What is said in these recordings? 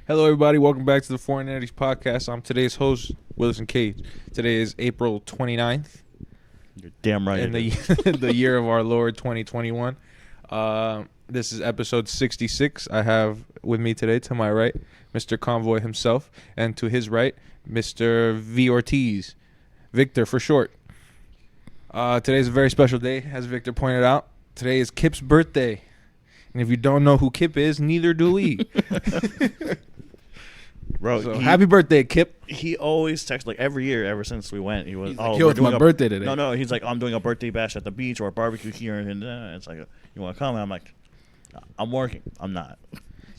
Hello, everybody. Welcome back to the Foreign Entities Podcast. I'm today's host, Wilson Cage. Today is April 29th. You're damn right. In the year of our Lord 2021. This is episode 66. I have with me today, to my right, Mr. Convoy himself, and to his right, Mr. V. Ortiz. Victor for short. Today's a very special day, as Victor pointed out. Today is Kip's birthday. And if you don't know who Kip is, neither do we. Bro, so happy birthday, Kip. He always texts, like, every year ever since we went. He was, he's like, yo, it's my birthday today. No, he's like, I'm doing a birthday bash at the beach or a barbecue here. And it's like, you want to come? And I'm like, I'm working. I'm not.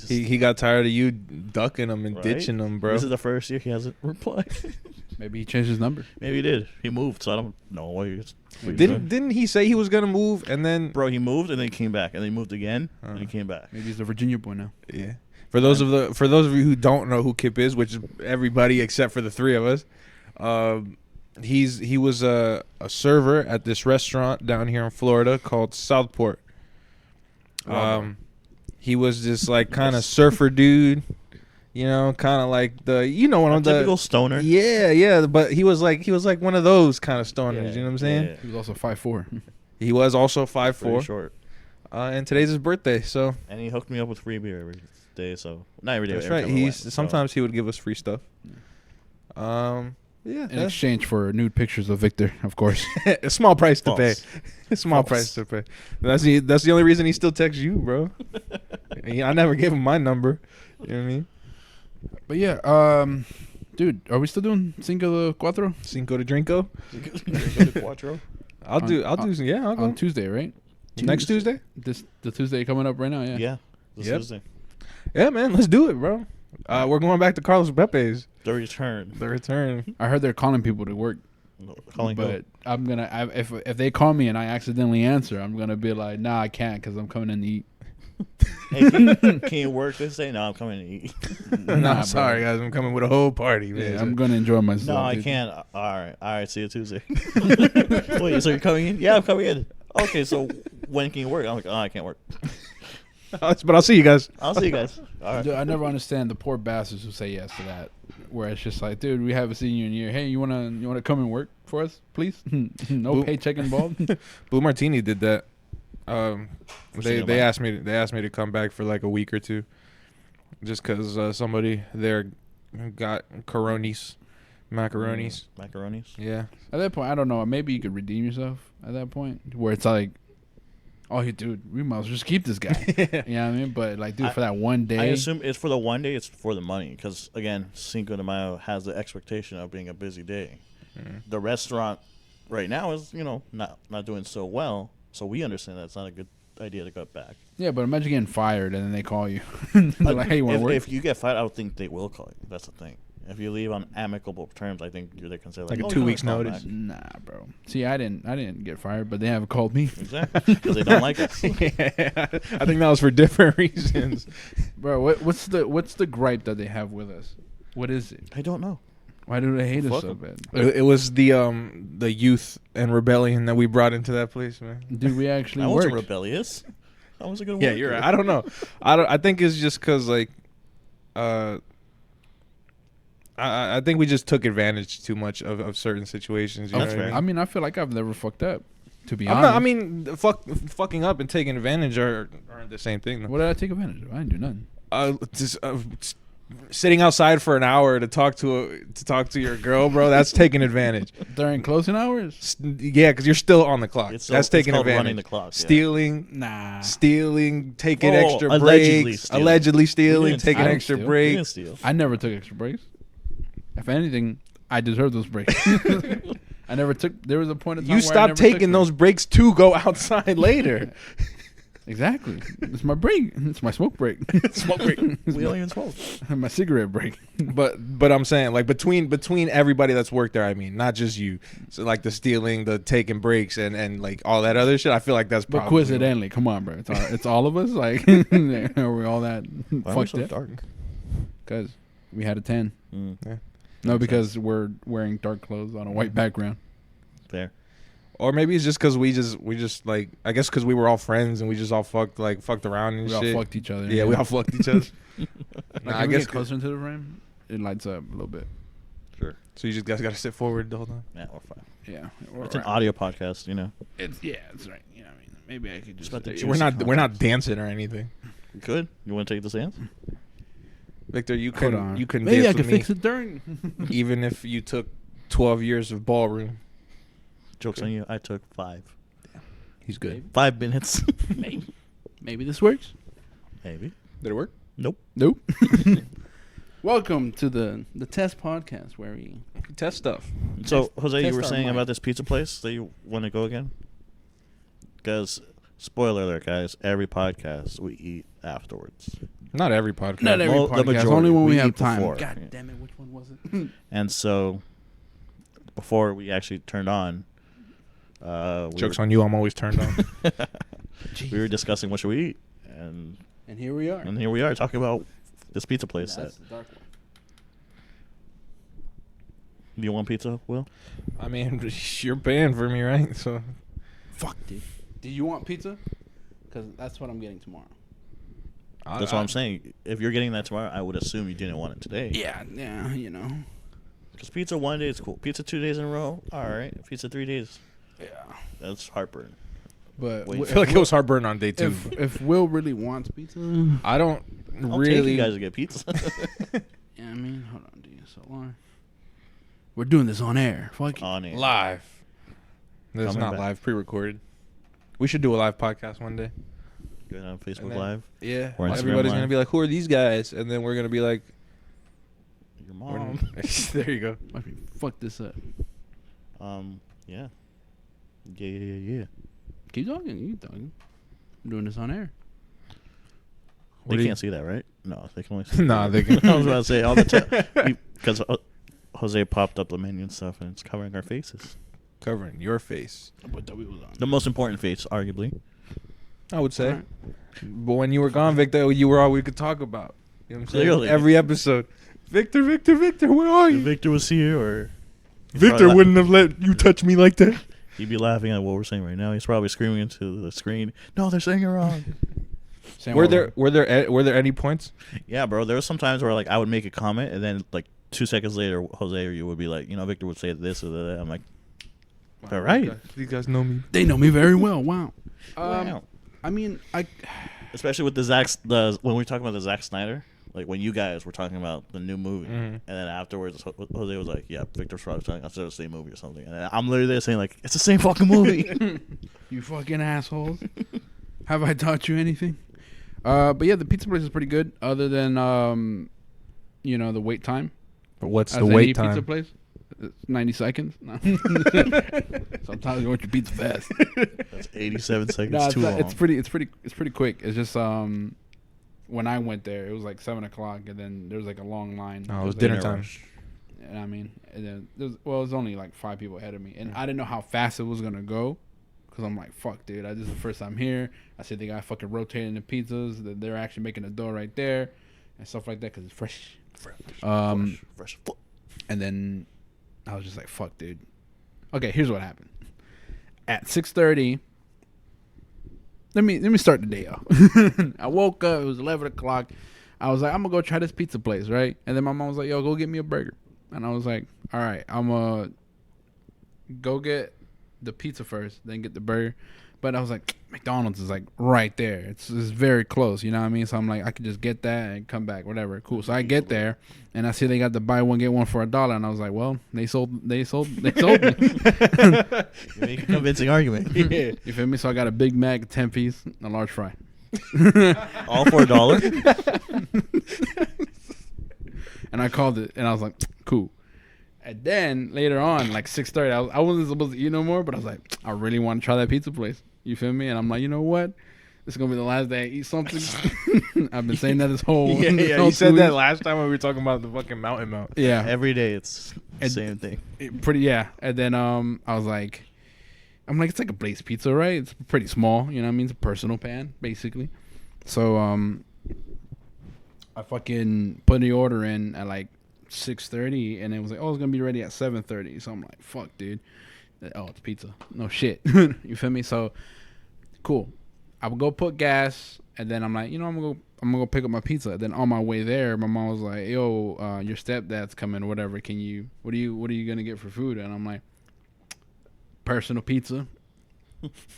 He got tired of you ducking him and ditching him, bro. This is the first year he hasn't replied. Maybe he changed his number. Maybe he did. He moved, so I don't know what he's Didn't he say he was going to move and then... Bro, he moved and then came back. And then he moved again and he came back. Maybe he's a Virginia boy now. Yeah. For those of you who don't know who Kip is, which is everybody except for the three of us, he was a server at this restaurant down here in Florida called Southport. He was this like kind of surfer dude, you know, kind of like one of the typical stoner. Yeah, but he was like one of those kind of stoners. You know what I'm saying? Yeah. He was also 5'4". He was also Pretty 5'4". short. And today's his birthday, so. And he hooked me up with free beer every day, so not every day. That's every right. time we went, so. Sometimes he would give us free stuff. Yeah. In exchange for nude pictures of Victor, of course. A small price to pay. False. A small price to pay. That's the only reason he still texts you, bro. I never gave him my number. You know what I mean? But yeah, dude, are we still doing Cinco de Cuatro? Cinco de Drinko. Quattro? I'll do. I'll go On Tuesday, right? next Tuesday. The Tuesday coming up right now, yeah. Yeah. This Yep. Tuesday. Yeah, man. Let's do it, bro. We're going back to Carlos Pepe's. The return. The return. I heard they're calling people to work, but I'm gonna if they call me and I accidentally answer, I'm gonna be like, nah, I can't because I'm coming in to eat. Hey, can you work this day? No, I'm coming to eat. Nah, sorry, guys. I'm coming with a whole party, man. Yeah, I'm gonna enjoy myself. No, I dude. can't. All right. See you Tuesday. Wait, so you're coming in? Yeah, I'm coming in. Okay, so when can you work? I'm like, I can't work. But I'll see you guys. I'll see you guys. All right. Dude, I never understand the poor bastards who say yes to that. Where it's just like, dude, we haven't seen you in a year. Hey, you wanna come and work for us, please? No Boom. paycheck involved. Blue Martini did that. Single They month. asked me to come back for like a week or two, just because somebody there got macaronis. Macaronis. Yeah. At that point, I don't know. Maybe you could redeem yourself at that point, where it's like, oh, dude, we might as well just keep this guy. You know what I mean? But like, dude, for that one day, I assume it's for the one day. It's for the money because again, Cinco de Mayo has the expectation of being a busy day. The restaurant right now is not doing so well, so we understand that's not a good idea to cut back. yeah. But imagine getting fired and then they call you. They're like, hey, you want to work? If you get fired, I don't think they will call you. That's the thing. If you leave on amicable terms, I think they can say Like a oh, 2 you weeks wanna call notice. back. Nah, bro. See, I didn't get fired, but they haven't called me. Exactly, because they don't like us. Yeah, I think that was for different reasons. Bro, what's the gripe that they have with us? What is it? I don't know. Why do they hate us Fuck so 'em. bad? It was the youth and rebellion that we brought into that place, man. Dude, we actually I wasn't worked. rebellious. I was a good Yeah, worker. you're right. I don't know. I think it's just because like, I think we just took advantage too much of certain situations. You know That's what I fair. mean? I mean, I feel like I've never fucked up, to be I'm honest. not, I mean, fucking up and taking advantage aren't the same thing. Though. What did I take advantage of? I didn't do nothing. Sitting outside for an hour to talk to your girl, bro. That's taking advantage. During closing hours? Yeah, because you're still on the clock. It's That's taking called advantage. running the clock. Yeah. Nah. Taking Oh, extra allegedly breaks, stealing. allegedly We stealing, didn't taking steal. extra I didn't We didn't breaks. steal. I never took extra breaks. If anything, I deserve those breaks. I never took. There was a point in time You where I stopped never took taking those breaks to go outside later. Exactly. It's my break. It's my smoke break. Smoke break. We don't even smoke. My cigarette break. But I'm saying like between everybody that's worked there, I mean, not just you. So like the stealing, the taking breaks, and like all that other shit. I feel like that's But probably coincidentally, come on, bro. It's all of us. Like, are we all that Why are we fucked so up? dark? Because we had a 10. Yeah. No, because we're wearing dark clothes on a white background. Fair. Or maybe it's just because we just like, I guess because we were all friends and we just all fucked around and We shit. all fucked each other. Yeah, we all fucked each other. Like I if we guess get closer into the frame, it lights up a little bit. Sure. So you just guys got to sit forward the whole time. Yeah, we're fine. Yeah, It's an audio podcast, you know. It's that's right. You know, what I mean, maybe I could just. about the sit juice. there. We're not dancing or anything. Good. You want to take the stance? Victor, you Hold can on. you can Maybe dance I could with me fix it during. even if you took 12 years of ballroom. Joke's on you. I took 5. He's good. 5 minutes. Maybe this works. Maybe. Did it work? Nope. Nope. Welcome to the test podcast where we Test stuff. So, Jose, you test were our saying mic. about this pizza place that you want to go again? Because, spoiler alert, guys, every podcast we eat afterwards. Not every podcast. not every Well, the podcast, majority. only when we We have eat time. before. God Yeah. damn it, which one was it? And so, before we actually turned on, Joke's on you. I'm always turned on. we were discussing what should we eat, and And here we are. here we are talking about this pizza place. That's That the dark one. Do you want pizza, Will? I mean, you're paying for me, right? So Fuck, dude. Do you want pizza? Because that's what I'm getting tomorrow. That's what I'm saying. If you're getting that tomorrow, I would assume you didn't want it today. Yeah, you know. Because pizza one day is cool. Pizza 2 days in a row, all right. Pizza 3 days, Yeah. that's heartburn. But Wait, I feel like it was heartburn on day 2. if Will really wants pizza, I don't I'll really. take you guys to get pizza. yeah, I mean, hold on, dude. So long. We're doing this on air. Fuck it. On it. Live. This is Coming not back. live, pre-recorded. We should do a live podcast one day. Good on Facebook And then- Live. Yeah. Or Instagram Everybody's Live. gonna be like, "Who are these guys?" And then we're gonna be like, Your we're- mom. "There you go." Might be fuck this up. Yeah. Yeah. Keep talking. You keep talking. I'm doing this on air. They do you- can't see that, right? No, they can only see Nah, they can. I was about to say all the time. Because Jose popped up the menu and stuff, and it's covering our faces. Covering your face, But that we was on. The most important face, arguably. I would say. Alright. But when you were gone, Victor, you were all we could talk about. You know what I'm saying? Clearly. Every episode, Victor, where are If you? Victor was here, or Victor probably wouldn't have let you touch me like that. he'd be laughing at what we're saying right now. He's probably screaming into the screen. No, they're saying it wrong. Same Were over. there any points? Yeah, bro. There was some times where like I would make a comment, and then like 2 seconds later, Jose or you would be like, Victor would say this or that. I'm like, all right. These guys know me. They know me very well. Wow. Wow. I mean, Especially with when we talk about the Zack Snyder, like when you guys were talking about the new movie, and then afterwards Jose was like, "Yeah, Victor's probably telling us the same movie or something," and I'm literally there saying like, "It's the same fucking movie." you fucking assholes. Have I taught you anything? But yeah, the pizza place is pretty good. Other than the wait time. But what's As the any wait pizza time? place? It's 90 seconds. No. Sometimes you want your pizza fast. That's 87 seconds No, too long. it's pretty quick. It's just when I went there, it was like 7 o'clock, and then there was like a long line. No, it was Because dinner they- time. And I mean, and then it was only like 5 people ahead of me, and I didn't know how fast it was gonna go, because I'm like, fuck, dude, this is the first time here. I see the guy fucking rotating the pizzas. That they're actually making the dough right there, and stuff like that, because it's fresh. Fresh. And then I was just like, fuck, dude. Okay, here's what happened. At 6:30, let me start the day off. I woke up, it was 11 o'clock. I was like, I'm going to go try this pizza place, right? And then my mom was like, yo, go get me a burger. And I was like, all right, I'm going to go get the pizza first, then get the burger. But I was like, McDonald's is like right there. It's very close, you know what I mean? So I'm like, I could just get that and come back, whatever. Cool. So I get there and I see they got the buy one get one for $1, and I was like, well, they sold me. You make a convincing argument. Yeah. You feel me? So I got a Big Mac, 10 piece, and a large fry. All for $1. And I called it, and I was like, cool. And then later on, like 6:30, I wasn't supposed to eat no more, but I was like, I really want to try that pizza place. You feel me? And I'm like, you know what? This is gonna be the last day I eat something. I've been saying that this whole Yeah, this yeah. whole You said 2 that weeks. last time when we were talking about the fucking mountain mount. Yeah, Every day it's the And- same thing. And then I was like, it's like a Blaze pizza, right? It's pretty small, you know what I mean? It's a personal pan, basically. So I fucking put the order in at like 6:30, and it was like, oh, it's gonna be ready at 7:30. So I'm like, fuck, dude. Oh, it's pizza. No shit. You feel me? So cool. I would go put gas, and then I'm like, I'm gonna go pick up my pizza. Then on my way there, my mom was like, "Yo, your stepdad's coming, or whatever. What are you gonna get for food?" And I'm like, "Personal pizza."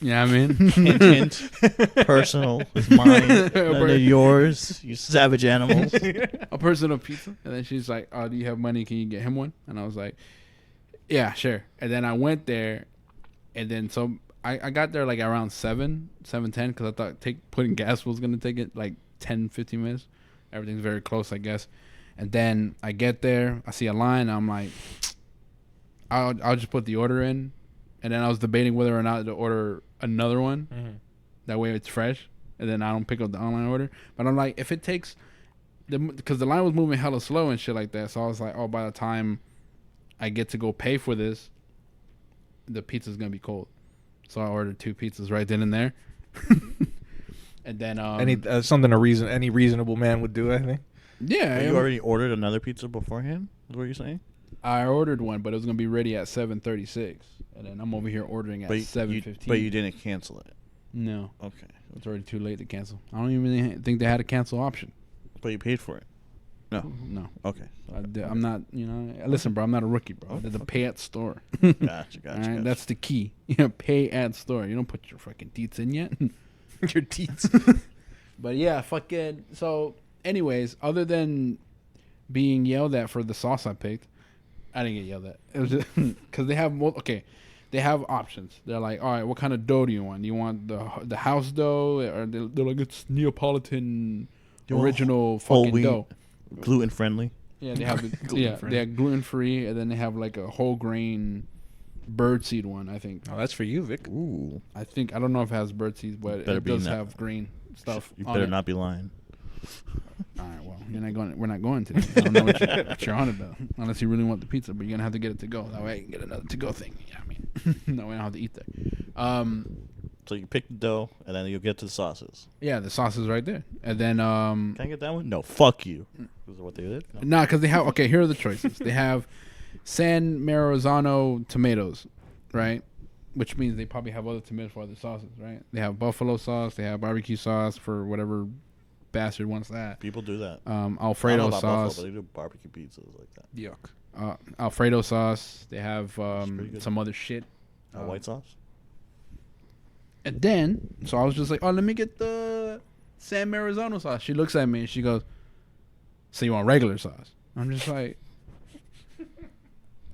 Yeah, I mean, hint, hint. Personal is mine, none of yours. You savage animals. A personal pizza. And then she's like, "Oh, do you have money? Can you get him one?" And I was like, "Yeah, sure." And then I went there, and then so I got there like around 7:10, because I thought putting gas was gonna take it like 10-15 minutes. Everything's very close, I guess. And then I get there, I see a line. I'm like, I'll just put the order in. And then I was debating whether or not to order another one. Mm-hmm. That way it's fresh. And then I don't pick up the online order. But I'm like, if it takes... Because the line was moving hella slow and shit like that. So I was like, oh, by the time I get to go pay for this, the pizza's going to be cold. So I ordered 2 pizzas right then and there. And then... something any reasonable man would do, I think. Yeah. You already ordered another pizza beforehand? Is what you're saying? I ordered one, but it was going to be ready at 7:36. And then I'm over here ordering at 7:15. But you didn't cancel it? No. Okay. It's already too late to cancel. I don't even think they had a cancel option. But you paid for it? No. No. Okay. I'm not, listen, bro, I'm not a rookie, bro. I did the pay at store. Gotcha. Right? That's the key. Pay at store. You don't put your fucking deets in yet. Your deets. But yeah, fucking. So, anyways, other than being yelled at for the sauce I picked, I didn't get yelled at. It was just because they have they have options. They're like, all right, what kind of dough do you want? Do you want the house dough, or they're like, it's Neapolitan original fucking dough, gluten friendly. Yeah, they have they have gluten free, and then they have like a whole grain birdseed one. I think. Oh, that's for you, Vic. Ooh. I don't know if it has birdseeds, but it does have green stuff. You better not be lying. All right, well, we're not going today. I don't know what you're on about, unless you really want the pizza, but you're gonna have to get it to go. That way I can get another to go thing. Yeah, I mean, no, we don't have to eat there. So you pick the dough, and then you'll get to the sauces. Yeah, the sauce is right there, and then can I get that one? No, fuck you. Is that what they did? No, nah, because they have here are the choices. They have San Marzano tomatoes, right? Which means they probably have other tomatoes for other sauces, right? They have buffalo sauce, they have barbecue sauce for whatever bastard wants that. People do that. Alfredo sauce. Buffalo, but they do barbecue pizzas like that. Yuck. Alfredo sauce. They have some other shit. White sauce. And then, so I was just like, oh, let me get the San Marzano sauce. She looks at me and she goes, so you want regular sauce? I'm just like,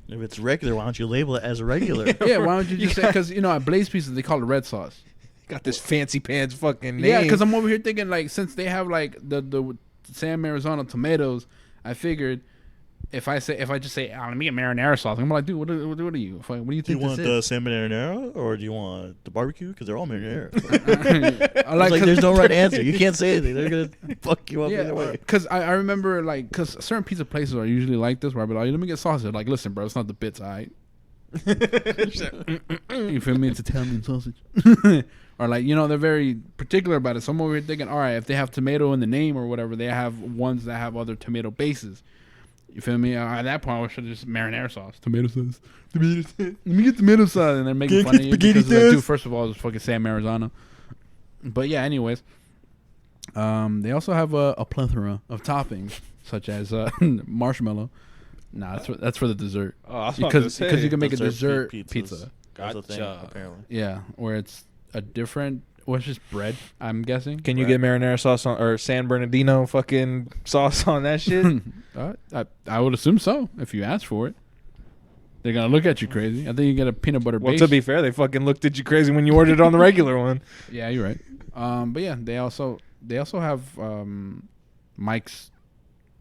if it's regular, why don't you label it as regular? yeah, why don't you just say, because, at Blaze Pizza, they call it red sauce. Got this fancy pants fucking name. Yeah, because I'm over here thinking, like, since they have, like, the San Marzano tomatoes, I figured if I just say, let me get marinara sauce, I'm like, dude, what are you? What do you think do you want the San Marinara or do you want the barbecue? Because they're all marinara. like there's no right answer. You can't say anything. They're going to fuck you up either way. Because I remember, like, because certain pizza places are usually like this, where I'll be like, let me get sausage. Like, listen, bro, it's not the bits, all right? You feel me? It's Italian sausage. Or like, they're very particular about it. So I'm over here thinking, all right, if they have tomato in the name or whatever, they have ones that have other tomato bases. You feel me? At that point, I should have just marinara sauce, tomato sauce. Let me get tomato sauce, and they're making fun of you because it's like, dude, first of all, it's fucking San Marzano. But yeah, anyways, they also have a plethora of toppings such as marshmallow. Nah, that's for the dessert. Oh, because you can make a dessert pizza. Gotcha. Thing, apparently. Yeah, where it's a different. Well, it's just bread, I'm guessing. Can you get marinara sauce or San Bernardino fucking sauce on that shit? I would assume so, if you ask for it. They're going to look at you crazy. I think you get a peanut butter base. Well, to be fair, they fucking looked at you crazy when you ordered it on the regular one. Yeah, you're right. But yeah, they also have Mike's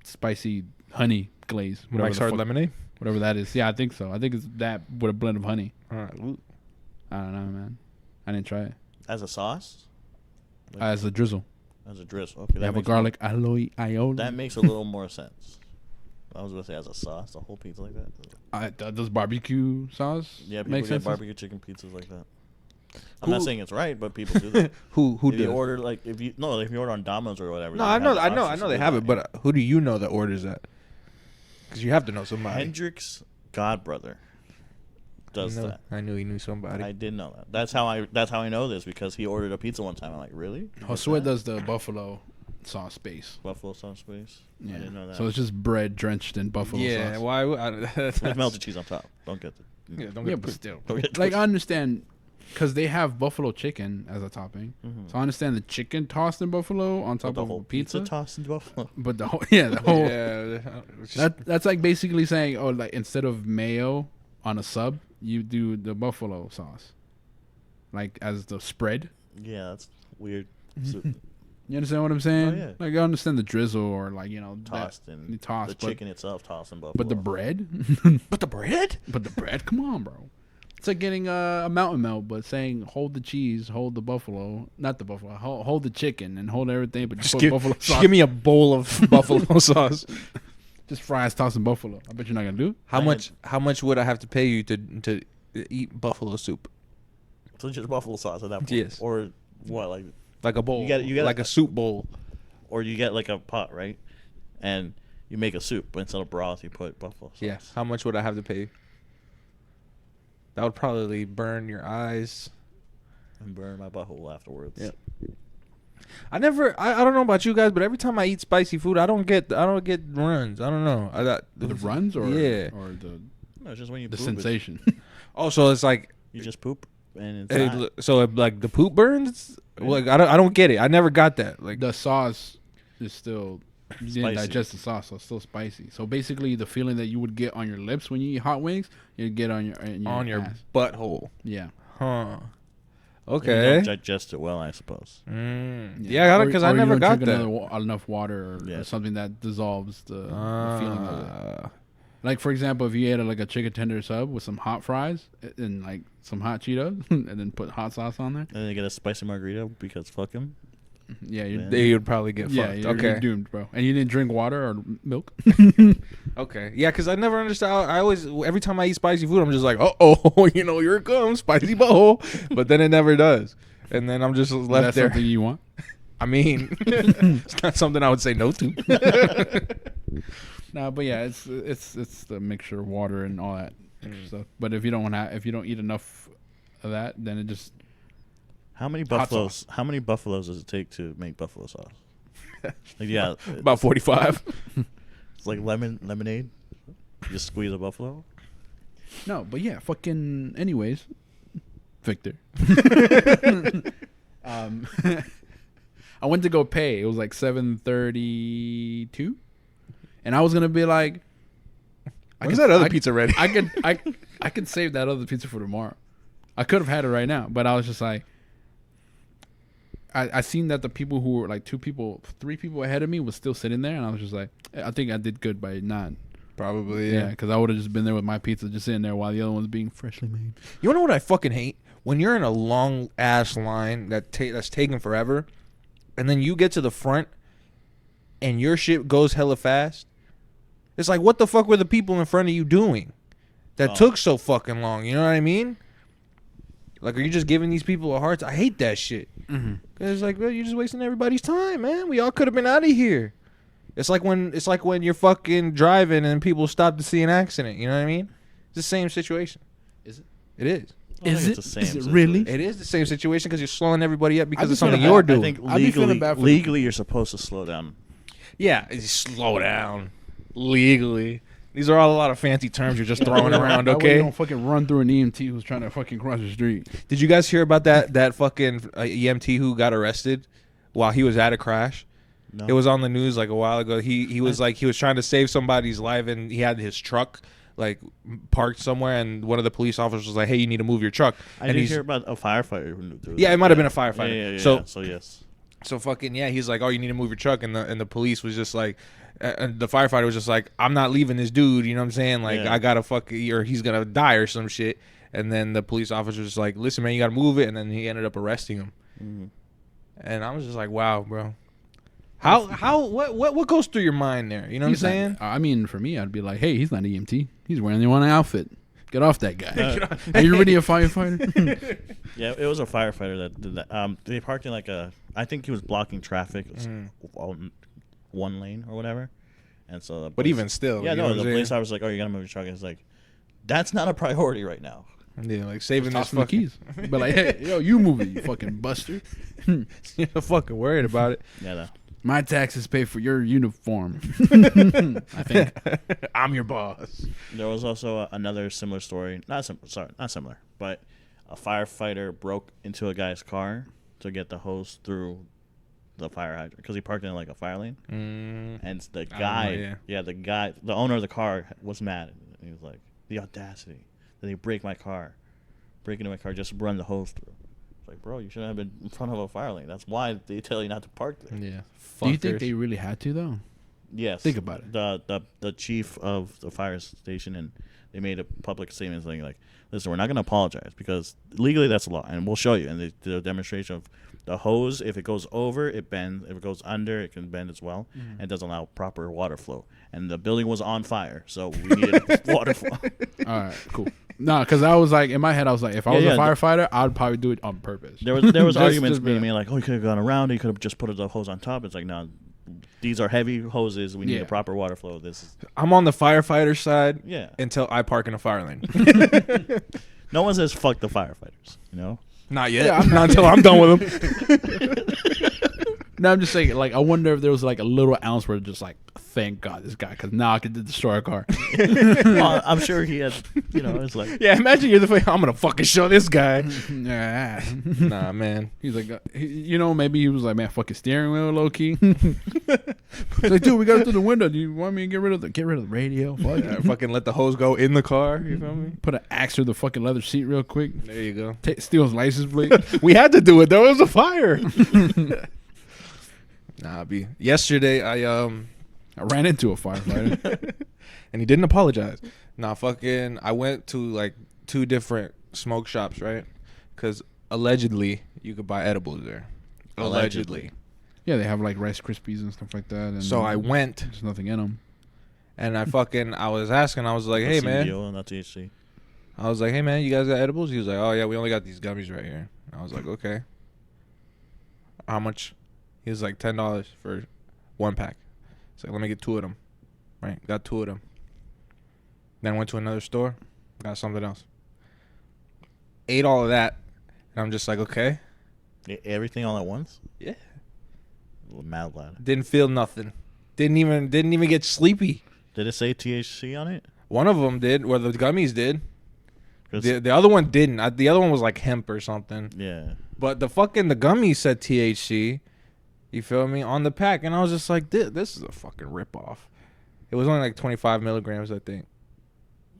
spicy honey glaze. Mike's hard lemonade? Whatever that is. Yeah, I think so. I think it's that with a blend of honey. All right. I don't know, man. I didn't try it. As a sauce? As a drizzle. As a drizzle. Okay. They have a garlic aioli. That makes a little more sense. I was going to say as a sauce, a whole pizza like that. Does barbecue sauce make sense? Barbecue chicken pizzas like that. I'm not saying it's right, but people do that. who if you order if you order on Domino's or whatever. No, I know they have it, but who do you know that orders that? Because you have to know somebody. Hendrick's godbrother does that. I knew he knew somebody. I did know that. That's how I know this, because he ordered a pizza one time. I'm like, really? Josue does the buffalo sauce base. Buffalo sauce base. Yeah. I didn't know that. So it's just bread drenched in buffalo yeah, sauce. why? with melted cheese on top. Don't get the. Yeah, don't Yeah, get but still. Don't get Like, I understand, because they have buffalo chicken as a topping. Mhm. So I understand the chicken tossed in buffalo on top the of whole a pizza. tossed in buffalo. But the whole, the whole. yeah, That's like basically saying, oh, like instead of mayo on a sub, you do the buffalo sauce, like as the spread. Yeah, that's weird. So, You understand what I'm saying? Oh, yeah. Like, I understand the drizzle or like tossed in the toss, the but, chicken itself tossed in buffalo. but the bread, but the bread. but the bread. Come on, bro. It's like getting a mountain melt, but saying hold the cheese, hold the buffalo, not the buffalo, hold the chicken and hold everything, but just put buffalo sauce. Just give me a bowl of buffalo sauce. Just fries, tossing buffalo. I bet you're not gonna do it. How much would I have to pay you to eat buffalo soup? So just buffalo sauce at that point. Yes. Or what, like A bowl. You get like a soup bowl. or you get like a pot, right? And you make a soup, but instead of broth, you put buffalo sauce. Yeah. How much would I have to pay you? That would probably burn your eyes. And burn my butthole afterwards. Yep. I don't know about you guys, but every time I eat spicy food, I don't get runs. I don't know. I got The runs or yeah. or the No, it's just when you the poop, sensation. Oh, so it's like you just poop and it's hot. so like the poop burns. Like I don't get it. I never got that. Like The sauce is still you didn't Spicy. digest the sauce, so it's still spicy. So basically, the feeling that you would get on your lips when you eat hot wings, you get on your ass. butthole. Yeah. Huh. You Okay. don't digest it well, I suppose. Yeah, because I Or you never don't got drink that. enough water or Yeah. something that dissolves the feeling of it. Ah. Like, for example, if you ate like a chicken tender sub with some hot fries and like some hot Cheetos and then put hot sauce on there, And then you get a spicy margarita because fuck him. yeah, you're, Yeah. They would probably get yeah, fucked. you're Okay. doomed, bro. And you didn't drink water or milk. Okay. Yeah, because I never understood. I always, every time I eat spicy food, I'm just like, oh, here it comes, spicy butthole. But then it never does. And then I'm just left That's there. something you want. I mean, it's not something I would say no to. No, but yeah, it's the mixture of water and all that stuff. But if you don't eat enough of that, then it just How many Hot buffaloes? How many buffaloes does it take to make buffalo sauce? Like, yeah, About 45. it's like lemonade. You just squeeze a buffalo. no. But yeah, fucking. Anyways, Victor. I went to go pay. It was like 7:32, and I was gonna be like, When's that other pizza ready? I could save that other pizza for tomorrow. I could have had it right now, but I was just like, I seen that the people who were like 3 people ahead of me was still sitting there, and I was just like, I think I did good by not. Probably, Yeah, because I would have just been there with my pizza, just sitting there while the other one's being freshly made. You know what I fucking hate? When you're in a long ass line that's taking forever, and then you get to the front, and your shit goes hella fast. It's like, what the fuck were the people in front of you doing that took so fucking long? You know what I mean? Like, are you just giving these people a hard time? I hate that shit. Mm-hmm. Cause it's like, well, you're just wasting everybody's time, man. We all could have been out of here. It's like when you're fucking driving and people stop to see an accident. You know what I mean? It's the same situation. Is it? It is. I don't Is think it? it's the Is same it really? situation. It is the same situation because you're slowing everybody up because I'd be of something feeling you're bad. doing. I think I'd be feeling legally, bad for legally, you're supposed to slow down. Yeah, it's slow down. Legally. These are all a lot of fancy terms you're just throwing around, That way you okay? don't fucking run through an EMT who's trying to fucking cross the street. Did you guys hear about that fucking EMT who got arrested while he was at a crash? No. It was on the news like a while ago. He was trying to save somebody's life, and he had his truck like parked somewhere, and one of the police officers was like, "Hey, you need to move your truck." I and didn't hear about a firefighter who threw Yeah, that. it might have been a firefighter. Yeah. So- So yes. So fucking yeah, he's like, "Oh, you need to move your truck," and the police was just like, and the firefighter was just like, "I'm not leaving this dude." You know what I'm saying? Like, Yeah. I gotta or he's gonna die or some shit. And then the police officer was like, "Listen, man, you gotta move it." And then he ended up arresting him. Mm-hmm. And I was just like, "Wow, bro, what goes through your mind there?" You know what I'm saying? I mean, for me, I'd be like, hey, he's not an EMT. He's wearing the one outfit. Get off that guy. Are you really a firefighter? Yeah, it was a firefighter that did that. They parked in like I think he was blocking traffic. It was on one lane or whatever. And so, But even still, yeah, you know no, what the I'm police saying? officer was like, "Oh, you gotta move your truck." And it's like, that's not a priority right now. Yeah, like saving this Toss him the fucking keys. But like, hey, yo, you move it, you fucking buster. You're fucking worried about it. Yeah, no. My taxes pay for your uniform. I think. I'm your boss. There was also another similar story. Not similar, but a firefighter broke into a guy's car to get the hose through the fire hydrant because he parked in like a fire lane. And the guy, the owner of the car was mad. He was like, the audacity that they break into my car just to run the hose through. It's like, bro, you shouldn't have been in front of a fire lane. That's why they tell you not to park there. Yeah. Do you think they really had to though? Yes. Think about it. The chief of the fire station, and they made a public statement saying like, listen, we're not going to apologize because legally that's a law, and we'll show you. And they did a demonstration of the hose. If it goes over, it bends. If it goes under, it can bend as well, and it doesn't allow proper water flow. And the building was on fire, so we needed water flow. All right, cool. No, because I was like, in my head, I was like, if I was a firefighter, I'd probably do it on purpose. There was arguments being made like, oh, you could have gone around it. You could have just put the hose on top. It's like, no, these are heavy hoses. We need a proper water flow. I'm on the firefighter side. Yeah. Until I park in a fire lane. No one says fuck the firefighters. You know. Not yet. Yeah, not until I'm done with them. No, I'm just saying, like, I wonder if there was like a little ounce where just like, thank God this guy, because now I could destroy a car. Well, I'm sure he had, it's like. Yeah, imagine you're the I'm going to fucking show this guy. Nah, man. He's like, maybe he was like, man, fucking steering wheel, low key. He's like, dude, we got it through the window. Do you want me to get rid of the radio? Fuck. Yeah, fucking let the hose go in the car. You feel me? Put an axe through the fucking leather seat real quick. There you go. Steal his license plate. We had to do it though. It was a fire. Yesterday I ran into a firefighter. And he didn't apologize. I went to like 2 different smoke shops, right? Because allegedly you could buy edibles there. Allegedly. Yeah, they have like Rice Krispies and stuff like that. And so I went. There's nothing in them. And I was asking, I was like, hey man. Not THC. I was like, hey man, you guys got edibles? He was like, oh yeah, we only got these gummies right here. I was like, okay. How much? He was like $10 for 1 pack. So let me get 2 of them. Right, got 2 of them. Then went to another store, got something else. Ate all of that, and I'm just like, okay. Everything all at once? Yeah. Mad lad. Didn't feel nothing. Didn't even get sleepy. Did it say THC on it? One of them did, or the gummies did. The other one didn't. The other one was like hemp or something. Yeah. But the gummies said THC. You feel me? On the pack. And I was just like, this is a fucking ripoff. It was only like 25 milligrams, I think.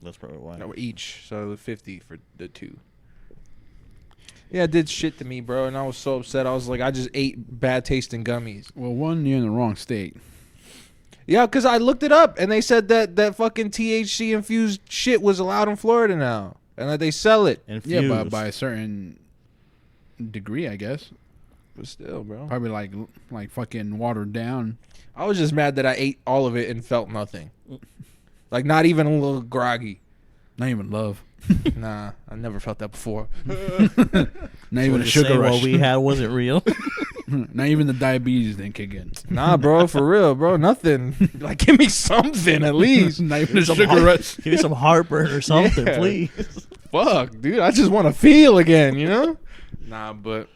That's probably why. No, each. So it was 50 for the 2. Yeah, it did shit to me, bro. And I was so upset. I was like, I just ate bad tasting gummies. Well, one, you're in the wrong state. Yeah, because I looked it up. And they said that fucking THC infused shit was allowed in Florida now. And that they sell it. Infused. Yeah, but by a certain degree, I guess. But still, bro. Probably like fucking watered down. I was just mad that I ate all of it and felt nothing. Like, not even a little groggy. Not even love. Nah, I never felt that before. Not even a sugar rush. What we had wasn't real. Not even the diabetes didn't kick in. Nah, bro, for real, bro. Nothing. Like, give me something at least. Not even a sugar rush. Give me some heartburn or something, Yeah. please. Fuck, dude. I just want to feel again, you know? Nah, but...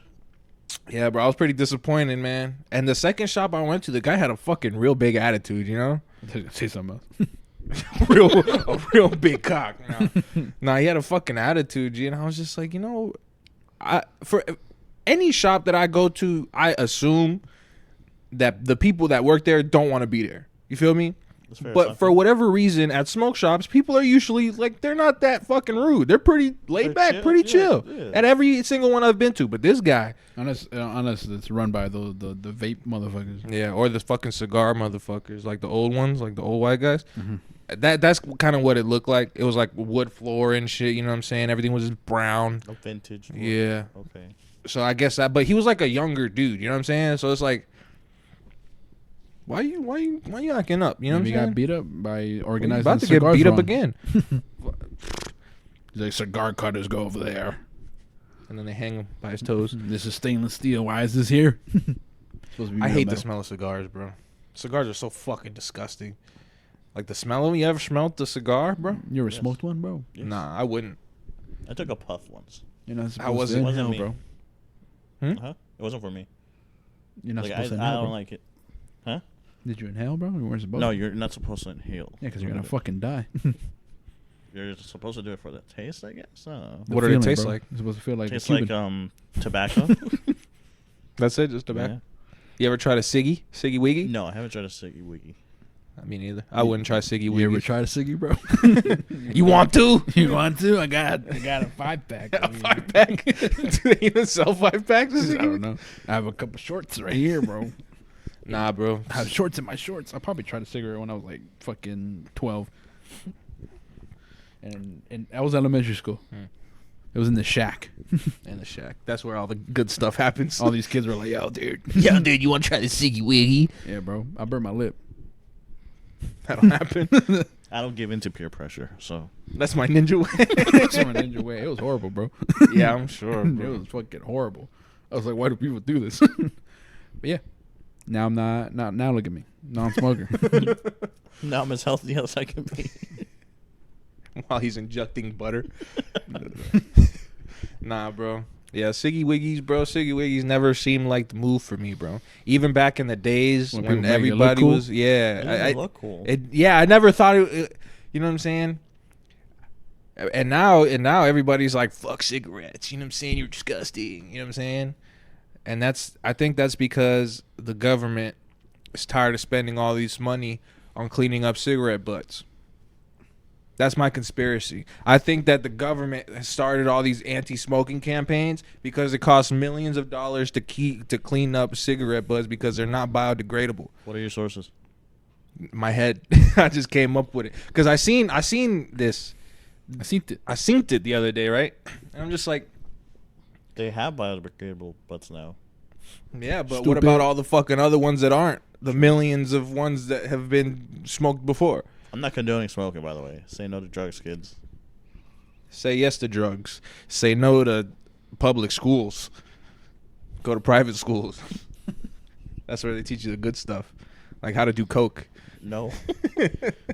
Yeah, bro, I was pretty disappointed, man. And the second shop I went to, the guy had a fucking real big attitude, you know? Say something else. A real big cock. Nah, he had a fucking attitude, G, and I was just like, for any shop that I go to, I assume that the people that work there don't want to be there. You feel me? But for whatever reason, at smoke shops, people are usually like, they're not that fucking rude. They're pretty laid back, chill, pretty chill. Yeah. At every single one I've been to. But this guy, unless it's run by the vape motherfuckers. Yeah, or the fucking cigar motherfuckers, like the old ones, like the old white guys. Mm-hmm. That's kind of what it looked like. It was like wood floor and shit. You know what I'm saying? Everything was just brown. Oh, vintage. Wood. Yeah. Okay. So I guess but he was like a younger dude. You know what I'm saying? So it's like, why you acting up? You know what I'm saying? Got beat up by organized. About to get beat up again. He's like, cigar cutters go over there, and then they hang him by his toes. This is stainless steel. Why is this here? I hate the smell of cigars, bro. Cigars are so fucking disgusting. Like the smell of them. You ever smelled the cigar, bro? You ever smoked one, bro? Yes. Nah, I wouldn't. I took a puff once. You're not How supposed was to it? inhale, Wasn't me. bro. Huh? It wasn't for me. You're not Like, supposed to I inhale, don't bro. like it. Huh? Did you inhale, bro? You weren't supposed No, to. you're not supposed to inhale. Yeah, because you're going to fucking die. You're supposed to do it for the taste, I guess. I don't know. The What did it feeling, taste bro. like? It's supposed to feel like Tastes a like Cuban. tobacco. That's it, just tobacco. Yeah. You ever tried a Siggy Wiggy? No, I haven't tried a Siggy Wiggy. Me neither. I wouldn't try Siggy You ever Wiggy. tried a ciggy, bro? You want to? You want to? I got a 5-pack. A 5-pack? Do they even sell 5-packs? I don't know. I have a couple shorts right here, bro. Nah, bro. I have shorts in my shorts. I probably tried a cigarette when I was like fucking 12. And I was elementary school. It was in the shack. In the shack. That's where all the good stuff happens. All these kids were like, yo, dude. Yo, dude, you want to try the Siggy Wiggy? Yeah, bro. I burned my lip. That'll happen. I don't give in to peer pressure, so That's my ninja way. That's my ninja way. It was horrible, bro. Yeah, I'm sure. It Bro. was fucking horrible. I was like, why do people do this? But yeah. Now I'm not now look at me. Non-smoker. now I'm as healthy as I can be. While he's injecting butter. Nah, bro. Yeah, Siggy Wiggies, bro. Siggy Wiggies never seemed like the move for me, bro. Even back in the days When when people make it look everybody cool? was, yeah. It look cool. I never thought it. You know what I'm saying? And now everybody's like, fuck cigarettes. You know what I'm saying? You're disgusting. You know what I'm saying? And I think that's because the government is tired of spending all this money on cleaning up cigarette butts. That's my conspiracy. I think that the government has started all these anti-smoking campaigns because it costs millions of dollars to clean up cigarette butts because they're not biodegradable. What are your sources? My head, I just came up with it because I seen this. I seen it. I seen it the other day, right? And I'm just like, They have biodegradable butts now. yeah, but what Stupid. about all the fucking other ones that aren't? The millions of ones that have been smoked before. I'm not condoning smoking, by the way. Say no to drugs, kids. Say yes to drugs. Say no to public schools. Go to private schools. That's where they teach you the good stuff, like how to do coke. No.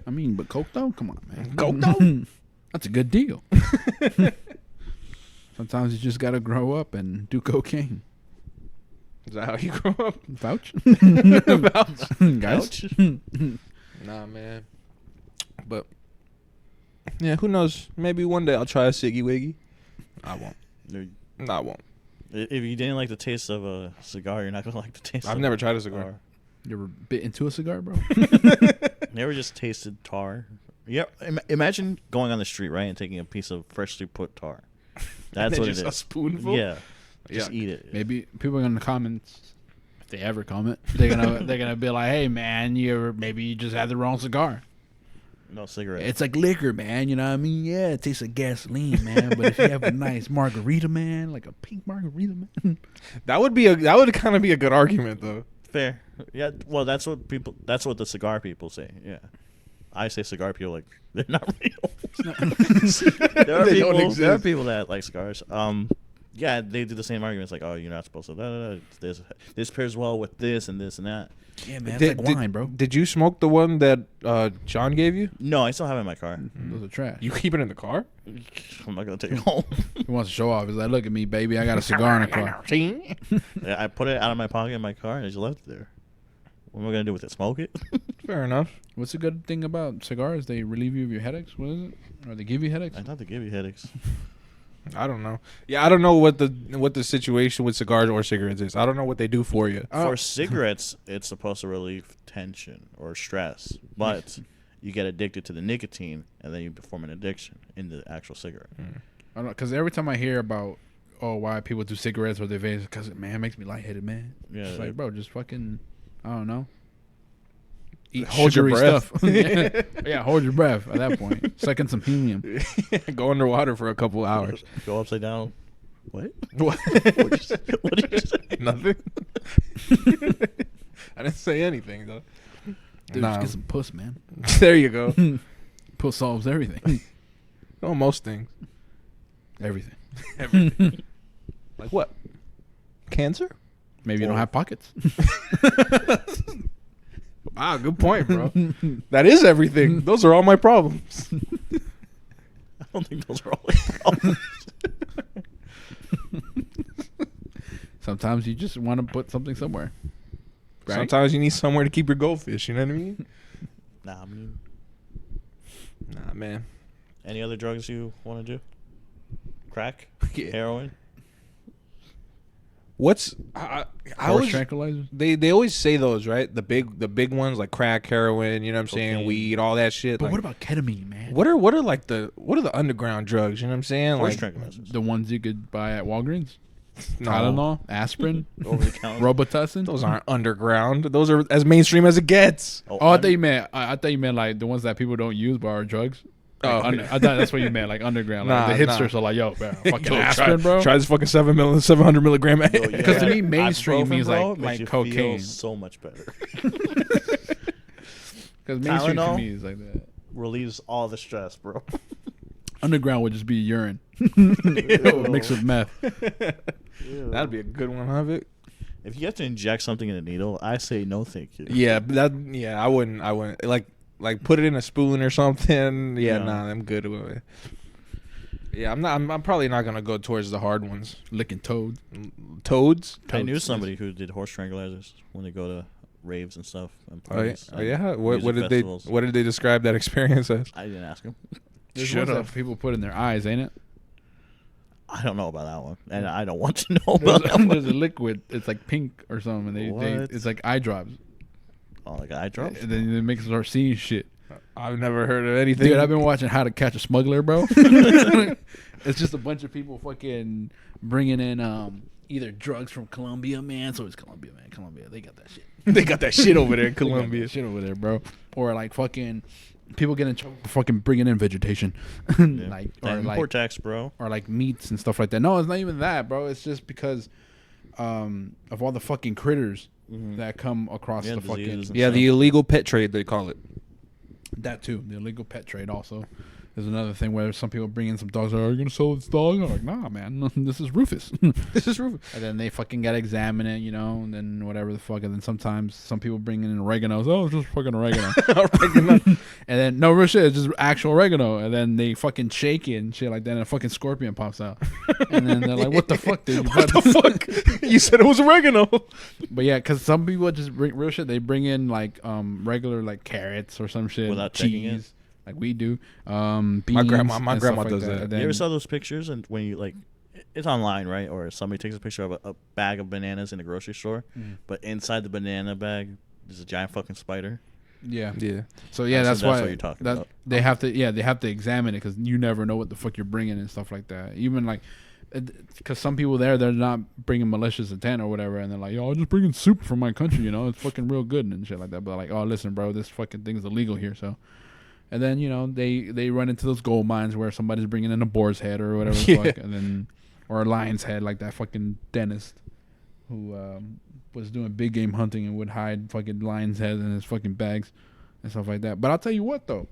I mean, but coke though? Come on, man. Coke though? That's a good deal. Sometimes you just gotta grow up and do cocaine. Is that how you grow up? Vouch? Vouch. Guys? Nah, man. But yeah, who knows? Maybe one day I'll try a Siggy Wiggy. I won't. If No, I won't. you didn't like the taste of a cigar, you're not going to like the taste I've of never tried a cigar. You ever bit into a cigar, bro? Never just tasted tar. Yeah, imagine going on the street, right, and taking a piece of freshly put tar. That's And what just it a is. spoonful? Yeah. Just Yuck. eat it. Maybe people in the comments, if they ever comment, they're gonna be like, "Hey, man, maybe you just had the wrong cigar. No cigarette. It's like liquor, man. You know what I mean? Yeah, it tastes like gasoline, man. But if you have a nice margarita, man, like a pink margarita, man, That would kind of be a good argument though. fair. Yeah, well, that's what the cigar people say. Yeah. I say cigar people like they're not real. there are They don't people. There are exist. people that like cigars. Yeah, they do the same arguments like, oh, you're not supposed to. This pairs well with this and this and that. yeah, man, it's like wine, bro. Did you smoke the one that John gave you? No, I still have it in my car. Those are trash. You keep it in the car? I'm not gonna take it home. He wants to show off. He's like, "Look at me, baby. I got a cigar in the car." Yeah, I put it out of my pocket in my car and I just left it there. What am I gonna do with it? Smoke it? Fair enough. What's the good thing about cigars? They relieve you of your headaches. What is it? Or they give you headaches? I thought they give you headaches. I don't know. Yeah, I don't know what the situation with cigars or cigarettes is. I don't know what they do for you. Oh. For cigarettes, it's supposed to relieve tension or stress, but you get addicted to the nicotine, and then you form an addiction in the actual cigarette. I don't know, because every time I hear about why people do cigarettes or they vape, because man, it makes me lightheaded, man. Yeah, It's like, bro, just fucking, I don't know. Eat Hold your sugary breath. stuff. yeah, hold your breath at that point. Suck in some helium. Go underwater for a couple hours. Go upside down. What? What? What did you say? Nothing. I didn't say anything though. Dude, Nah. just get some puss, man. There you go. Puss solves everything. Oh, most things. Everything. Everything. Like what? Cancer? Maybe you don't have pockets. Wow, good point, bro. That is everything. Those are all my problems. I don't think those are all problems. Sometimes you just want to put something somewhere. Right? Sometimes you need somewhere to keep your goldfish. You know what I mean? Nah, I mean, Nah, man. any other drugs you want to do? Crack, Yeah. heroin. What's I Horse always, tranquilizers. they always say those, right? The big ones like crack, heroin. You know what I'm saying? Cocaine. Weed, all that shit. But Like, what about ketamine, man? what are the underground drugs? You know what I'm saying? Horse Like tranquilizers. The ones you could buy at Walgreens? no, Tylenol, aspirin, Over the counter. Robitussin. those aren't underground. Those are as mainstream as it gets. Oh, I thought you meant. I thought you meant like the ones that people don't use but are drugs. Like, Oh, I thought that's what you meant, like underground. Like Nah, the hipsters nah. are like, yo, bro, fucking Yo, aspirin, bro. Try this fucking 700 milligram. Yo, yeah. Because to me, mainstream Ibuprofen, means bro, like makes you cocaine. feel so much better. Because mainstream to Tylenol? me is like that. Relieves all the stress, bro. Underground would just be urine mixed with meth. That'd be a good one, huh, Vic? If you have to inject something in a needle, I say no, thank you. Yeah, I wouldn't like put it in a spoon or something. Yeah, Yeah. nah, I'm good with it. Yeah, I'm probably not gonna go towards the hard ones. Licking toads. Toads. I knew somebody who did horse tranquilizers when they go to raves and stuff and Oh yeah. parties. Oh yeah. What music did festivals. they What did they describe that experience as? I didn't ask him. There's Shut ones up. that people put in their eyes, ain't it? I don't know about that one, and I don't want to know about There's, that one. there's a liquid. It's like pink or something. They What? it's like eye drops. Oh, like eye drops. And then it makes us start seeing shit. I've never heard of anything. Dude, I've been watching How to Catch a Smuggler, bro. It's just a bunch of people fucking bringing in either drugs from Colombia, man. So it's Colombia, man. Colombia, they got that shit. They got that shit over there in They got Colombia. that shit over there, bro. Or like fucking people get in trouble for fucking bringing in vegetation, Yeah. like That import tax, bro. or like meats and stuff like that. No, it's not even that, bro. It's just because of all the fucking critters that come across Yeah, the diseases fucking and Yeah, the illegal pet trade they call it. that too. The illegal pet trade also is another thing where some people bring in some dogs. Are you gonna sell this dog? I'm like, nah, man. This is Rufus. This is Rufus. And then they fucking gotta examine it, you know, and then whatever the fuck. And then sometimes some people bring in oregano. Oh, it's just fucking oregano. And then no real shit, it's just actual oregano. And then they fucking shake it and shit like that, and a fucking scorpion pops out. And then they're like, "What the fuck, dude? What the fuck? You said it was oregano. But yeah, because some people just bring real shit. They bring in like regular like carrots or some shit, Without checking it? cheese, like we do. Beans My grandma and stuff does like that. And You ever then- saw those pictures and when you like, it's online, right? Or somebody takes a picture of a bag of bananas in a grocery store, but inside the banana bag there's a giant fucking spider. Yeah. Yeah. So yeah, So that's that's why what you're talking that about. they have to. Yeah, they have to examine it because you never know what the fuck you're bringing and stuff like that. Even like, because some people there they're not bringing malicious intent or whatever, and they're like, "Yo, I'm just bringing soup from my country, you know, it's fucking real good and shit like that." But like, oh, listen, bro, this fucking thing is illegal here, so. And then you know they run into those gold mines where somebody's bringing in a boar's head or whatever the Yeah. fuck, and then or a lion's head like that fucking dentist who was doing big game hunting and would hide fucking lion's heads in his fucking bags and stuff like that. But I'll tell you what though,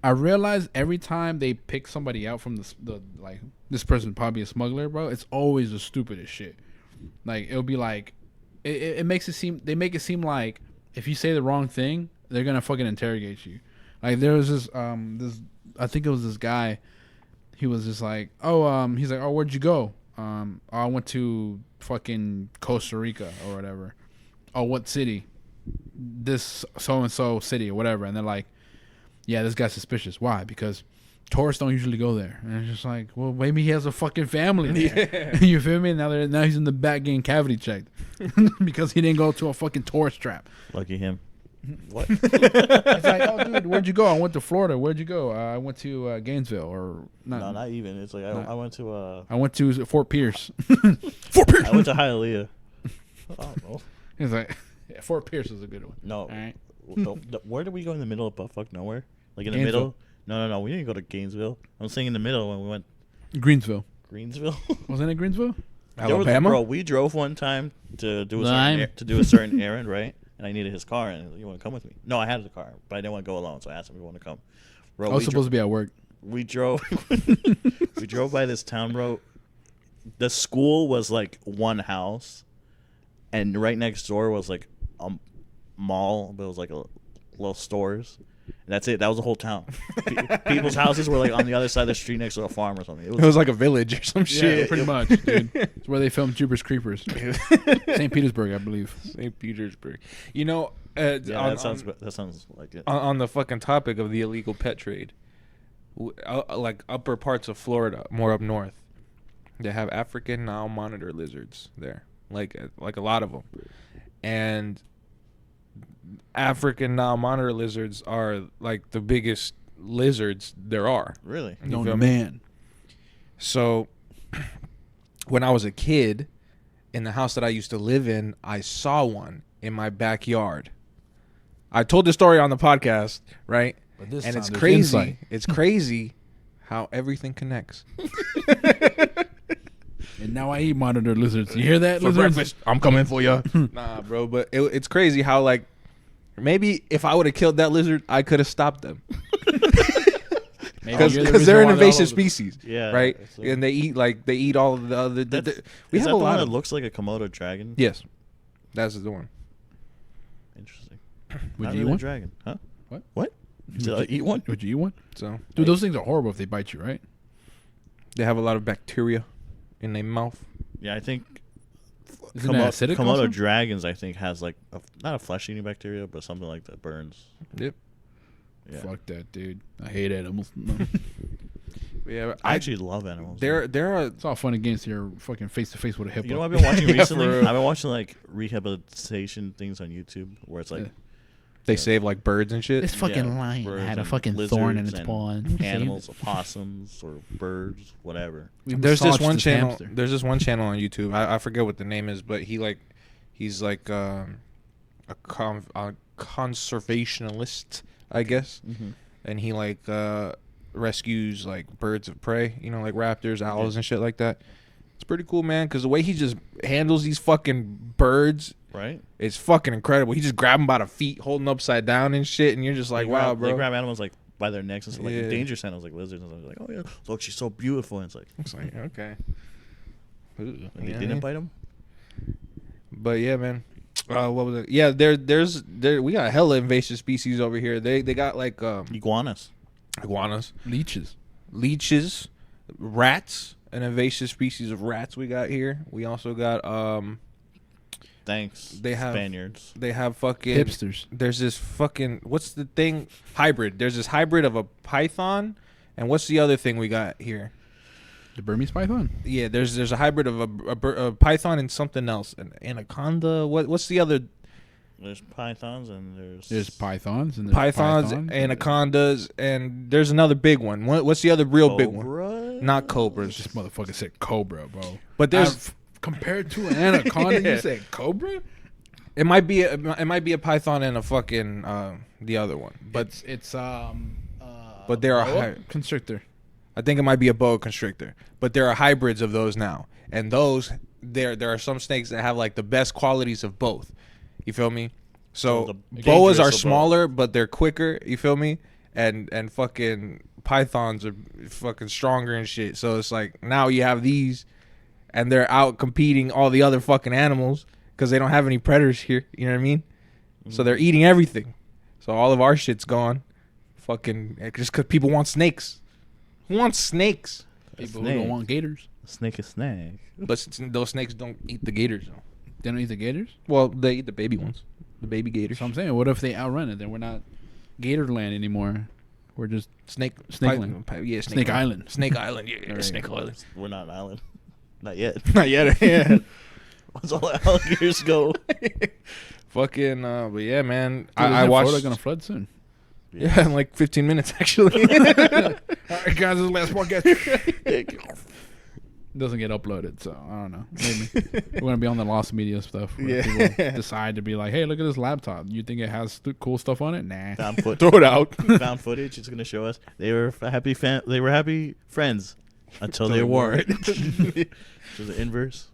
I realize every time they pick somebody out from the like this person probably a smuggler, bro, it's always the stupidest shit. Like it'll be like it makes it seem they make it seem like if you say the wrong thing, they're gonna fucking interrogate you. Like there was this I think it was this guy. He was just like, he's like, oh, where'd you go? I went to fucking Costa Rica or whatever. Oh, what city? This so and so city or whatever. And they're like, yeah, this guy's suspicious. Why? Because tourists don't usually go there. And it's just like, well, maybe he has a fucking family there. You feel me? Now he's in the back getting cavity checked because he didn't go to a fucking tourist trap. Lucky him. What? It's like, oh, dude, where'd you go? I went to Florida. Where'd you go? I went to Gainesville or not. No, not even. It's like I went to I went to Fort Pierce. Fort Pierce. I went to Hialeah. I don't know. He's like, yeah, Fort Pierce is a good one. No. All right. Where did we go in the middle of buttfuck nowhere? Like in the Gainesville. middle? No. We didn't go to Gainesville. I'm saying in the middle when we went Greensville. Greensville. Wasn't it Greensville? Alabama. Bro, we drove one time to do a Lime. certain errand, right? And I needed his car, and you want to come with me? No, I had the car, but I didn't want to go alone, so I asked him if he wanted to come. Bro, I was supposed to be at work. we drove we drove by this town, bro. The school was like one house, and right next door was like a mall, but it was like little stores, That's it. That was the whole town. People's houses were like on the other side of the street next to a farm or something. It was like a village or some Yeah, shit. pretty much, dude. It's where they filmed Jeepers Creepers. St. Petersburg, I believe. St. Petersburg. You know, that sounds like it. on the fucking topic of the illegal pet trade, like upper parts of Florida, more up north, they have African Nile monitor lizards there, like a lot of them, and African Nile monitor lizards are like the biggest lizards there are. Really? You No feel me? man. So when I was a kid, in the house that I used to live in, I saw one in my backyard. I told the story on the podcast, right? But this And time it's there's crazy. insight. It's crazy how everything connects. And now I eat monitor lizards. You hear that, For lizards? breakfast, I'm coming for you. Nah, bro, but it's crazy how, like, maybe if I would have killed that lizard, I could have stopped them. Maybe Because you're the reason they're an why they're all invasive over the- species, Yeah. right? so- And they eat all of the other. We is have that a the one lot that of. looks like a Komodo dragon? Yes, that's the one. Interesting. Would Not you eat really a one? dragon? Huh? What? What? Did I eat one? Would you eat one? So Dude, those things are horrible if they bite you, right? they have a lot of bacteria in their mouth. Yeah, I think Isn't that acidic Komodo also? dragons, I think, has like not a flesh-eating bacteria, but something like that burns. Yep. Yeah. Fuck that, dude. I hate animals. No. Yeah, I actually love animals. there are It's all fun and games. You're fucking face to face with a hippo. You know what I've been watching Yeah, recently? for real. I've been watching like rehabilitation things on YouTube where it's like Yeah. they save like birds and shit. This fucking yeah, lion birds had a and fucking thorn in lizards its and paw. and animals, opossums or birds, whatever. we There's this massaged one this channel. hamster. There's this one channel on YouTube. I forget what the name is, but he's like a conservationalist, I guess, and he like rescues like birds of prey, you know, like raptors, owls, and shit like that. It's pretty cool, man, because the way he just handles these fucking birds, Right? it's fucking incredible. He just grab them by the feet, holding upside down and shit, and you're just like, They wow, grab, bro. They grab animals like by their necks and stuff, like Yeah. dangerous animals like lizards and stuff. Like, oh yeah, look, she's so beautiful. And it's like, It's like, okay. Ooh, and they you know what I didn't mean? bite him. But yeah, man. What was it? Yeah, there's we got hella invasive species over here. They got like Iguanas. iguanas, Leeches. leeches, rats, an invasive species of rats we got here. We also got Thanks. They have- Spaniards. they have fucking Hipsters. There's this fucking what's the thing? Hybrid. There's this hybrid of a python, and what's the other thing we got here? The Burmese python. Yeah, there's a hybrid of a python and something else, an anaconda. What's the other? There's pythons and There's pythons and there's Pythons, anacondas, and there's another big one. What's the other real big one? Cobras? Not cobras, This motherfucker said cobra, bro. but there's Compared to an anaconda, Yeah. you said cobra? it might be a python and a fucking the other one, but It's But there are boa constrictor. I think it might be a boa constrictor. But there are hybrids of those now, and those there are some snakes that have like the best qualities of both. You feel me? So the boas dangerous are of both. smaller, but they're quicker. You feel me? And fucking pythons are fucking stronger and shit. So it's like now you have these, and they're out competing all the other fucking animals because they don't have any predators here. You know what I mean? So they're eating everything. So all of our shit's gone. Fucking just because people want snakes. Who wants snakes? People who snake. don't want gators. Snake is snake. But those snakes don't eat the gators. Though. They don't eat the gators? Well, they eat the baby ones, the baby gators. So I'm saying, what if they outrun it? Then we're not Gatorland anymore. We're just Snake Island. Yeah, Snake Island. Snake Island. Yeah, Alright. Snake Island. We're not an island. Not yet. Not yet. Yeah. Once all the alligators go. Fucking. But yeah, man. Dude, I isn't watched. Florida gonna flood soon. Yeah, in like 15 minutes actually. All right, guys, this is the last podcast. Doesn't get uploaded, so I don't know. Maybe we're gonna be on the lost media stuff. Where Yeah. people decide to be like, "Hey, look at this laptop. You think it has cool stuff on it? Nah." Found foot. Throw it out. Found footage. It's gonna show us they were happy. They were happy friends until they weren't. So the inverse.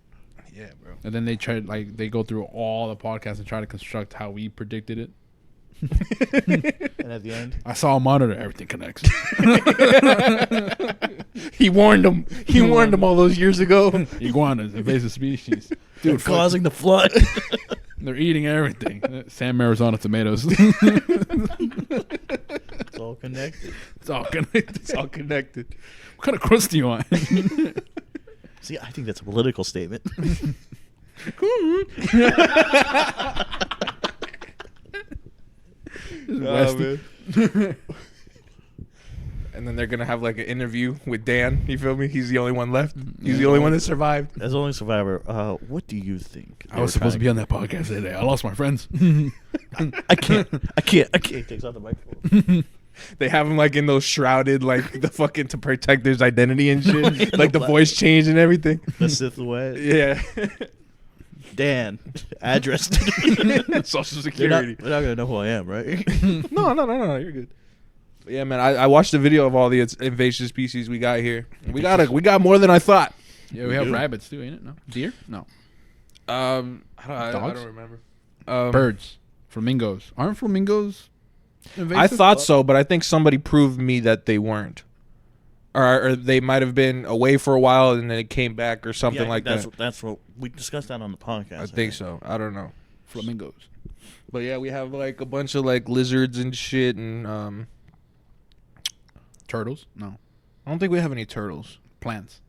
Yeah, bro. And then they try they go through all the podcasts and try to construct how we predicted it. And at the end, I saw a monitor. Everything connects. He warned them. He warned them all those years ago. Iguanas, invasive species. dude, causing the flood. They're eating everything. Sam Marizano tomatoes. connected. It's all connected. It's all connected. What kind of crust do you want? See, I think that's a political statement. Man. And then they're gonna have like an interview with Dan. You feel me? He's the only one left. He's the only one that survived. As only survivor, what do you think? I was supposed to be on that podcast today. I lost my friends. I can't. Takes out the microphone. They have him like in those shrouded, like the fucking to protect his identity and shit. Like the voice change and everything. The Sith way. Yeah. Dan, address. Social They're security. not gonna know who I am, right? No. You're good. But yeah, man. I watched the video of all the invasive species we got here. We got more than I thought. Yeah, we have rabbits too, ain't it? No, deer? No. I Dogs? don't remember. Birds, flamingos. Aren't flamingos invasive? I thought so, but I think somebody proved me that they weren't, or they might have been away for a while and then it came back or something like that. That's what we discussed that on the podcast. I think so. I don't know. Flamingos. But yeah, we have like a bunch of like lizards and shit, and Turtles? No. I don't think we have any turtles. Plants.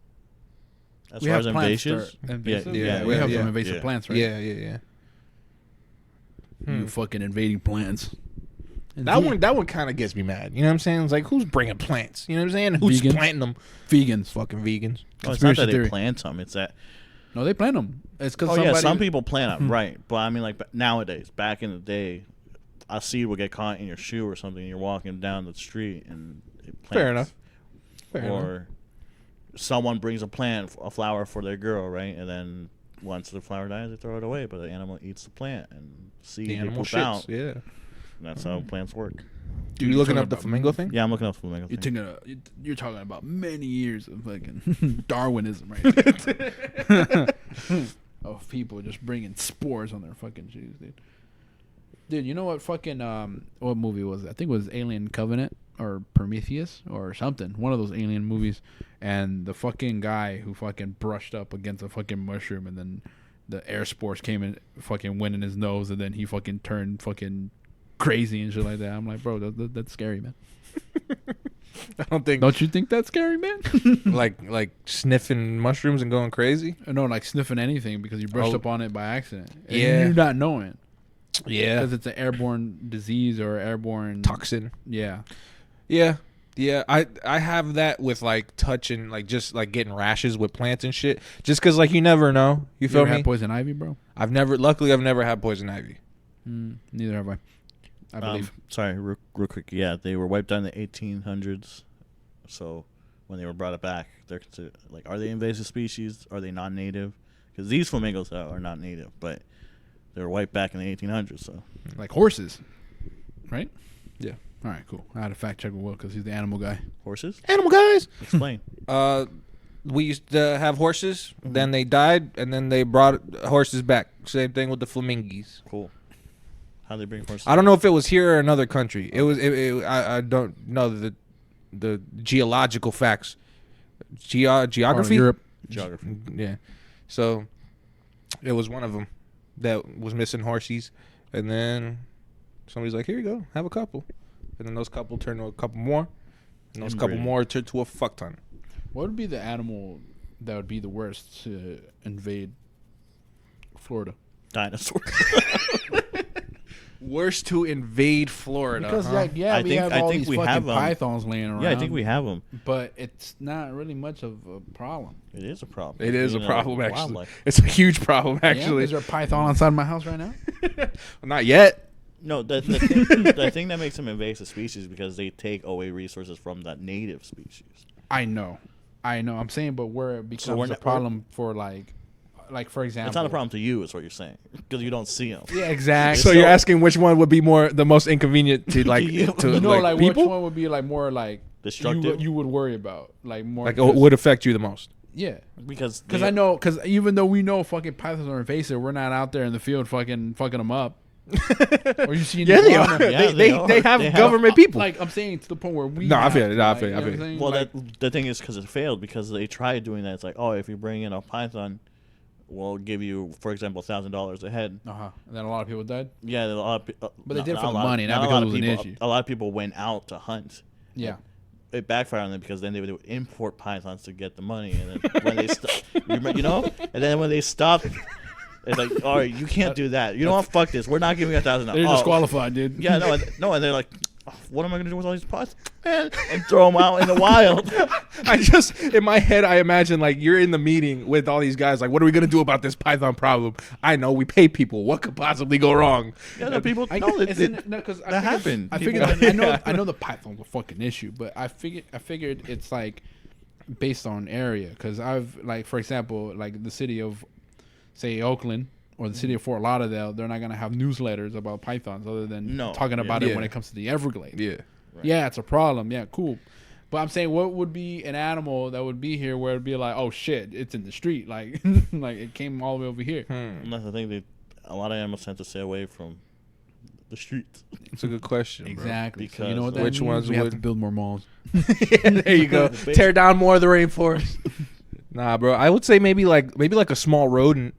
As We far have as plants invasives, that are invasive? Yeah, we have yeah. some invasive Yeah. plants, right? Yeah. You fucking invading plants. That one kind of gets me mad. You know what I'm saying? It's like, who's bringing plants? You know what I'm saying? Who's Vegans. planting them? Vegans. Fucking vegans. oh, it's not that Conspiracy they theory. plant them. It's that. No, they plant them. It's because Oh yeah, some people plant them, right? But I mean, like nowadays, back in the day, a seed would get caught in your shoe or something. And you're walking down the street and it plants. Fair enough. Or someone brings a flower for their girl, right? And then once the flower dies, they throw it away. But the animal eats the plant and seed The they animal poop out. shits. Yeah. And that's how plants work. You looking up the flamingo thing? Yeah, I'm looking up flamingo. You're talking about many years of fucking Darwinism right there. Of people just bringing spores on their fucking shoes, dude. Dude, you know what fucking what movie was it? I think it was Alien Covenant or Prometheus or something. One of those alien movies. And the fucking guy who fucking brushed up against a fucking mushroom and then the air spores came and fucking went in his nose and then he fucking turned fucking crazy and shit like that. I'm like, bro, that's scary, man. I don't think. Don't you think that's scary, man? like sniffing mushrooms and going crazy? No, like sniffing anything because you brushed Oh. up on it by accident. And Yeah. you're not knowing. Yeah. Because it's an airborne disease or airborne Toxin. Yeah. Yeah. I have that with like touching, like just like getting rashes with plants and shit. Just because like you never know. You You feel ever me? had poison ivy, bro? Luckily I've never had poison ivy. Neither have I. I believe. Sorry, real quick. Yeah, they were wiped out in the 1800s. So when they were brought it back, they're considered like, are they invasive species? Are they non-native? Because these flamingos are not native, but they were wiped back in the 1800s. So Like horses, right? Yeah. All right, cool. I had to fact check with Will because he's the animal guy. horses? Animal guys. Explain. We used to have horses, then they died, and then they brought horses back. Same thing with the flamingos. Cool. How they bring horses? I don't know if it was here or another country. It was. I don't know the geological facts. Geography. Europe. Geography. Yeah. So it was one of them that was missing horses, and then somebody's like, "Here you go, have a couple," and then those couple turned to a couple more, and those couple Inbreeding. more turned to a fuck ton. What would be the animal that would be the worst to invade Florida? Dinosaurs. Worst to invade Florida. Because huh? like I we think- have I all think these we fucking have, pythons laying around. Yeah, I think we have them. but it's not really much of a problem. It is a problem. It is a You know, problem, actually. wildlife. It's a huge problem, Yeah? actually. Is there a python outside my house right now? Not yet. No, the thing that makes them invasive species is because they take away resources from the native species. I know. I'm saying, but where it becomes we're a not- problem for like for example, It's not a problem to you, is what you're saying, because you don't see them. Yeah, exactly. So you're asking which one would be the most inconvenient to like You- to no, like people? which one would be like more like Destructive? you would worry about like more Like just- would affect you the most? yeah. Because Because I know, because even though we know fucking pythons are invasive, we're not out there in the field fucking them up. Or you see? Yeah, they are. Yeah, they are. have They have- government people. Like I'm saying, to the point where we. No, I have feel to, it. No, I like, feel it. you I know what feel I'm it. saying? Well, Like, the thing is, because it failed, because they tried doing that. It's like, oh, if you bring in a python, we'll give you, for example, $1,000 a head. and then a lot of people died. Yeah, a lot of But they did it for not the a lot- money, not a because lot it of was an people. issue. A lot of people went out to hunt Yeah. It backfired on them because then they would import pythons to get the money, and then when they and then when they stopped, it's like, all right, you can't do that. You know what? Fuck this. We're not giving you $1,000. They're disqualified, dude. Yeah, no, and they're like, what am I gonna do with all these pythons? And throw them out in the wild. I just, in my head, I imagine like you're in the meeting with all these guys. Like, what are we gonna do about this python problem? I know we pay people. What could possibly go wrong? Yeah, no, people. I Happened. I figured. I know the python's a fucking issue, but I figured it's like based on area. Because I've like, for example, like the city of, say, Oakland or the city of Fort Lauderdale, they're not gonna have newsletters about pythons other than talking about it when it comes to the Everglades. Yeah. Right. Yeah, it's a problem. Yeah, cool. But I'm saying, what would be an animal that would be here where it'd be like, oh shit, it's in the street, like, like it came all the way over here. And that's the thing. A lot of animals tend to stay away from the streets. It's a good question. Exactly. Because so you know what that which means? ones we have would- to build more malls. Yeah, there you go. Tear down more of the rainforest. Nah, bro. I would say maybe like a small rodent.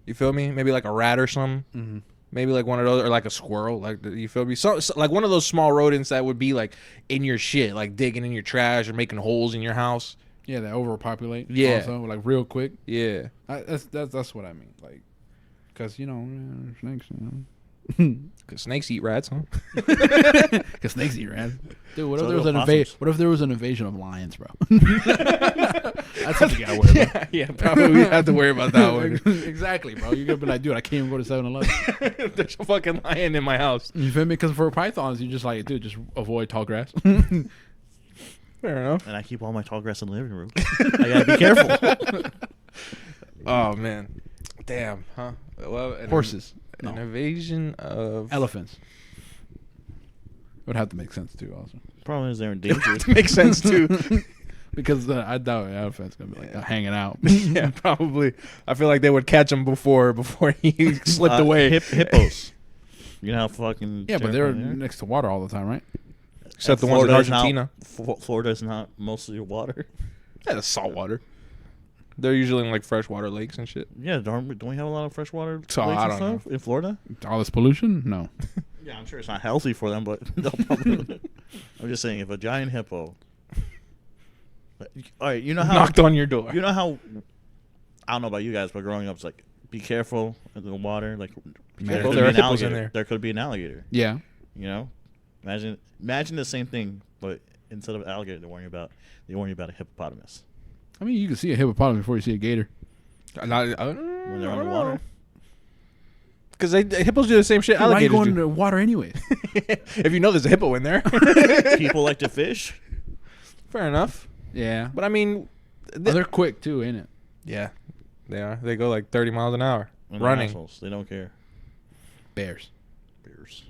You feel me? Maybe like a rat or something. Mm-hmm. Maybe like one of those, or like a squirrel. Like, you feel me? So like one of those small rodents that would be like in your shit, like digging in your trash or making holes in your house. Yeah, that overpopulate. Yeah. Also, like real quick. Yeah. That's what I mean. Like, because snakes. Cause snakes eat rats, huh? Because snakes eat rats. Dude, what if So there was do an opossums. What if there was an invasion of lions, bro? That's something you gotta worry about. Yeah, probably we have to worry about that one. Exactly, bro. You're gonna be like, dude, I can't even go to 7-Eleven. There's a fucking lion in my house. You feel me? Because for pythons, you just like, dude, just avoid tall grass. Fair enough. And I keep all my tall grass in the living room. I gotta be careful. Oh man, damn, huh? Well, Horses. An No. invasion of Elephants. Would have to make sense too, also. Problem is they're endangered. Makes sense too. Because I doubt an elephant's gonna be like hanging out. Yeah, probably. I feel like they would catch him before he slipped away. Hippos. You know how fucking Yeah, but they're terrifying they are? next to water all the time, right? Except the ones in Florida's not- Argentina. Florida's not mostly water. Yeah, the salt water. They're usually in like freshwater lakes and shit. Yeah, don't we have a lot of freshwater lakes So, I and don't stuff in Florida? All this pollution? No. Yeah, I'm sure it's not healthy for them, but they'll probably. I'm just saying, if a giant hippo. All right, you know how Knocked on your door. you know how I don't know about you guys, but growing up, it's like be careful in the water. Like be Man, careful, there there are could be an hippos in alligator. there. There could be an alligator. Yeah. You know, imagine the same thing, but instead of alligator, they warn you about a hippopotamus I mean, you can see a hippopotamus before you see a gator. when they're underwater. Because hippos do the same shit Dude, why are you alligators going do. to water anyway? If you know there's a hippo in there. People like to fish. Fair enough. Yeah. But I mean, They're quick too, ain't it? yeah, they are. They go like 30 miles an hour And they're running. assholes. They don't care. Bears. Bears.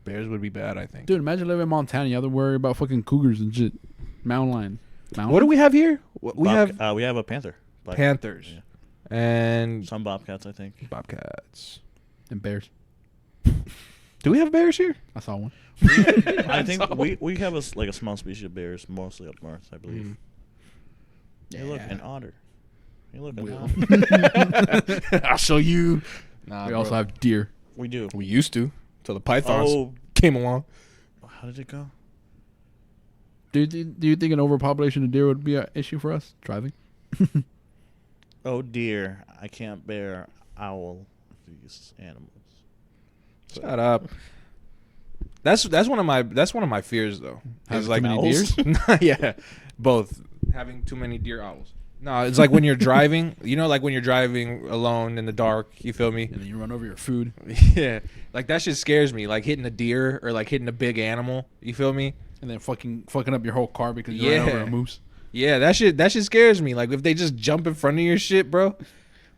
Bears would be bad, I think. Dude, imagine living in Montana. You have to worry about fucking cougars and shit. Mountain lions. What do we have here? We have we have a panther. panthers Yeah. and Some bobcats, I think. bobcats. And bears. Do we have bears here? I saw one. I think we have a small species of bears, mostly up north, I believe. Hey, look, an otter. Hey, look, an Will. otter. I'll show you. Nah, We also have deer. We do. We used to till the pythons Oh, came along. how did it go? Do you think an overpopulation of deer would be an issue for us driving? Oh dear, I can't bear these animals. Shut up. That's one of my fears though. Having Is like too many owls? deers? yeah, both having too many deer owls. No, it's like when you're driving. You know, like when you're driving alone in the dark. You feel me? And then you run over your food. Yeah, like that shit scares me. Like hitting a deer or like hitting a big animal. You feel me? And then fucking up your whole car because you ran over a moose. Yeah, that shit scares me. Like if they just jump in front of your shit, bro.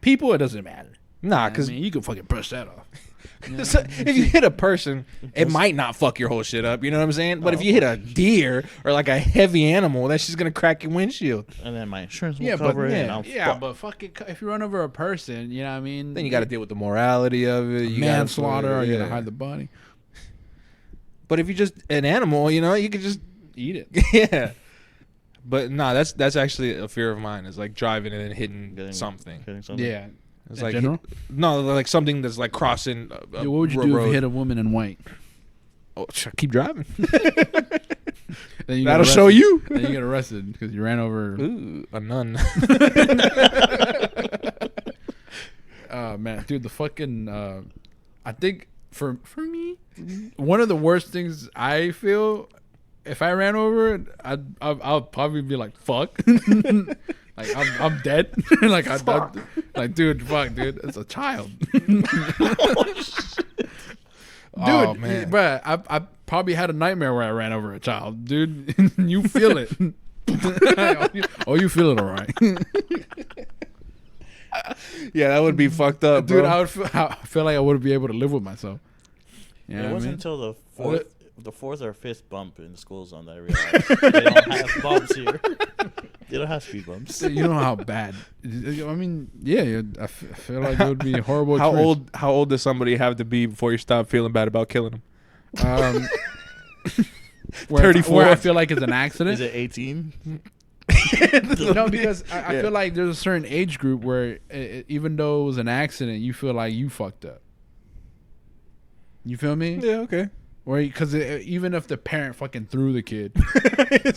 People, it doesn't matter. Nah, I because mean, you can fucking brush that off. if you hit a person, it might not fuck your whole shit up. You know what I'm saying? But if you hit a deer or like a heavy animal, that's just gonna crack your windshield. And then my insurance will Yeah, cover but it. And I'll but fucking, if you run over a person, you know what I mean? Then you got to deal with the morality of it. You manslaughter, or you yeah. gotta hide the body. But if you're just an animal, you know, you could just Eat it. yeah. But nah, that's actually a fear of mine. Is like driving and then hitting something. Getting something. Yeah. It's In like general? no, like something that's like crossing. Dude, what would you do if you hit a woman in white? Oh, keep driving. Then you That'll get show arrested. you. Then you get arrested because you ran over. Ooh, a nun. Man, dude, the fucking. I think for me, one of the worst things I feel if I ran over it, I'll probably be like, fuck. Like I'm dead. Like like dude, fuck, dude, it's a child. Dude, Oh, man. bruh, I probably had a nightmare where I ran over a child, dude. You feel it. Oh, you feel it all right. Yeah, that would be fucked up, Dude, bro. I feel like I wouldn't be able to live with myself. You know It what I wasn't mean? until the fourth or fifth bump in the school zone that I realized they don't have bumps here. They don't have speed bumps. You know how bad. I mean, yeah, I feel like it would be a horrible. How choice. How old does somebody have to be before you stop feeling bad about killing them? Where 34. Where I feel like it's an accident. Is it 18? No, because I feel like there's a certain age group where even though it was an accident, you feel like you fucked up. You feel me? Yeah, okay. Or because even if the parent fucking threw the kid,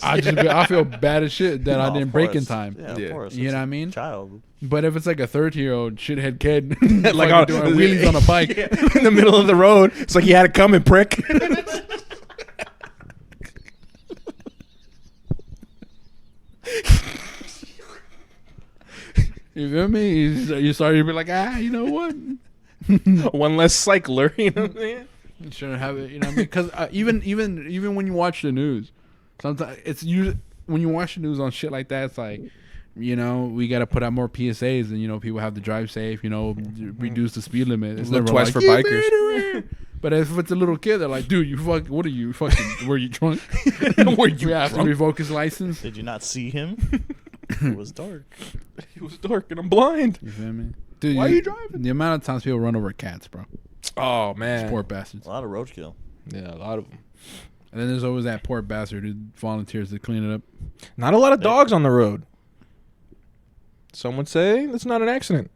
I feel bad as shit that I No, didn't of break in course. time. Yeah, Yeah. of course. You It's know what I a mean? Child. But if it's like a 30-year-old shithead kid, Like like on- doing wheelies on a bike, Yeah, in the middle of the road, it's like you had it coming, prick. you feel me? You start to be like, you know what? One less cycler, you know what I'm saying? You shouldn't have it. You know what I mean? Because even when you watch the news, sometimes when you watch the news on shit like that, it's like, you know, we got to put out more PSAs and, you know, people have to drive safe, you know, reduce the speed limit. It's Look never twice like, for "You bikers." murderer." But if it's a little kid, they're like, dude, what are you fucking, were you drunk? Were you We have to drunk? revoke his license. Did you not see him? It was dark. It was dark and I'm blind. You feel me? Dude, Why are you driving? The amount of times people run over cats, bro. Oh, man. Poor bastards. A lot of roadkill. Yeah, a lot of them. And then there's always that poor bastard who volunteers to clean it up. Not a lot of dogs on the road. Some would say that's not an accident.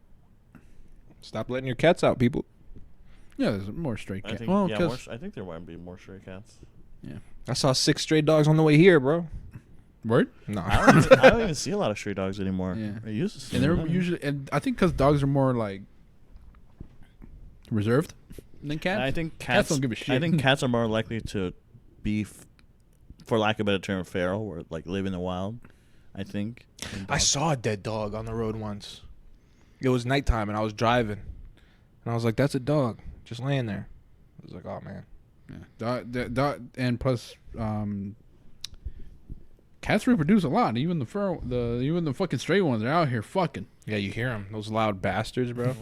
Stop letting your cats out, people. Yeah, there's more stray I cats. think, Well, yeah, 'cause- I think there might be more stray cats. I saw 6 stray dogs on the way here, bro. word? No. I don't even see a lot of stray dogs anymore. Yeah. I used to see And they're them. usually, and I think because dogs are more like reserved than cats. And I think Cats cats don't give a shit. I think cats are more likely to be, for lack of a better term, feral, or like live in the wild. I think. than I dogs. saw a dead dog on the road once. It was nighttime and I was driving. And I was like, that's a dog just laying there. I was like, oh, man. Yeah. Dog, and plus, cats reproduce a lot. Even even the fucking stray ones are out here fucking. Yeah, you hear them. Those loud bastards, bro.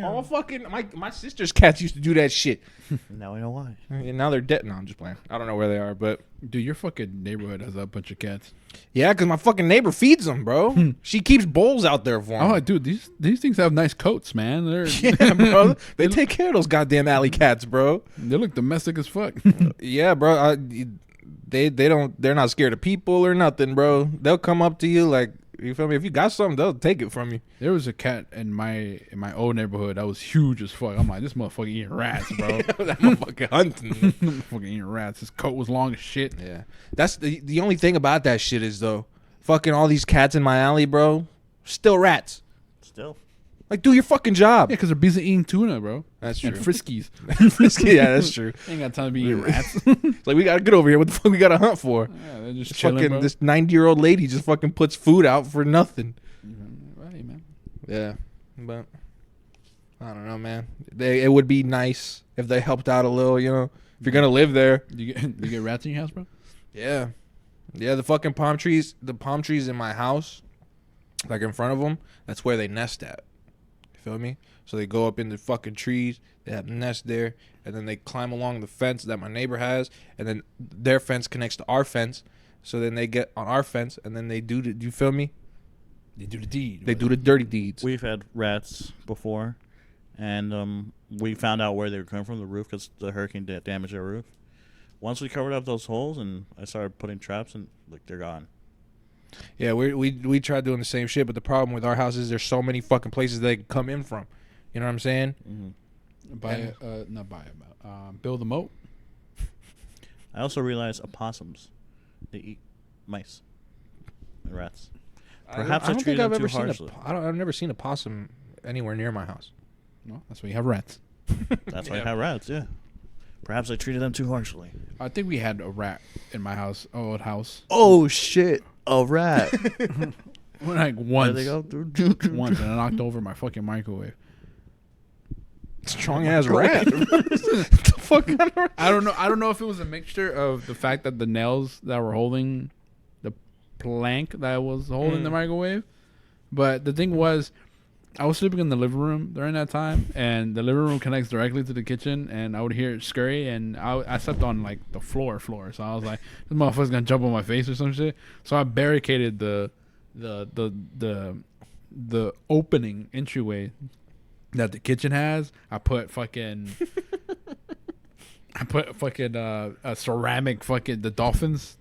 All fucking... My sister's cats used to do that shit. Now I know why. And now they're dead. No, I'm just playing. I don't know where they are, but... Dude, your fucking neighborhood has a bunch of cats. Yeah, because my fucking neighbor feeds them, bro. She keeps bowls out there for Oh, them. dude, these things have nice coats, man. They're Yeah, bro. They take care of those goddamn alley cats, bro. they look domestic as fuck. Yeah, bro. They're not scared of people or nothing, bro. They'll come up to you like, you feel me? If you got something, they'll take it from you. There was a cat in my old neighborhood that was huge as fuck. I'm like, this motherfucker eating rats, bro. That motherfucker hunting. Fucking eating rats. His coat was long as shit. Yeah, that's the only thing about that shit is though, fucking all these cats in my alley, bro, still rats. Still. Like, do your fucking job. Yeah, because they're busy eating tuna, bro. That's true. And Friskies. Yeah, that's true. Ain't got time to be eating rats. It's like, we gotta get over here. What the fuck we gotta hunt for? Yeah, they're just This chilling, fucking bro. this 90-year-old lady just fucking puts food out for nothing. Right, man. Yeah, but I don't know, man. It would be nice if they helped out a little, you know. If you're gonna live there. Do you get rats in your house, bro? Yeah, yeah. The fucking palm trees in my house, like in front of them, that's where they nest at. You feel me? So they go up in the fucking trees. They have a nest there, and then they climb along the fence that my neighbor has, and then their fence connects to our fence. So then they get on our fence, and then they do you feel me? They do the deed. They do the dirty deeds. We've had rats before, and we found out where they were coming from, the roof, because the hurricane damaged our roof. Once we covered up those holes and I started putting traps, and look, they're gone. Yeah, we tried doing the same shit, but the problem with our house is there's so many fucking places they can come in from. You know what I'm saying? Mm-hmm. Build a moat. I also realized opossums, they eat mice and rats. Perhaps I don't treated think I've them ever too seen harshly. I've never seen a possum anywhere near my house. No, that's why you have rats. That's why I have rats. Yeah. Perhaps I treated them too harshly. I think we had a rat in my house, old house. Oh shit! A rat. Like There once, they go. once, and I knocked over my fucking microwave. Strong ass rat. The fuck kind of rat? I don't know. I don't know if it was a mixture of the fact that the nails that were holding the plank that was holding the microwave, but the thing was, I was sleeping in the living room during that time, and the living room connects directly to the kitchen, and I would hear it scurry, and I slept on like the floor, so I was like, this motherfucker's gonna jump on my face or some shit. So I barricaded the opening entryway that the kitchen has. I put fucking a ceramic fucking the dolphins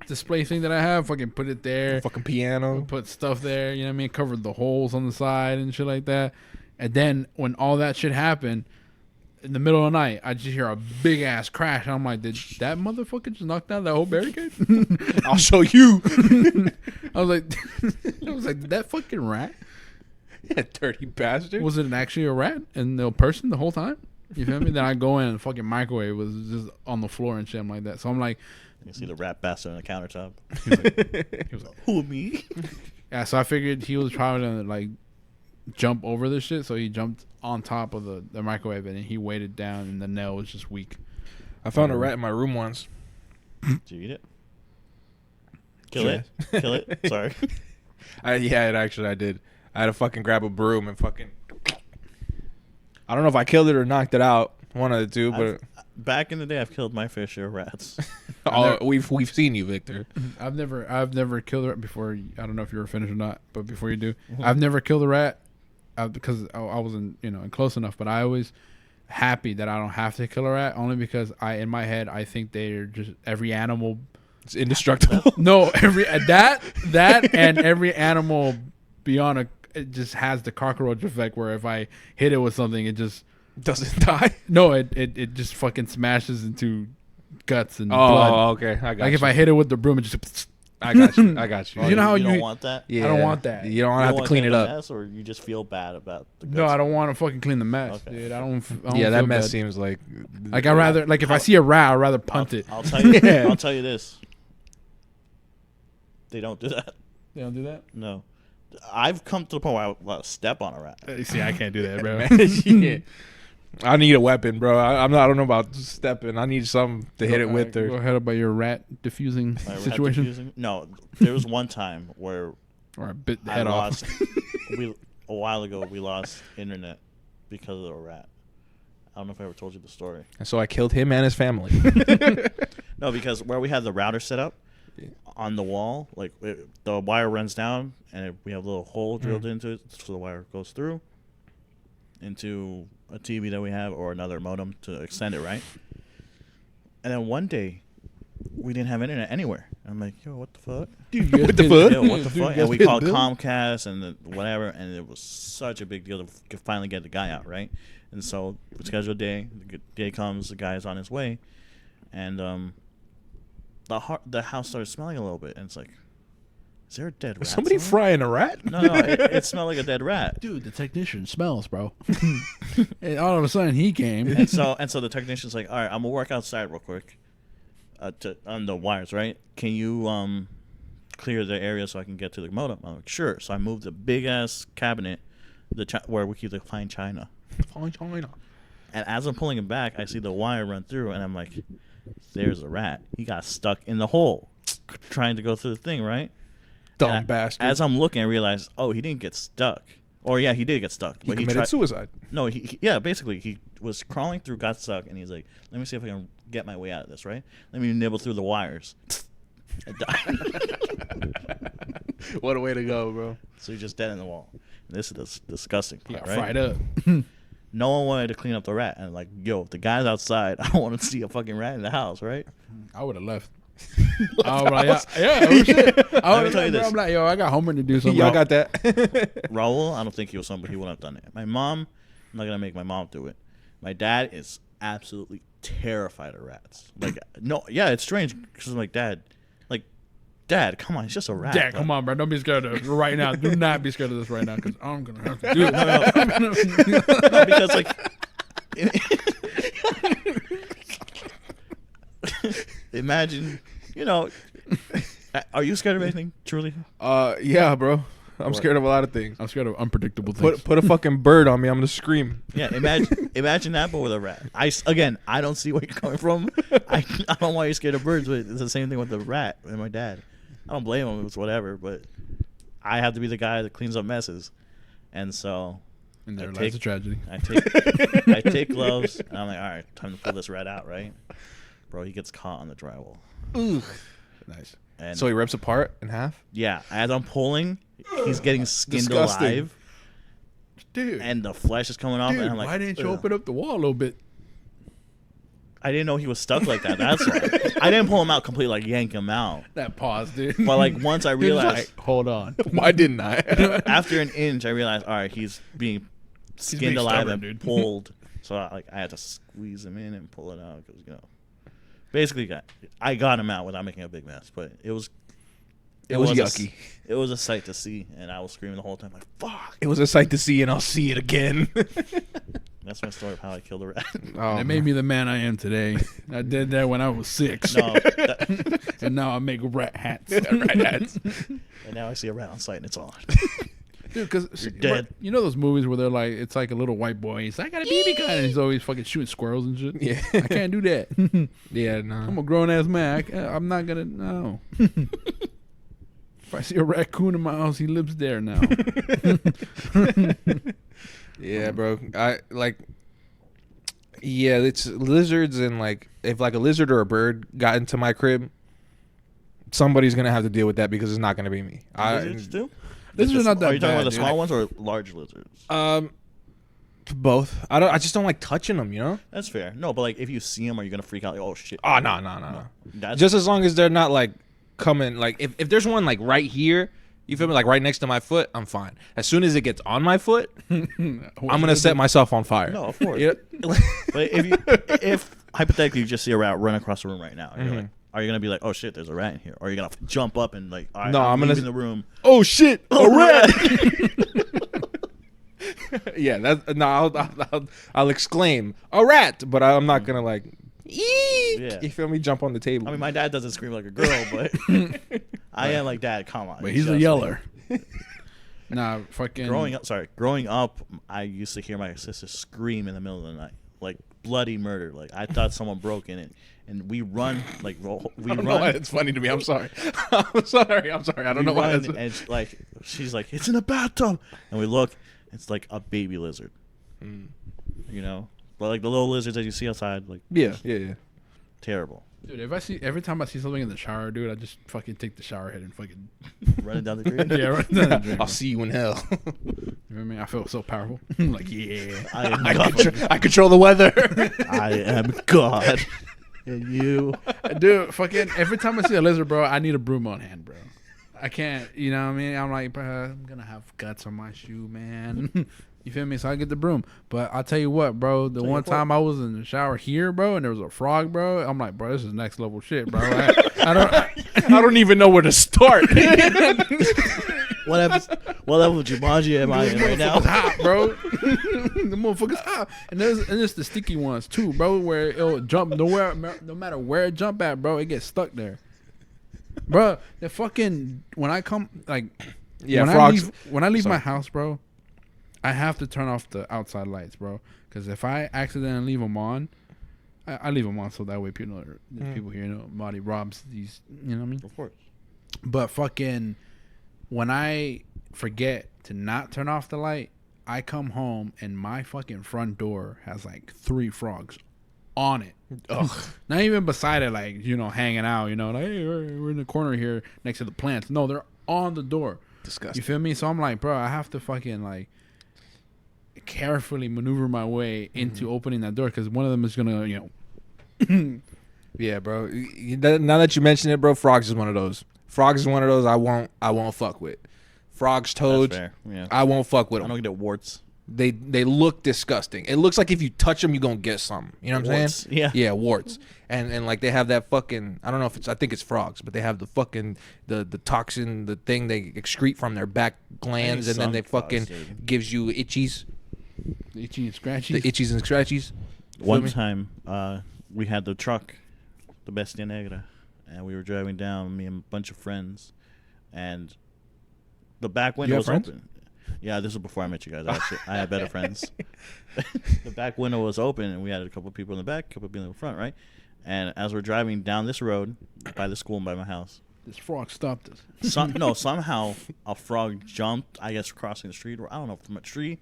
display thing that I have. Fucking put it there. Fucking piano. Put stuff there. You know what I mean? Covered the holes on the side and shit like that. And then when all that shit happened, in the middle of the night, I just hear a big ass crash. And I'm like, did that motherfucker just knock down that whole barricade? I'll show you. I was like, did that fucking rat? Yeah, dirty bastard. Was it actually a rat and the person the whole time? You feel me? Then I go in and the fucking microwave was just on the floor and shit like that. So I'm like, You see the rat bastard on the countertop. he was like, Who, me? yeah. So I figured he was probably gonna like jump over this shit. So he jumped on top of the microwave and he weighted down and the nail was just weak. I found a rat in my room once. Did you eat it? Kill it? Kill it? Sorry. Yeah, I did. I had to fucking grab a broom and fucking. I don't know if I killed it or knocked it out. One of the two, but Back in the day, I've killed my fair share of rats. we've seen you, Victor. I've never killed a rat before. I don't know if you were finished or not, but before you do, I've never killed a rat because I wasn't close enough. But I always happy that I don't have to kill a rat, only because in my head I think they're just every animal. It's indestructible. No, every that and every animal beyond it just has the cockroach effect where if I hit it with something, it just doesn't die. No, it just fucking smashes into guts and blood. blood. Okay, I got like you. if I hit it with the broom, it just. I got you. I got you. You know how you don't want that? Yeah, I don't want that. You don't have to clean it up. Mess, or you just feel bad about the guts? No, I don't want to fucking clean the mess, Okay. dude. I don't Yeah, that feel mess bad. seems like. Like I rather if I see a rat, I'd rather punt it. I'll tell you. Yeah. I'll tell you this. They don't do that. They don't do that. No. I've come to the point where I want to step on a rat. See, I can't do that, bro. Yeah. I need a weapon, bro. I don't know about stepping. I need something to hit it with. Go Or ahead about your rat diffusing My rat situation, diffusing? No, there was one time where or I bit the I head off. lost. A while ago, we lost internet because of a rat. I don't know if I ever told you the story. And so I killed him and his family. No, because where we had the router set up on the wall, like the wire runs down and we have a little hole drilled into it, so the wire goes through into a TV that we have or another modem to extend it, right? And then one day, we didn't have internet anywhere. I'm like, yo, what the fuck? Dude, What the fuck? Yo, what the Dude, fuck? you And we guys called paid the bill? Comcast and whatever, and it was such a big deal to finally get the guy out, right? And so we schedule a day. The day comes, the guy is on his way, and the house started smelling a little bit, and it's like, is there a dead rat? Was somebody somewhere? frying a rat? No, it smelled like a dead rat. Dude, the technician smells, bro. And all of a sudden, he came. And so the technician's like, all right, I'm gonna work outside real quick, on the wires, right? Can you clear the area so I can get to the modem? I'm like, sure. So I moved the big ass cabinet, where we keep the fine china. Fine China. And as I'm pulling it back, I see the wire run through, and I'm like, there's a rat. He got stuck in the hole, trying to go through the thing, right? Dumb And bastard. As I'm looking, I realize, oh, he didn't get stuck. Or yeah, he did get stuck. he committed suicide. No, yeah, basically he was crawling through, got stuck, and he's like, let me see if I can get my way out of this, right? Let me nibble through the wires. I died. What a way to go, bro. So he's just dead in the wall. And this is the disgusting He part, got right? fried up. No one wanted to clean up the rat. And like, yo, if the guy's outside, I don't want to see a fucking rat in the house, right? I would have left. I was like, yeah, oh, shit. Let me tell you this. I'm like, yo, I got homework to do. Something. Y'all got that? Raul, I don't think he was somebody who wouldn't have done it. My mom, I'm not going to make my mom do it. My dad is absolutely terrified of rats. Like, no, yeah, it's strange because I'm like, Dad, come on, it's just a rat. Dad, come on, bro. Don't be scared of this right now. Do not be scared of this right now because I'm going to have to do it. No, because, like, imagine, are you scared of anything, truly? Yeah, bro. I'm scared of a lot of things. I'm scared of unpredictable things. Put a fucking bird on me. I'm gonna scream. Yeah, imagine that, but with a rat. I don't see where you're coming from. I don't know why you're scared of birds, but it's the same thing with the rat and my dad. I don't blame him. It's whatever, but I have to be the guy that cleans up messes, and so. And there lies a tragedy. I take gloves, and I'm like, all right, time to pull this rat out, right? Bro, he gets caught on the drywall. Ooh. Nice. And so he rips apart in half? Yeah. As I'm pulling, he's getting skinned Disgusting. alive. Dude. And the flesh is coming off, and I'm like, why didn't you open up the wall a little bit? I didn't know he was stuck like that. That's why. I didn't pull him out completely, like yank him out. That pause, dude. But like once I realized, hold on. Why didn't I? After an inch, I realized, all right, he's being skinned alive and dude. pulled. So I had to squeeze him in and pull it out because basically I got him out without making a big mess. But it was yucky. It was a sight to see, and I was screaming the whole time like, "Fuck!" It was a sight to see, and I'll see it again. That's my story of how I killed a rat. Oh, it made me the man I am today. I did that when I was 6. No, and now I make rat hats. And now I see a rat on sight, and it's on. Dude, because You're dead. You know those movies where they're like, it's like a little white boy. He's like, I got a BB gun, and he's always fucking shooting squirrels and shit. Yeah, I can't do that. Yeah, no. I'm a grown ass man. I'm not gonna. No. If I see a raccoon in my house, he lives there now. Yeah, bro. It's lizards, and like if like a lizard or a bird got into my crib, somebody's gonna have to deal with that because it's not gonna be me. Lizards too? Lizards are not that Are you talking bad, about the dude. small ones or large lizards? Both. I just don't like touching them. You know. That's fair. No, but like if you see them, are you gonna freak out? Like, oh shit! Oh no. That's Just as long as they're not like coming. Like if there's one like right here. You feel me? Like right next to my foot, I'm fine. As soon as it gets on my foot, I'm gonna set myself on fire. no, of course. Yeah. But if hypothetically you just see a rat run across the room right now, you're like, are you gonna be like, oh shit, there's a rat in here? Or are you gonna jump up and like, all right, No, I'm gonna leaving the room? Oh shit! A rat! Yeah, that's no. I'll exclaim a rat, but I'm not gonna like. Eek! Yeah. You feel me? Jump on the table. I mean, my dad doesn't scream like a girl, but I am like, Dad, come on. But he's a Just yeller. Nah, fucking. Growing up, I used to hear my sister scream in the middle of the night, like bloody murder. Like I thought someone broke in it, and we run like we I don't run. know why it's funny to me. I'm sorry. I'm sorry. I don't know why. run, That's... and she's like, it's in a bathtub, and we look, it's like a baby lizard, But like the little lizards that you see outside, like Yeah. terrible. Dude, every time I see something in the shower, dude, I just fucking take the shower head and fucking. Running down the drain. Yeah, right down the drain. I'll see you in hell. You know what I mean? I feel so powerful. Like, yeah. I control the weather. I am God. And you. Dude, fucking every time I see a lizard, bro, I need a broom on hand, bro. I can't, you know what I mean? I'm like, bro, I'm going to have guts on my shoe, man. You feel me? So I get the broom. But I'll tell you what, bro, the one time I was in the shower here, bro, and there was a frog, bro, I'm like, bro, this is next level shit, bro. I don't even know where to start. What level of Jumanji am I in right now? It's hot, bro. The motherfucker's hot. And there's the sticky ones, too, bro, where it'll jump no matter where it jump at, bro, it gets stuck there. Bro, the fucking, when I come, like, Yeah, when frogs. I leave my house, bro, I have to turn off the outside lights, bro. Because if I accidentally leave them on, I leave them on so that way people here, Marty robs these, you know what I mean? Of course. But fucking, when I forget to not turn off the light, I come home and my fucking front door has like 3 frogs on it. Ugh. Not even beside it, like, hanging out, like, hey, we're in the corner here next to the plants. No, they're on the door. Disgusting. You feel me? So I'm like, bro, I have to fucking like carefully maneuver my way into opening that door because one of them is gonna, Yeah, bro. Now that you mention it, bro, frogs is one of those. Frogs is one of those I won't fuck with. Frogs, toads, That's fair. Yeah. I won't fuck with I them. don't get warts. They look disgusting. It looks like if you touch them, you're gonna get something. You know what I'm Warts. saying? Yeah. Warts. And like they have that fucking, I don't know if it's, I think it's frogs, but they have the fucking the toxin, the thing they excrete from their back glands, and then they fucking gives you itchies. Itchy and scratchy. The itchies and scratchies. One time, we had the truck, the Bestia Negra, and we were driving down, me and a bunch of friends, and the back window was open. Yeah, this was before I met you guys. Actually, I had better friends. The back window was open, and we had a couple of people in the back, a couple of people in the front, right? And as we're driving down this road by the school and by my house, this frog stopped us. Somehow a frog jumped, I guess, crossing the street, or I don't know, from a tree,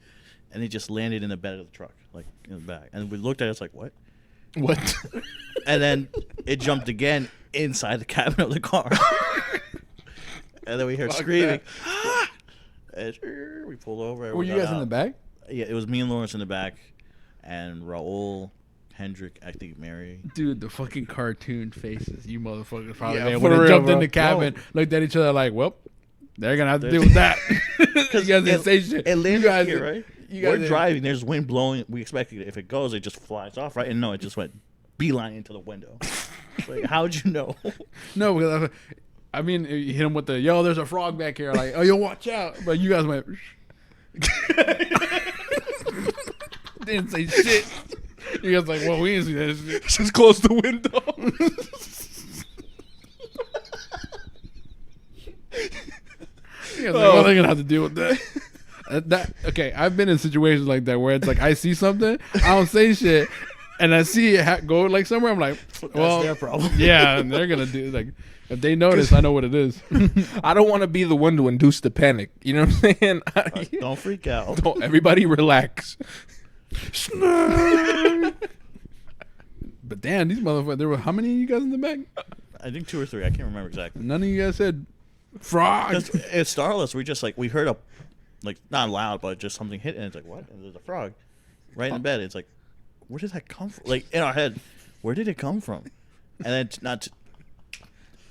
and it just landed in the bed of the truck, like in the back. And we looked at it, it's like, what? What? And then it jumped again inside the cabin of the car. And then we heard screaming. And we pulled over. Were you guys in the back? Yeah, it was me and Lawrence in the back, and Raul, Hendrik, I think Mary. Dude, the fucking cartoon faces, you motherfuckers probably Yeah, there. for When they real, jumped bro. in the cabin, looked at each other like, well, they're going to have to deal with that. You guys didn't say shit. It landed You guys here, did- right? you guys We're did- driving. There's wind blowing. We expected if it goes, it just flies off, right? And no, it just went beeline into the window. Like, how'd you know? No, because I mean, you hit him with the, yo, there's a frog back here. Like, oh, yo, watch out. But you guys went, didn't say shit. You guys like, well, we didn't see that shit. Just close the window. You guys like, well, they're going to have to deal with that. Okay, I've been in situations like that where it's like I see something, I don't say shit, and I see it go like somewhere. I'm like, well, That's their problem. Yeah, and they're gonna do like if they notice, I know what it is. I don't want to be the one to induce the panic. You know what I'm saying? Don't freak out. Don't, everybody relax. But damn, these motherfuckers. There were how many of you guys in the back? I think 2 or 3. I can't remember exactly. None of you guys said frog. It startled us. We just we heard a, like, not loud, but just something hit, and it's like, what? And there's a frog right in the bed. It's like, where did that come from? Like, in our head, where did it come from? And then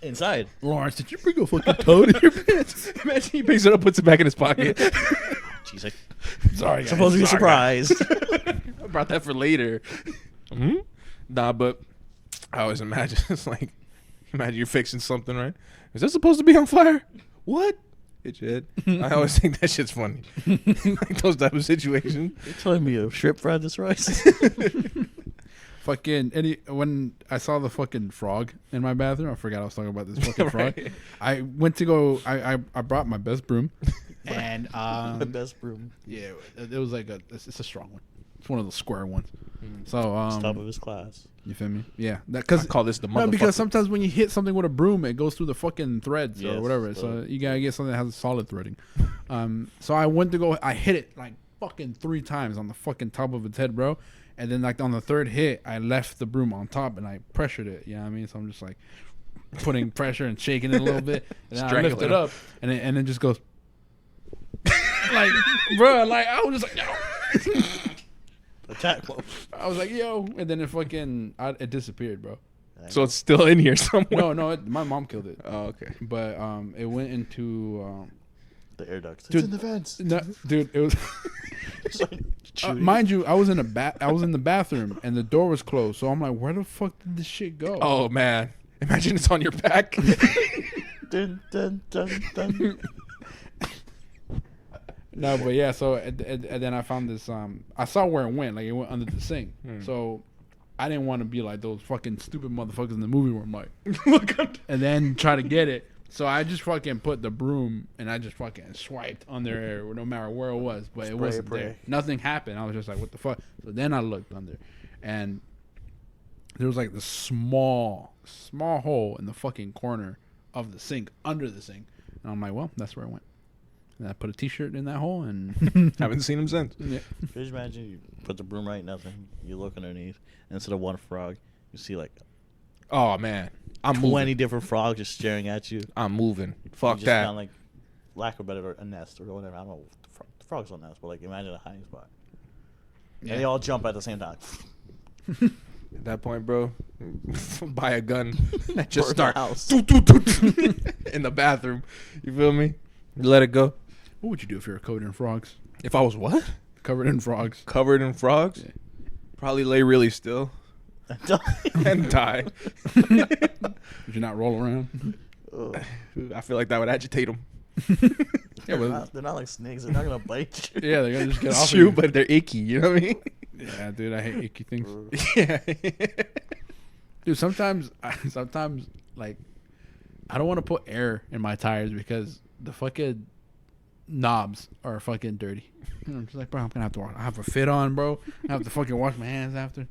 inside. Lawrence, did you bring a fucking toad in your pants? Imagine he picks it up, puts it back in his pocket. Jeez, like, Sorry, guys. supposed to be surprised. I brought that for later. Mm-hmm. Nah, but I always imagine it's like, imagine you're fixing something, right? Is that supposed to be on fire? What? Hit your head. I always think that shit's funny. Like those type of situations. You're telling me a shrimp fried this rice? Fucking when I saw the fucking frog in my bathroom, I forgot I was talking about this fucking frog. Right. I went to go. I brought my best broom, and The best broom. yeah, it was like it's a strong one. It's one of the square ones. So Top of his class. you feel me? Yeah, I call this the motherfucker. no, because sometimes when you hit something with a broom, it goes through the fucking threads Yes, or whatever. So you gotta get something that has a solid threading. So I went to go. I hit it like fucking 3 times on the fucking top of its head, bro. And then like on the 3rd hit, I left the broom on top and I pressured it. You know what I mean? So I'm just like putting pressure and shaking it a little bit, and then I lift it up, and it just goes like, bro. Like I was just like, yo. Attack mode. I was like, yo, and then it disappeared, bro. So it's still in here somewhere. No, my mom killed it. Oh, okay. But it went into The air ducts. Dude, It's in the vents. no, dude, it was It's like shooting. mind you, I was in the bathroom and the door was closed. So I'm like, where the fuck did this shit go? Oh man, imagine it's on your back. Dun, dun, dun, dun. No, but yeah, so and then I found this I saw where it went, like it went under the sink. So I didn't want to be like those fucking stupid motherfuckers in the movie where I'm like, look up, and then try to get it. So I just fucking put the broom and I just fucking swiped under there, no matter where it was, but it wasn't there. Nothing happened. I was just like, what the fuck? So then I looked under, and there was like this small hole in the fucking corner of the sink, under the sink. And I'm like, well, that's where it went. And I put a T-shirt in that hole, and Haven't seen him since. yeah. Could you imagine you put the broom right, nothing. You look underneath, and instead of one frog, you see like Oh man, I'm 20 moving. different frogs just staring at you. I'm moving. You Fuck just that. found, like, lack of better, a nest or whatever. I don't know. The frogs don't nest, but like imagine a hiding spot. Yeah. And they all jump at the same time. At that point, bro, buy a gun and just Burn start the house. doot, doot, doot, in the bathroom. You feel me? Let it go. What would you do if you were covered in frogs? If I was what? Covered in frogs. Covered in frogs. Yeah. Probably lay really still and die. Did you not roll around? I feel like that would agitate them. Yeah, they're not like snakes. They're not gonna bite you. yeah, they're gonna just get off. Shoot, Of but they're icky. You know what I mean? you. Yeah, dude, I hate icky things. Yeah. Dude, sometimes like I don't want to put air in my tires because the fucking knobs are fucking dirty. And I'm just like, bro, I'm gonna have to wash. I have a fit on, bro. I have to fucking wash my hands after.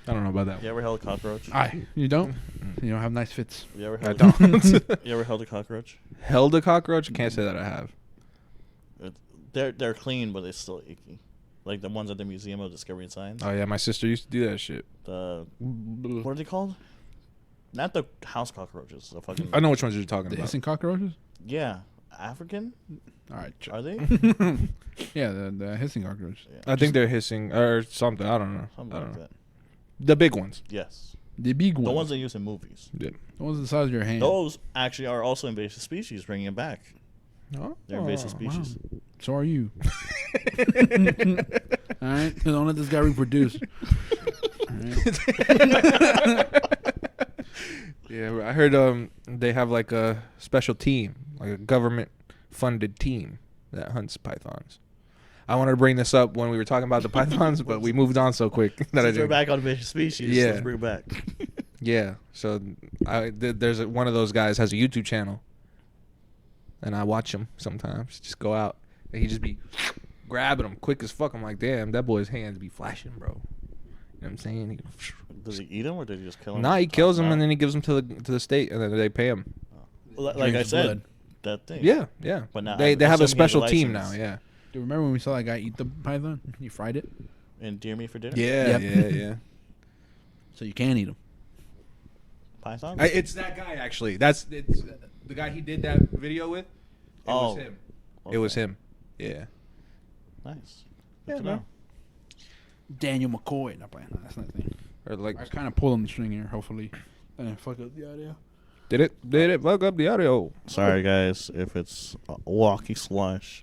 I don't know about that. You ever held a cockroach? You don't? You don't have nice fits. You ever I held don't. You ever held a cockroach? Held a cockroach? Can't say that I have. They're clean, but it's still icky. Like the ones at the Museum of Discovery and Science. Oh yeah, my sister used to do that shit. What are they called? Not the house cockroaches. The fucking. I know which ones you're talking The about. hissing cockroaches? Yeah, African. All right. Are they? Yeah, the hissing cockroaches. Yeah. I think they're hissing or something. I don't know. Something I don't like know. that. The big ones. Yes. The big ones. The ones they use in movies. Yeah. The ones the size of your hand. Those actually are also invasive species, bringing it back. Oh, They're invasive species. Wow. So are you. All right? Don't let this guy reproduce. All right? Yeah, I heard they have like a special team, like a government funded team that hunts pythons. I wanted to bring this up when we were talking about the pythons, but we moved on so quick that I Since we're didn't. back on invasive species, Yeah. let's bring it back. Yeah, so there's one of those guys has a YouTube channel, and I watch him sometimes. Just go out and he just be grabbing them quick as fuck. I'm like, damn, that boy's hands be flashing, bro. You know what I'm saying? Does he eat them or does he just kill them? Nah, he kills them and then he gives them to the state, and then they pay him. Well, like Drinks I the said, blood. that thing. Yeah, yeah. But now they I'm have a assuming he has a special team now. license. Yeah. Do you remember when we saw that guy eat the python? He fried it. And deer meat for dinner. Yeah, Yep. yeah. So you can eat them. Python. It's that guy actually. It's the guy he did that video with. It was him. Okay. It was him. Yeah. Nice. Yeah, Good to no. know. Daniel McCoy. Not playing. No, that's not the thing. Or like, I kind of pulled on the string here. Hopefully, and fuck up the audio. did it fuck up the audio? Sorry, guys, if it's a walkie slush.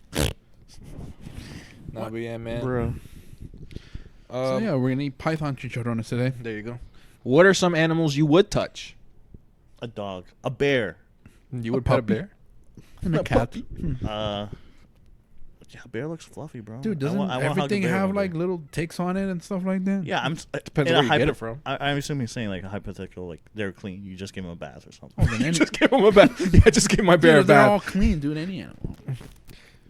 Nah, but yeah, man. Bro. So yeah, we're gonna eat python chicharrones today. There you go. What are some animals you would touch? A dog. A bear. You A would pet a puppy. bear? And a cat. Yeah, bear looks fluffy, bro. Dude, I doesn't want to hug a everything bear have one like day. little ticks on it and stuff like that? Yeah, Depends in where a you get it from. I'm assuming he's saying like a hypothetical, like they're clean. You just give them a bath or something. Oh, then any, Just give him a bath. Yeah, just give my bear a dude, they're all bath. clean, dude. Any animal.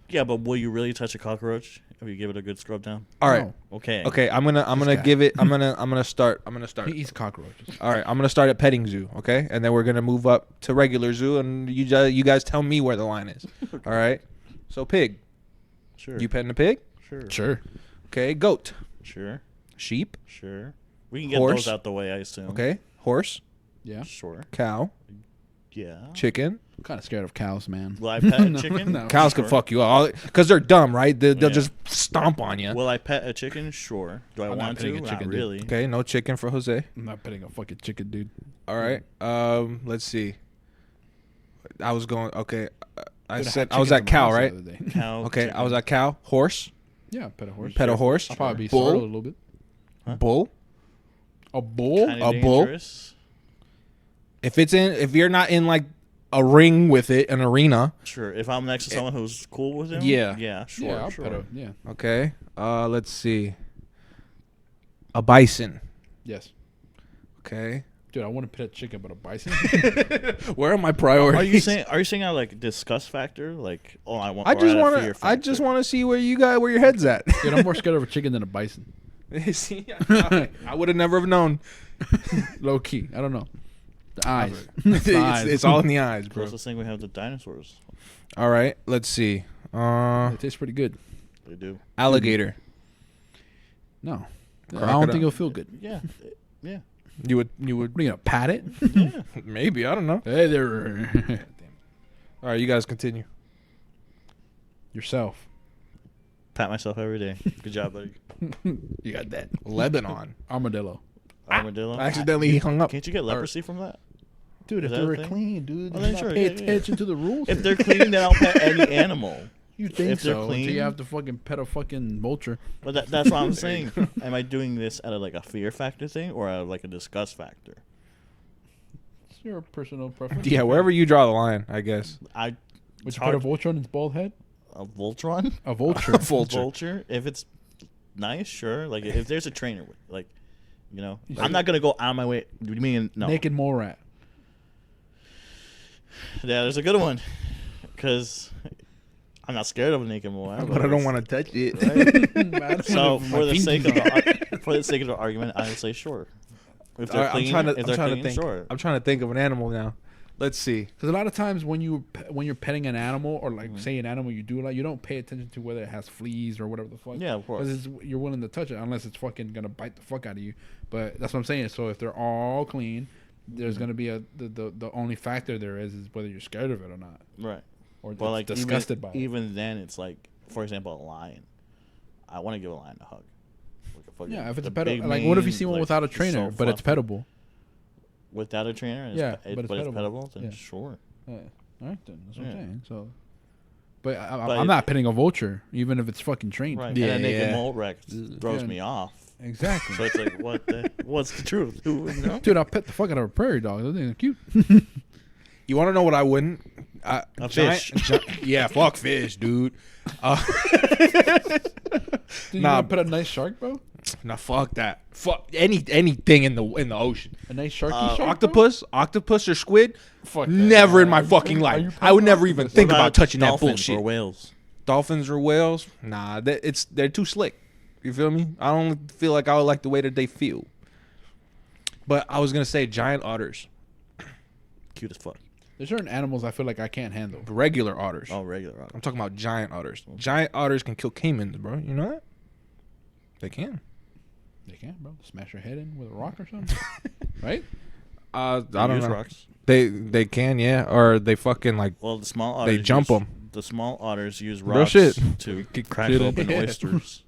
Yeah, but will you really touch a cockroach if you give it a good scrub down? All right. No. Okay. Okay, I'm gonna guy. give it. I'm gonna start. He eats cockroaches. All right, I'm gonna start at petting zoo, okay, and then we're gonna move up to regular zoo, and you guys tell me where the line is. All right. So pig, Sure. you petting a pig? Sure. Sure. Okay. Goat, Sure. sheep, Sure. We can get Horse. those out the way, I assume. okay, horse, Yeah. Sure. cow, Yeah. chicken. I'm kind of scared of cows, man. Will I pet a No, chicken? no. Cows Sure. can fuck you up because they're dumb, right? They'll Yeah. just stomp on you. Will I pet a chicken? Sure. Do I I'm not want to? petting a Not chicken, dude. really. Okay, no chicken for Jose. I'm not petting a fucking chicken, dude. All right. Let's see. I was going. Okay, I Dude, said had I was chickens at in my cow, house the right? other day. Cow. Okay, I was chicken. at cow. Horse, Yeah, pet a horse. pet a horse. I'll probably be Bull? startled a little bit. Huh? Bull. A bull? Kinda a bull? dangerous. If you're not in like a ring with it, an arena. Sure. If I'm next to someone who's cool with him. Yeah. Yeah. Sure. Yeah, I'll sure. pet a, yeah. Okay. Let's see. A bison. Yes. Okay. Dude, I want to pet a chicken, but a bison? Where are my priorities? Are you saying out like disgust factor? Like, oh, I want. I or just out of want fear to. I just factor? want to see where your head's at. Dude, I'm more scared of a chicken than a bison. See, I would have never have known. Low key. I don't know. The eyes. It's all in the eyes, bro. Closest thing we have to dinosaurs. All right. Let's see. It tastes pretty good. They do. Alligator. No. I Crocodile. don't think it'll feel good. Yeah. Yeah. You would. What are you going to pat it? Yeah. Maybe. I don't know. Hey there. All right. You guys continue. Yourself. Pat myself every day. Good job, buddy. You got that. Lebanon. Armadillo. Armadillo. I accidentally hung up. Can't you get leprosy from that? Dude, Is if that they a were thing? clean, dude, Oh, you then not sure, pay yeah, yeah. attention to the rules. If they're clean, then I'll pet any animal. You think if they're so? clean, Until you have to fucking pet a fucking vulture. But that's what I'm saying. Am I doing this out of like a fear factor thing or out of like a disgust factor? It's your personal preference. Yeah, wherever you draw the line, I guess. Would you pet a vulture on its bald head? A Voltron? A vulture. Vulture? If it's nice, sure. Like if there's a trainer, like, you know, I'm not gonna go out of my way. Do you mean no? Naked mole rat. Yeah, there's a good one. Because I'm not scared of a naked mole rat, But I don't want to touch it. Right? So for the sake of the argument, I would say sure. If they're I'm clean, trying to think. sure. I'm trying to think of an animal now. Let's see. Because a lot of times when you're petting an animal or like say an animal you do like, you don't pay attention to whether it has fleas or whatever the fuck. Yeah, of course. Because you're willing to touch it unless it's fucking gonna bite the fuck out of you. But that's what I'm saying. So if they're all clean, there's gonna be the only factor there is whether you're scared of it or not. Right. Or But like disgusted by it. even then, it's like, for example, a lion. I want to give a lion a hug. Like a fucking, Yeah, if it's a the big pettable. Like, what if you mane, see one like, without a it's trainer, so but it's fluffy. pettable? Without a trainer, and Yeah, it's but it's pettable. pettable, then Yeah. sure. Yeah. All right then. That's what I'm Yeah. saying. So, but But I'm not petting a vulture, even if it's fucking trained. Right. Yeah, and a naked yeah. mole rat throws Yeah. me off. Exactly. So it's like, what's the truth? You know? Dude, I'll pet the fuck out of a prairie dog. Those things are cute. You want to know what I wouldn't? A fish. Yeah, fuck fish, dude. Dude, you Nah. want to pet a nice shark, bro? Nah, fuck that. Fuck anything in the ocean. A nice sharky shark, bro? Octopus or squid. Fuck that. Never in my Are you- fucking are you life. petting I would never even octopus? think What about touching that dolphins bullshit. or whales? Dolphins or whales? Nah, they're too slick. You feel me? I don't feel like I would like the way that they feel. But I was gonna say giant otters, Cute as fuck. There's certain animals I feel like I can't handle. regular otters. Oh, regular otter. I'm talking about giant otters. Giant otters can kill caimans, bro. You know that? They can. They can, bro. Smash your head in with a rock or something. Right? I don't Use know. rocks. They can, yeah, or they fucking like Well, the small otters they jump use- them. The small otters use Real rocks shit. to Kick crack shit in. open Yeah. oysters.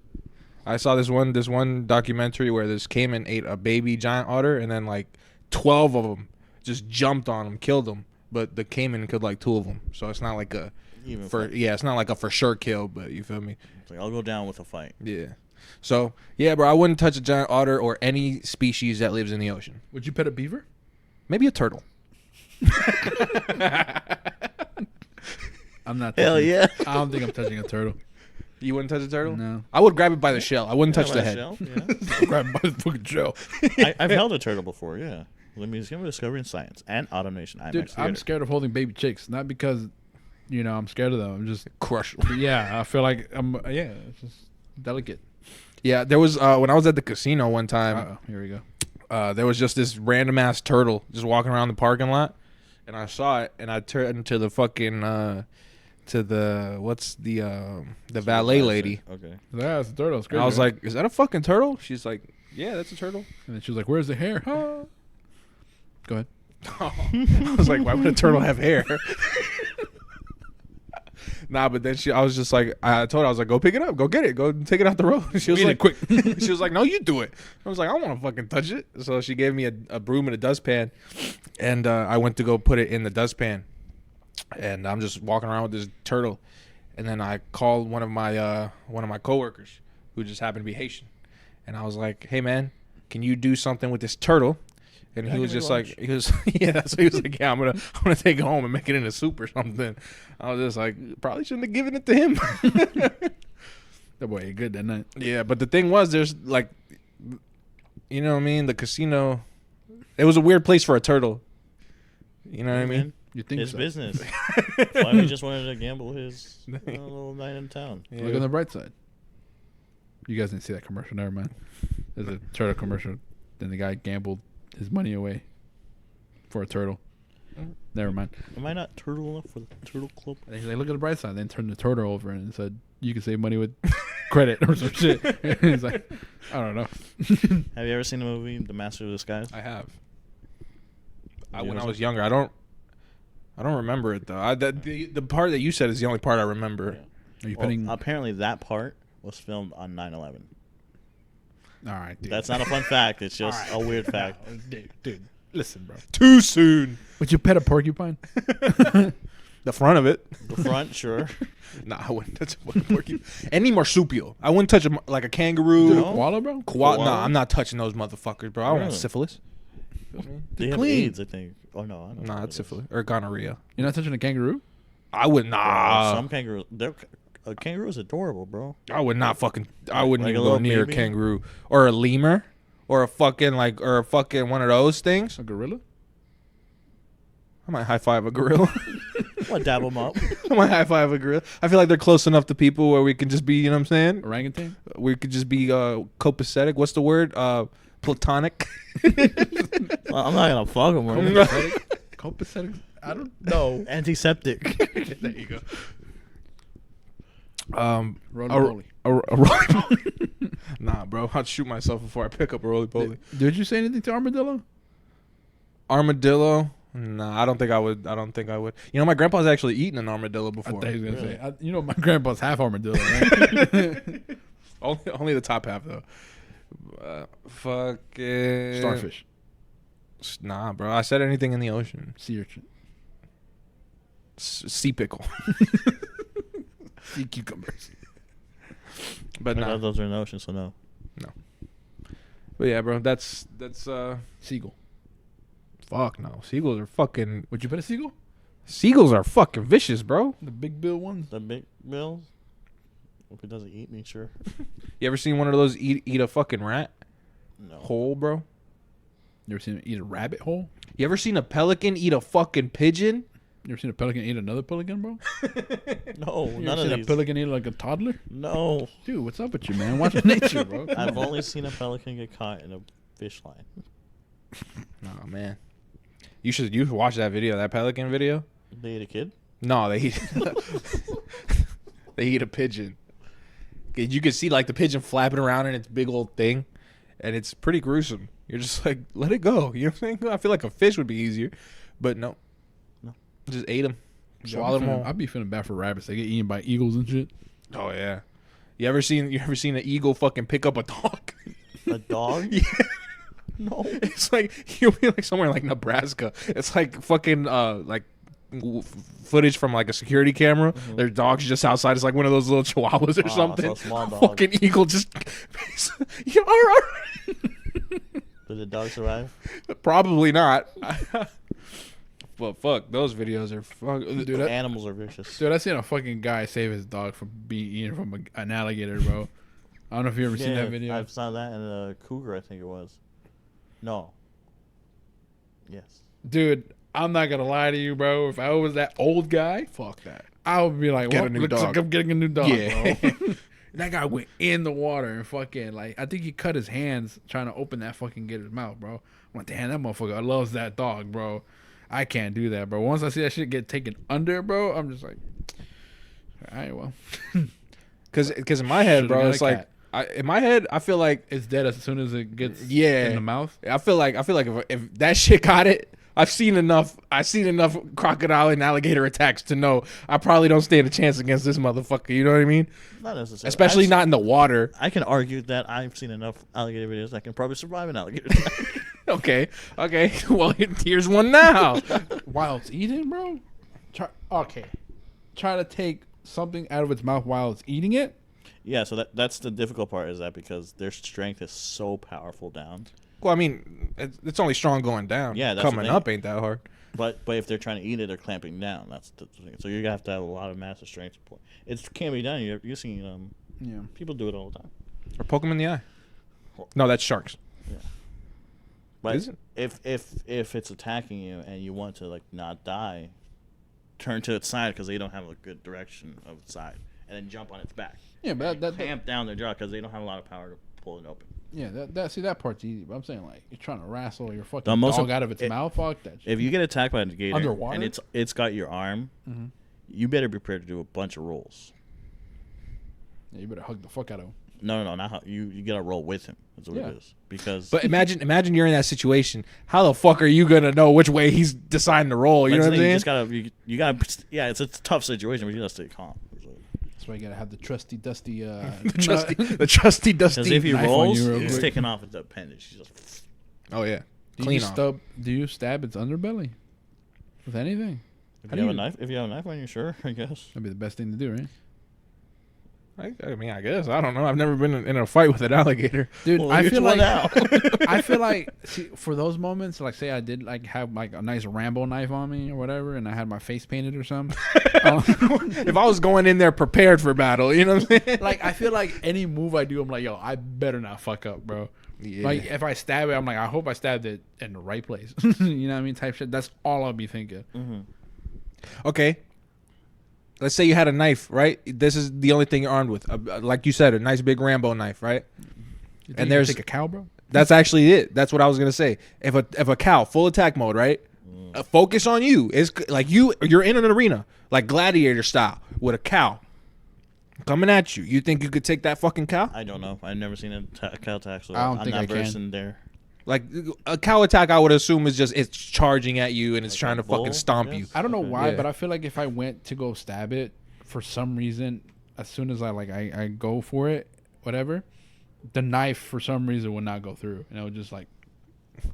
I saw this one documentary where this caiman ate a baby giant otter, and then like 12 of them just jumped on him, killed him. But the caiman killed like 2 of them, so it's not like it's not like a for sure kill. But you feel me? It's like, I'll go down with a fight. Yeah. So yeah, bro, I wouldn't touch a giant otter or any species that lives in the ocean. Would you pet a beaver? Maybe a turtle. I'm not. Hell touching- yeah. I don't think I'm touching a turtle. You wouldn't touch a turtle? No. I would grab it by the shell. I wouldn't touch the head. Shell, yeah. Grab him by the fucking shell. I've held a turtle before, yeah. The Museum of Discovery and Science and Automation IMAX Dude, I'm Theater. scared of holding baby chicks. Not because, I'm scared of them. I'm just, Crush. yeah, I feel like it's just delicate. Yeah, there was when I was at the casino one time. Uh-oh, here we go. There was just this random ass turtle just walking around the parking lot, and I saw it, and I turned to the fucking the valet lady, Okay. Yeah, it's a turtle. It's and crazy, I was right? like, "Is that a fucking turtle?" She's like, "Yeah, that's a turtle." And then she was like, "Where's the hair?" Huh? Go ahead. I was like, "Why would a turtle have hair?" Nah, but then I was just like, I told her, I was like, "Go pick it up, go get it, go take it out the road." She was Eat it like, quick. She was like, "No, you do it." I was like, "I don't want to fucking touch it." So she gave me a broom and a dustpan, and I went to go put it in the dustpan, and I'm just walking around with this turtle, and then I called one of my coworkers who just happened to be Haitian, and I was like, "Hey man, can you do something with this turtle?" And he Yeah, was give me just lunch. like, yeah. So he was like, "Yeah, I'm gonna take it home and make it into soup or something." I was just like, probably shouldn't have given it to him. That boy ate good that night. Yeah, but the thing was, there's like, you know what I mean? The casino, it was a weird place for a turtle. You know what I mean? You think His so? business. Why he just wanted to gamble his little night in town. Yeah. Look on the bright side. You guys didn't see that commercial. Never mind. There's a turtle commercial. Then the guy gambled his money away for a turtle. Never mind. Am I not turtle enough for the Turtle Club? And he's like, look at the bright side. Then turned the turtle over and said, you can save money with credit or some shit. He's like, I don't know. Have you ever seen the movie The Master of Disguise? I have. You When ever I was seen- younger, I don't remember it though. The part that you said is the only part I remember. Are you Well, putting? apparently that part was filmed on 9/11. All right, dude. That's not a fun fact. It's just All right. a weird fact. Dude, listen, bro. Too soon. Would you pet a porcupine? The front of it. The front, sure. Nah, I wouldn't touch a fucking porcupine. Any marsupial. I wouldn't touch like a kangaroo. Dude, a koala, bro. Nah, I'm not touching those motherfuckers, bro. I don't want Really? syphilis. They have clean. AIDS, I think. Oh no, I don't know Nah, what it's it is. syphilis or gonorrhea. You're not touching a kangaroo? I would nah. Some kangaroos. A kangaroo is adorable, bro. I would not fucking. I wouldn't Like a even go little near baby? a kangaroo or a lemur or a fucking one of those things. A gorilla? I might high five a gorilla. I'll dab them up. I might high five a gorilla. I feel like they're close enough to people where we can just be. You know what I'm saying? Orangutan? We could just be copacetic. What's the word? Platonic. Well, I'm not gonna fuck them. Copacetic? I don't know. Antiseptic. There you go. Roly Roly-poly. a roly. Nah, bro. I'd shoot myself before I pick up a roly poly. Did you say anything to armadillo? Armadillo. Nah, I don't think I would. You know, my grandpa's actually eaten an armadillo I before. thought he was gonna Really? say. You know, my grandpa's half armadillo. Right? Only the top half though. Fucking Starfish, Nah, bro. I said anything in the ocean. sea urchin, Sea pickle. sea cucumbers. But nah. Those are in the ocean, so no. But yeah, bro. That's Seagull. fuck no. Seagulls are fucking. Would you pet a seagull? Seagulls are fucking vicious, bro. The big bill ones. The big bills. If it doesn't eat me, sure. You ever seen one of those eat a fucking rat No. whole, bro? You ever seen it eat a rabbit hole? You ever seen a pelican eat a fucking pigeon? You ever seen a pelican eat another pelican, bro? No, You none ever of seen these. a pelican eat like a toddler? No. Dude, what's up with you, man? Watch nature, bro. I've only seen a pelican get caught in a fish line. Oh man, you should watch that video, that pelican video. They ate a kid? No, they eat they eat a pigeon. You can see like the pigeon flapping around in its big old thing, and it's pretty gruesome. You're just like, let it go. You know what I'm saying? I feel like a fish would be easier, but no, just ate them, swallowed them all. I'd be feeling bad for rabbits. They get eaten by eagles and shit. Oh yeah, you ever seen an eagle fucking pick up a dog? A dog? Yeah. No. It's like you'll be like somewhere like Nebraska. It's like fucking footage from like a security camera. Their dog's just outside. It's like one of those little chihuahuas or Oh, something. so a small dog. Fucking eagle just. Yeah, all right. Did the dog survive? Probably not. But fuck, those videos are fuck. Dude, that- Animals are vicious. Dude, I seen a fucking guy save his dog from being eaten from an alligator, bro. I don't know if you ever seen that video. I saw that in a cougar, I think it was. No. Yes. Dude, I'm not gonna lie to you, bro. If I was that old guy, Fuck that. I would be like, Get well, a new looks dog. like I'm getting a new dog, Yeah. bro. That guy went in the water and fucking like I think he cut his hands trying to open that fucking gator's mouth, bro. I'm like, damn, that motherfucker loves that dog, bro. I can't do that, bro. Once I see that shit get taken under, bro, I'm just like, all right, well, Because in my head, Should've bro, got it's a like cat. in my head, I feel like it's dead as soon as it gets Yeah. in the mouth. I feel like if that shit got it, I've seen enough crocodile and alligator attacks to know I probably don't stand a chance against this motherfucker. You know what I mean? Not necessarily. Especially not in the water. I can argue that I've seen enough alligator videos that can probably survive an alligator attack. Okay. Well, here's one now. While it's eating, bro. Try to take something out of its mouth while it's eating it. Yeah, so that's the difficult part is that because their strength is so powerful down. Well, I mean, it's only strong going down. Yeah, that's the coming thing. up ain't that hard. But if they're trying to eat it, they're clamping down. That's the thing. So you have to have a lot of massive strength. It can be done. You're seeing Yeah. people do it all the time. Or poke him in the eye. No, that's sharks. But Is it? if it's attacking you and you want to like not die, turn to its side because they don't have a good direction of its side, and then jump on its back. Yeah, but that Clamp down their jaw because they don't have a lot of power to pull it open. yeah, that part's easy. But I'm saying like you're trying to wrestle your fucking The most dog of- out of its mouth. Fuck that shit. If you get attacked by a gator Underwater? and it's got your arm, you better be prepared to do a bunch of rolls. Yeah, you better hug the fuck out of him. No, not how, you got to roll with him. That's what Yeah. it is. Because But imagine you're in that situation. How the fuck are you gonna know which way he's deciding to roll? You know what I'm you saying? you gotta yeah, it's a tough situation, but you gotta stay calm. That's why you gotta have the trusty dusty. the trusty dusty. Because if he knife on rolls, you real he's quick. taking off its appendage. He's just, Oh yeah, Do clean you off. do you stab its underbelly with anything? If you have a knife on you, sure, I guess. That'd be the best thing to do, right? I mean, I guess I don't know. I've never been in a fight with an alligator, Dude. Well, I feel like now. I feel like see, for those moments, like say I did like have like a nice Rambo knife on me or whatever, and I had my face painted or something. If I was going in there prepared for battle, you know what I'm saying? Like I feel like any move I do, I'm like, yo, I better not fuck up, bro. Yeah. Like if I stab it, I'm like, I hope I stabbed it in the right place. You know what I mean? Type shit. That's all I'll be thinking. Mm-hmm. Okay. Let's say you had a knife, right? This is the only thing you're armed with. Like you said, a nice big Rambo knife, right? You think And you there's can take a cow, bro. That's actually it. That's what I was gonna say. If a cow, full attack mode, right? Focus on you. It's like you're in an arena, like gladiator style, with a cow coming at you. You think you could take that fucking cow? I don't know. I've never seen a cow attack, so I don't I'm think not I can. versed in there. Like a cow attack, I would assume is just it's charging at you and it's Like trying a to fucking bull, stomp I you. guess? I don't know Okay. why, Yeah. but I feel like if I went to go stab it, for some reason, as soon as I go for it, whatever, the knife for some reason would not go through, and it would just like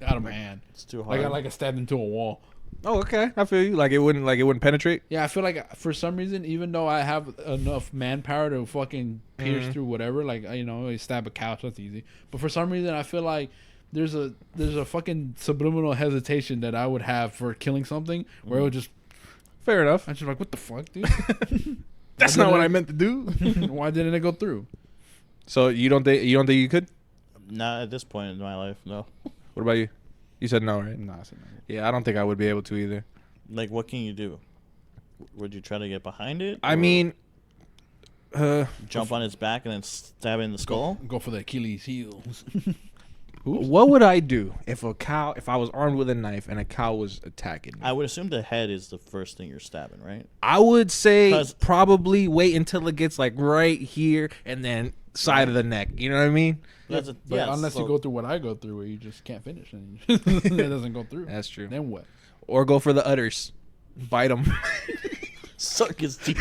out of my hand, It's too hard. like I stabbed into a wall. Oh, okay. I feel you. Like it wouldn't penetrate. Yeah, I feel like for some reason, even though I have enough manpower to fucking pierce through whatever, like I stab a couch, that's easy. But for some reason, I feel like there's a fucking subliminal hesitation that I would have for killing something where it would just Fair enough. I'm just like, what the fuck, dude? That's not what I meant to do. Why didn't it go through? So you don't think you could? Not at this point in my life, no. What about you? You said no, right? Nah, it's not. Yeah, I don't think I would be able to either. Like, what can you do? Would you try to get behind it? I or mean, jump on its back and then stab it in the skull? Go for the Achilles heels. what would I do if I was armed with a knife and a cow was attacking me? I would assume the head is the first thing you're stabbing, right? I would say 'Cause- probably wait until it gets like right here and then side of the neck. You know what I mean? That's a, But yeah, unless so- you go through what I go through, where you just can't finish and it doesn't go through. That's true. Then what? Or go for the udders, bite them, suck his teeth.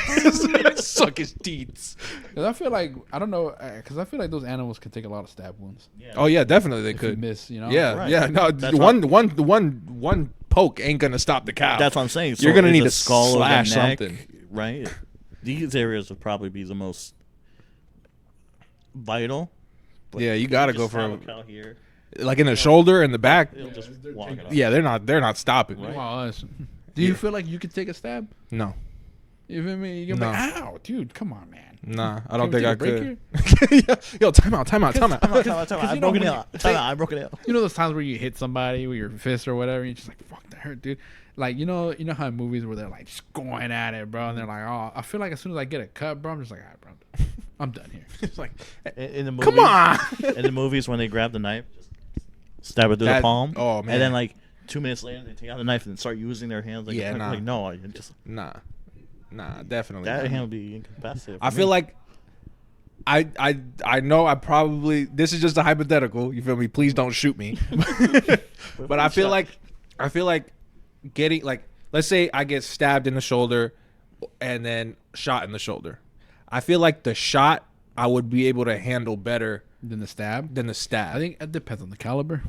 suck his teeth. Because I feel like I don't know. Because I feel like those animals can take a lot of stab wounds. Yeah. Oh yeah, definitely they If you could. miss, you know. Yeah, Right. yeah. No, That's one poke ain't gonna stop the cow. That's what I'm saying. You're gonna is need the to skull or the slash neck, something. right? These areas would probably be the most vital. but Yeah, you gotta just go for have a- a cow here. like in the shoulder and the back. They'll just they're walk taking- it off. Yeah, they're not stopping. Right. Wow, do you feel like you could take a stab? No, You feel me? You're No. like, ow, dude, come on, man. nah, I don't Can think we I take a break could. Yo, time out. Time out, time out. I you broke know it when out. Time out. I broke it out. You know those times where you hit somebody with your fist or whatever, and you're just like, fuck, that hurt, dude. Like, you know how in movies where they're like just going at it, bro, and they're like, oh, I feel like as soon as I get a cut, bro, I'm just like, all right, bro, I'm done here. It's like, In the movies, come on. In the movies, when they grab the knife, just stab it through That- the palm. oh, man. And then like 2 minutes later, they take out the knife and start using their hands. Like, Yeah, like, nah. like no, you just Nah, definitely. that not. hand would be incapacitated. I feel like I know I probably this is just a hypothetical. You feel me? Please don't shoot me. But I feel like getting like let's say I get stabbed in the shoulder and then shot in the shoulder. I feel like the shot I would be able to handle better Then the stab. than the stab. I think it depends on the caliber,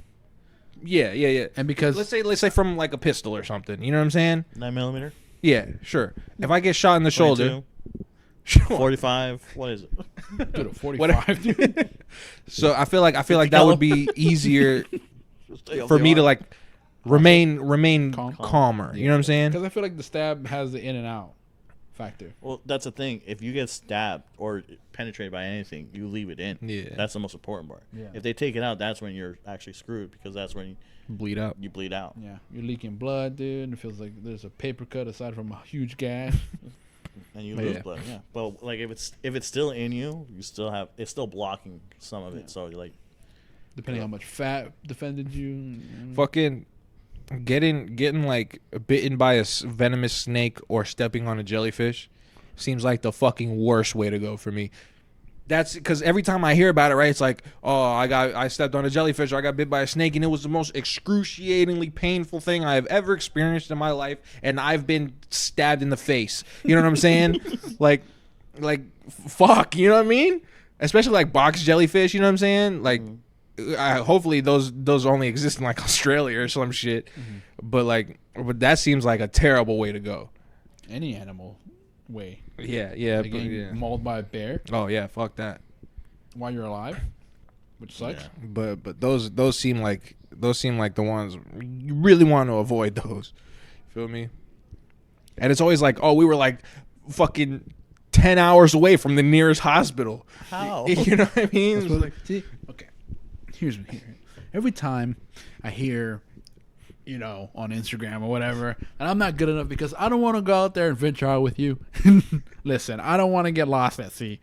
yeah. and because Let's say from like a pistol or something. You know what I'm saying? 9mm, Yeah, sure. If I get shot in the shoulder, 22, sure. 45. What is it? dude, a 45, Whatever. dude. So I feel like that would be easier for me to like remain calmer. You know what I'm saying? Because I feel like the stab has the in and out factor. Well, that's the thing. If you get stabbed or penetrated by anything, you leave it in. Yeah. That's the most important part. Yeah. If they take it out, that's when you're actually screwed because that's when Bleed out. you bleed out. Yeah, you're leaking blood, dude. And it feels like there's a paper cut aside from a huge gash. And you But lose yeah. blood. Yeah. But like if it's still in you, you still have it's still blocking some of it. So you're like Depending on how much fat defended you. Fucking getting like bitten by a venomous snake or stepping on a jellyfish seems like the fucking worst way to go for me. That's because every time I hear about it, right, it's like, oh, I stepped on a jellyfish or I got bit by a snake, and it was the most excruciatingly painful thing I have ever experienced in my life, and I've been stabbed in the face. You know what I'm saying? like fuck, you know what I mean? Especially like box jellyfish, you know what I'm saying? Like, hopefully those only exist in like Australia or some shit. But that seems like a terrible way to go. any animal way. Yeah, Like getting mauled by a bear Oh yeah, fuck that. while you're alive, which sucks. Yeah. But those seem like the ones you really want to avoid those. Feel me? And it's always like, oh, we were like fucking 10 hours away from the nearest hospital. How? You know what I mean? That's It's what- like, see, okay. Here. Every time I hear, on Instagram or whatever, and I'm not good enough because I don't want to go out there and venture out with you. Listen, I don't want to get lost at sea.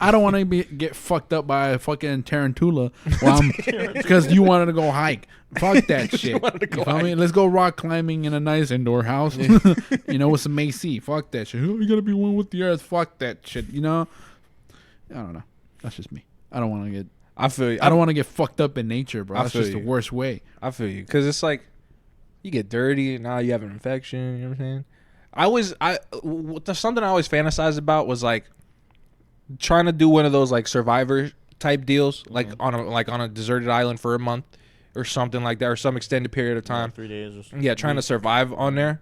I don't want to get fucked up by a fucking tarantula because you wanted to go hike. Fuck that shit. You feel me? Let's go rock climbing in a nice indoor house, with some AC. Fuck that shit. Oh, you gotta be one with the earth. Fuck that shit. I don't know. That's just me. I don't want to get. I feel you. I don't want to get fucked up in nature, bro. I That's feel just you. the worst way. I feel you, because it's like you get dirty and now you have an infection. You know what I'm saying? Something I always fantasized about was like trying to do one of those like Survivor type deals, like on a deserted island for a month or something like that, or some extended period of time. 3 days or something. Yeah, trying to survive on there.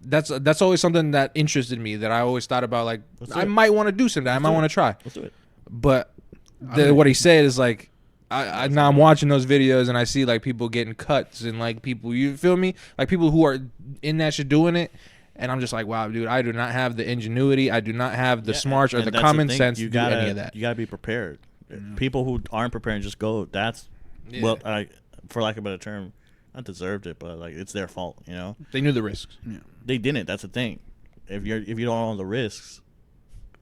That's always something that interested me. That I always thought about. Like I might want to do someday. I might want to try. Let's do it. But what he said is like, I now I'm watching those videos and I see like people getting cuts and like people, you feel me? Like people who are in that shit doing it. And I'm just like, wow, dude, I do not have the ingenuity. I do not have the smarts or and the that's common thing. sense You to do gotta, any of that. You gotta be prepared. People who aren't prepared and just go, that's well, for lack of a better term, not deserved it, but like it's their fault. They knew the risks. They didn't. That's the thing. If you don't know the risks,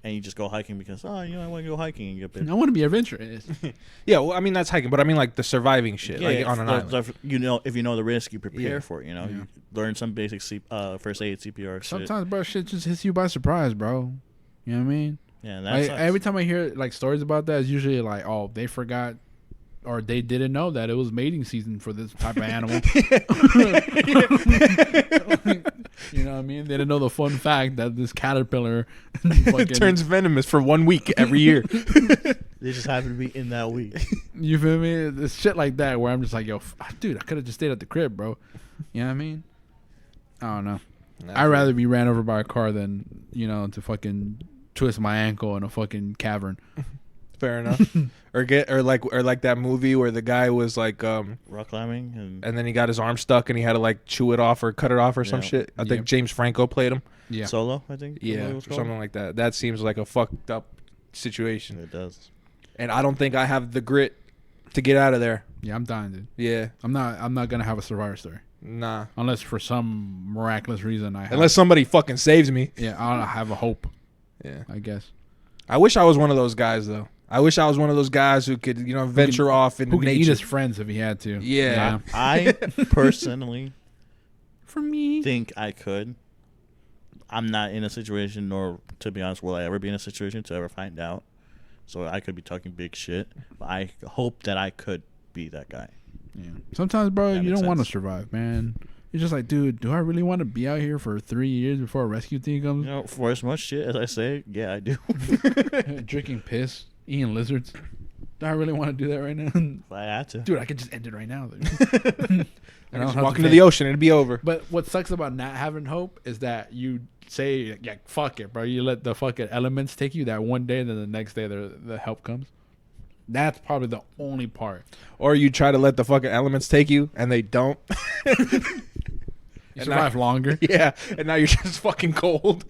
and you just go hiking because I want to go hiking and get bit. I want to be adventurous. Yeah, well, I mean that's hiking, but I mean like the surviving shit, like on an island. If you know the risk, you prepare for it. You learn some basic first aid, CPR. Sometimes, bro, shit just hits you by surprise, bro. You know what I mean? Yeah, and Like, every time I hear like stories about that, it's usually like, oh, they forgot or they didn't know that it was mating season for this type of animal. You know what I mean? They didn't know the fun fact that this caterpillar turns venomous for 1 week every year. They just happen to be in that week. You feel me? It's shit like that where I'm just like, yo, dude, I could have just stayed at the crib, bro. You know what I mean? I don't know. I'd rather be ran over by a car than, to fucking twist my ankle in a fucking cavern. Fair enough. or like that movie where the guy was like rock climbing and then he got his arm stuck and he had to like chew it off or cut it off or some shit. I think James Franco played him. Yeah. Solo, I think. Yeah, or something like that. That seems like a fucked up situation. It does. And I don't think I have the grit to get out of there. Yeah, I'm dying, dude. Yeah. I'm not gonna have a survivor story. Nah. Unless for some miraculous reason Unless somebody fucking saves me. Yeah, I'll have a hope. Yeah. I guess. I wish I was one of those guys though. I wish I was one of those guys who could, venture off into who could nature. eat his friends if he had to. Yeah. I personally for me think I could. I'm not in a situation, nor to be honest, will I ever be in a situation to ever find out. So I could be talking big shit. But I hope that I could be that guy. Yeah. Sometimes, bro, That you makes don't want to sense. survive, man. You're just like, dude, do I really want to be out here for 3 years before a rescue team comes? For as much shit as I say, yeah, I do. Drinking piss, eating lizards. Do I really want to do that right now? If I had to. Dude, I could just end it right now. I just walk into the ocean and it'd be over. But what sucks about not having hope is that you say, yeah, fuck it, bro. You let the fucking elements take you that one day, and then the next day the help comes. That's probably the only part. Or you try to let the fucking elements take you and they don't. You survive longer. Yeah, and now you're just fucking cold.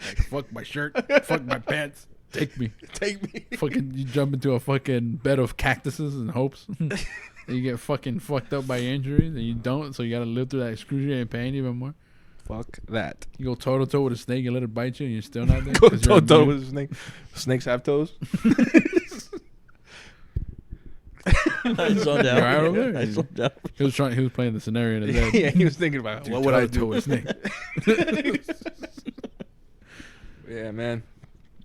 Like, fuck my shirt, fuck my pants, take me. Take me. Fucking, you jump into a fucking bed of cactuses and hopes. And you get fucking fucked up by injuries, and you don't, so you gotta live through that excruciating pain even more. Fuck that. You go toe to toe with a snake and let it bite you, and you're still not there. Go 'cause you're toe to toe immune. with a snake. Snakes have toes. I zoned out. You're right over there. I zoned out. He was playing the scenario in his head. Yeah, he was thinking about Dude, what would I toe-to-toe do with a snake. Yeah, man.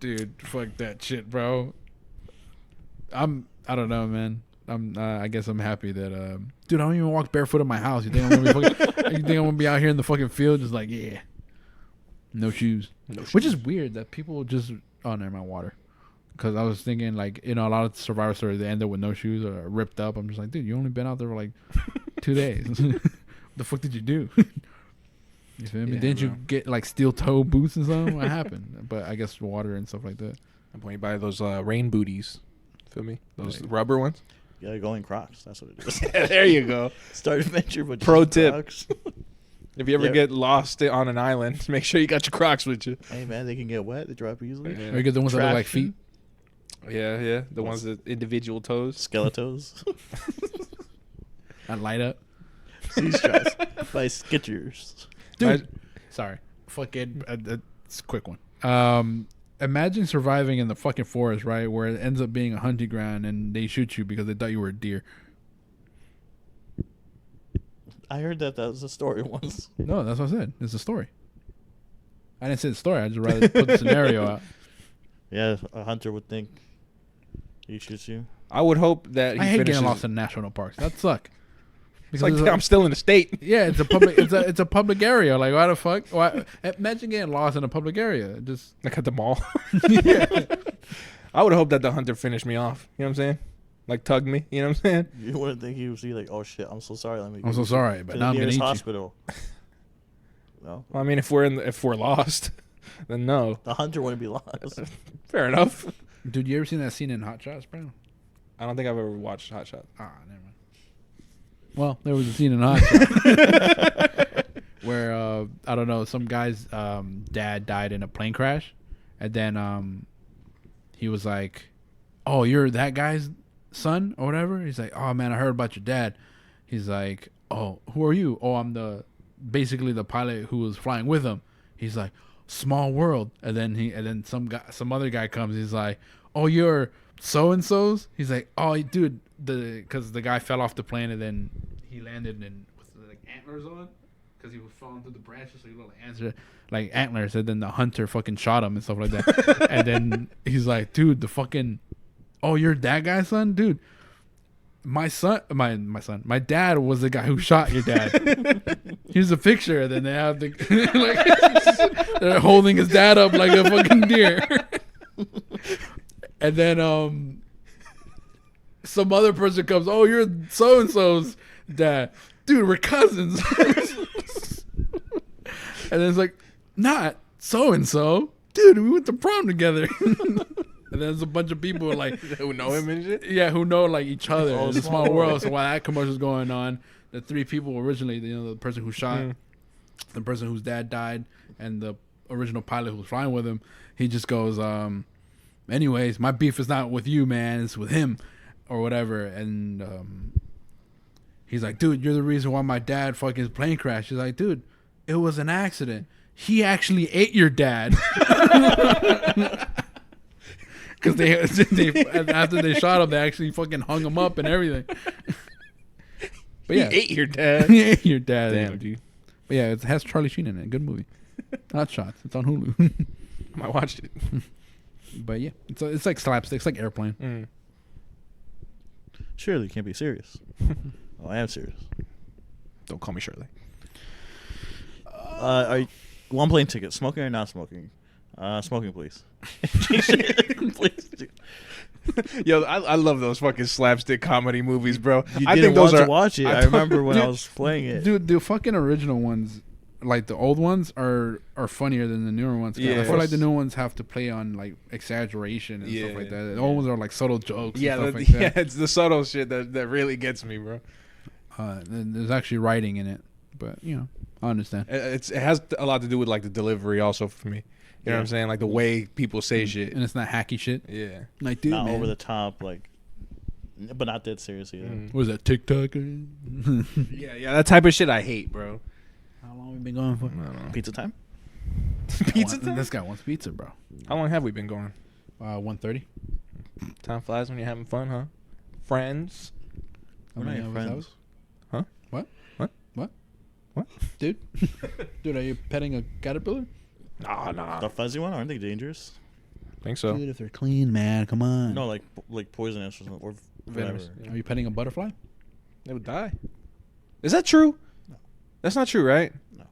Dude, fuck that shit, bro. I don't know, man. I guess I'm happy that dude, I don't even walk barefoot in my house. You think I'm gonna be fucking, you think I'm gonna be out here in the fucking field just like, yeah. No shoes. Which is weird that people just never mind, water. Because I was thinking, like, a lot of survivor stories, they end up with no shoes or ripped up. I'm just like, dude, you only been out there for like 2 days. What the fuck did you do? You feel me? Yeah, Didn't you bro. get like steel toe boots and something? What happened? But I guess water and stuff like that. When you buy those rain booties, feel me? Those Like- rubber ones. You gotta go in Crocs. That's what it is. There you go. Start adventure, but Pro just tip. Crocs. If you ever Yeah. get lost on an island, make sure you got your Crocs with you. Hey man, they can get wet. They drop easily. Yeah. Or you get the ones that look like feet. Traction. Yeah. The ones that individual toes. Skeletos. That light up. Sea straps by Skechers. Dude. Sorry. Fucking. It's a quick one. Imagine surviving in the fucking forest, right, where it ends up being a hunting ground, and they shoot you because they thought you were a deer. I heard that was a story once. No, that's what I said. It's a story. I didn't say the story. I just rather put the scenario out. Yeah, a hunter would think he shoots you. I would hope that he I hate finishes. getting lost in national parks. That suck. It's like Because I'm still in the state. yeah, it's a public. It's a public area. Like why the fuck? Why? Imagine getting lost in a public area. Just Like at the mall. yeah. I would hope that the hunter finished me off. You know what I'm saying? Like tug me. You know what I'm saying? You wouldn't think he would see like, oh shit, I'm so sorry. Let me. I'm so sorry, but to now the I'm gonna nearest eat you. hospital. No, Well, I mean, if we're lost, then no. the hunter wouldn't be lost. Fair enough. Dude, you ever seen that scene in Hot Shots, bro? I don't think I've ever watched Hot Shot. Ah, never mind. Well, there was a scene in Hot Shots where I don't know, some guy's dad died in a plane crash, and then he was like, "Oh, you're that guy's son or whatever." He's like, "Oh man, I heard about your dad." He's like, "Oh, who are you?" "Oh, I'm basically the pilot who was flying with him." He's like, "Small world." And then some other guy comes. He's like, "Oh, you're so and so's." He's like, "Oh, dude, because the guy fell off the plane and then he landed with like antlers on, because he was falling through the branches, so he looked like antlers." And then the hunter fucking shot him and stuff like that. And then he's like, "Dude, oh, you're that guy's son, dude. My dad was the guy who shot your dad." Here's a picture, and then they have like they're holding his dad up like a fucking deer. And then some other person comes, "Oh, you're so and so's dad, dude. We're cousins." And then it's like, "Not so and so, dude. We went to prom together." And there's a bunch of people like Who know him and shit? yeah, who know like each other. Oh, It's a small small world. world. So while that commercial's going on, the three people originally, the person who shot, the person whose dad died, and the original pilot who was flying with him, he just goes, "Anyways, my beef is not with you, man. It's with him," or whatever. And he's like, "Dude, you're the reason why my dad fucking plane crashed." He's like, "Dude, it was an accident. He actually ate your dad." Because they after they shot him, they actually fucking hung him up and everything. But yeah, He ate your dad. he ate your dad. Damn, dude. But yeah, it has Charlie Sheen in it. Good movie. Hot Shots. It's on Hulu. I watched it. But yeah, it's like slapstick. It's like Airplane. Mm. Surely you can't be serious. Oh, I am serious. Don't call me Shirley. Are you, one plane ticket, smoking or not smoking? Smoking, please. Please. Do. Yo, I love those fucking slapstick comedy movies, bro. You I didn't think those want are. to watch it. I don't- remember when I Dude, was playing it. Dude, the fucking original ones, like the old ones, are funnier than the newer ones. 'Cause Yeah. I feel like the new ones have to play on like exaggeration and stuff like that. The old ones are like subtle jokes. Yeah, and stuff like yeah, that. it's the subtle shit that really gets me, bro. There's actually writing in it, but you know, I understand. It has a lot to do with like the delivery, also for me. You know what I'm saying? Like the way people say shit. And it's not hacky shit. Yeah. Like, dude, Not man, over the top, like, but not dead serious either. Mm. what is that, TikTok? Yeah, that type of shit I hate, bro. How long we been going for? I don't know. Pizza time? Pizza time? This guy wants pizza, bro. How long have we been going? 1:30. Time flies when you're having fun, huh? Friends. We're not your friends. Huh? What? What? What? What? Dude? Dude, are you petting a caterpillar? Nah. The fuzzy one? Aren't they dangerous? Think so. Dude, if they're clean, man, come on. No, like poisonous or something, or whatever. Venomous. Are you petting a butterfly? They would die. Is that true? No. That's not true, right? No.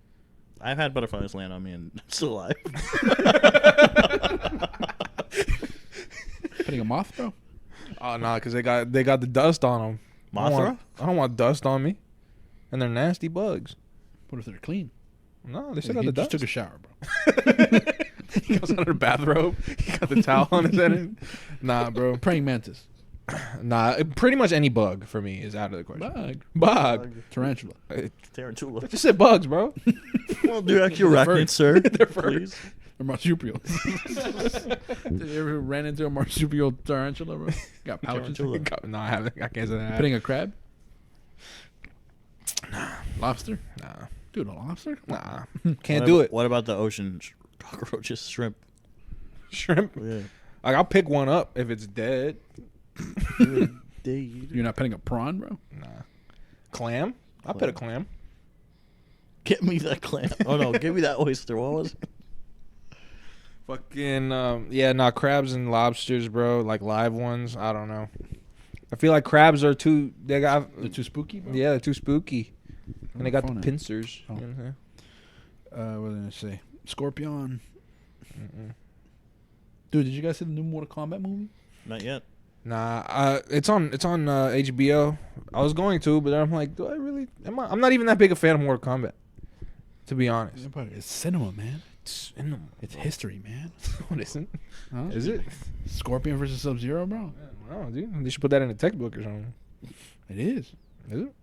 I've had butterflies land on me and I'm still alive. Petting a moth, bro? Oh no, because they got the dust on them. Mothra? I don't want dust on me, and they're nasty bugs. What if they're clean? No, they still He got the just dust. took a shower, bro. He goes under the bathrobe. He got the towel on his head. Nah, bro. Praying mantis. Nah, pretty much any bug for me is out of the question. Bug. Tarantula. Tarantula. I just said bugs, bro. Well, they're actually arachnids, sir. They're Please. Or marsupials. Did you ever ran into a marsupial tarantula, bro? Got pouches. No, I haven't. I can't say that. Petting a crab? Nah. Lobster? Nah. Dude, a lobster? Nah. Can't do it. What about the ocean cockroaches, shrimp? Shrimp. Yeah. Like, I'll pick one up if it's dead. You're not petting a prawn, bro? Nah. Clam? I'll pet a clam. Get me that clam. Oh, no. Give me that oyster. What was it? Fucking, crabs and lobsters, bro. Like, live ones. I don't know. I feel like crabs are too... They're too spooky, bro? Yeah, they're too spooky. And they got the Funny. pincers. Oh. You know what I'm saying? What was I going to say? Scorpion. Mm-mm. Dude, did you guys see the new Mortal Kombat movie? Not yet. Nah, it's on HBO. I was going to, but I'm like, do I really? I'm not even that big a fan of Mortal Kombat, to be honest. It's cinema, man. It's cinema. It's history, man. What isn't? Huh? Is it? Scorpion versus Sub-Zero, bro? No, dude. They should put that in a textbook or something. It is. Is it?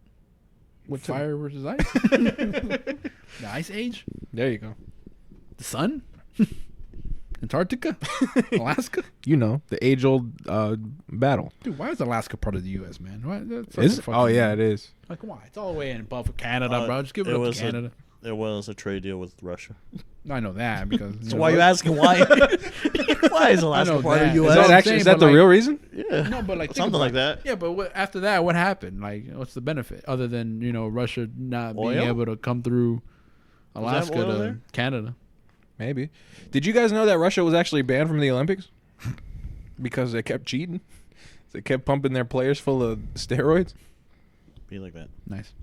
What Fire versus ice? The Ice Age? There you go. The sun? Antarctica? Alaska? You know, the age-old battle. Dude, why is Alaska part of the U.S., man? Why, that's Is such it? a Oh, fucking- yeah, it is. Like, why? It's all the way in above Canada, bro. Just give it, it up was to Canada. There was a trade deal with Russia. I know that because... So why are you asking why? Why is Alaska know part that. of Is U.S.? Is what that I'm actually saying, is that but the like- real reason? Yeah. No, but like... think Something about like it. that. Yeah, but after that, what happened? Like, what's the benefit? Other than, Russia not being Oil? able to come through Alaska oil to there? Canada. Maybe. Did you guys know that Russia was actually banned from the Olympics? Because they kept cheating? They kept pumping their players full of steroids? Be like that. Nice.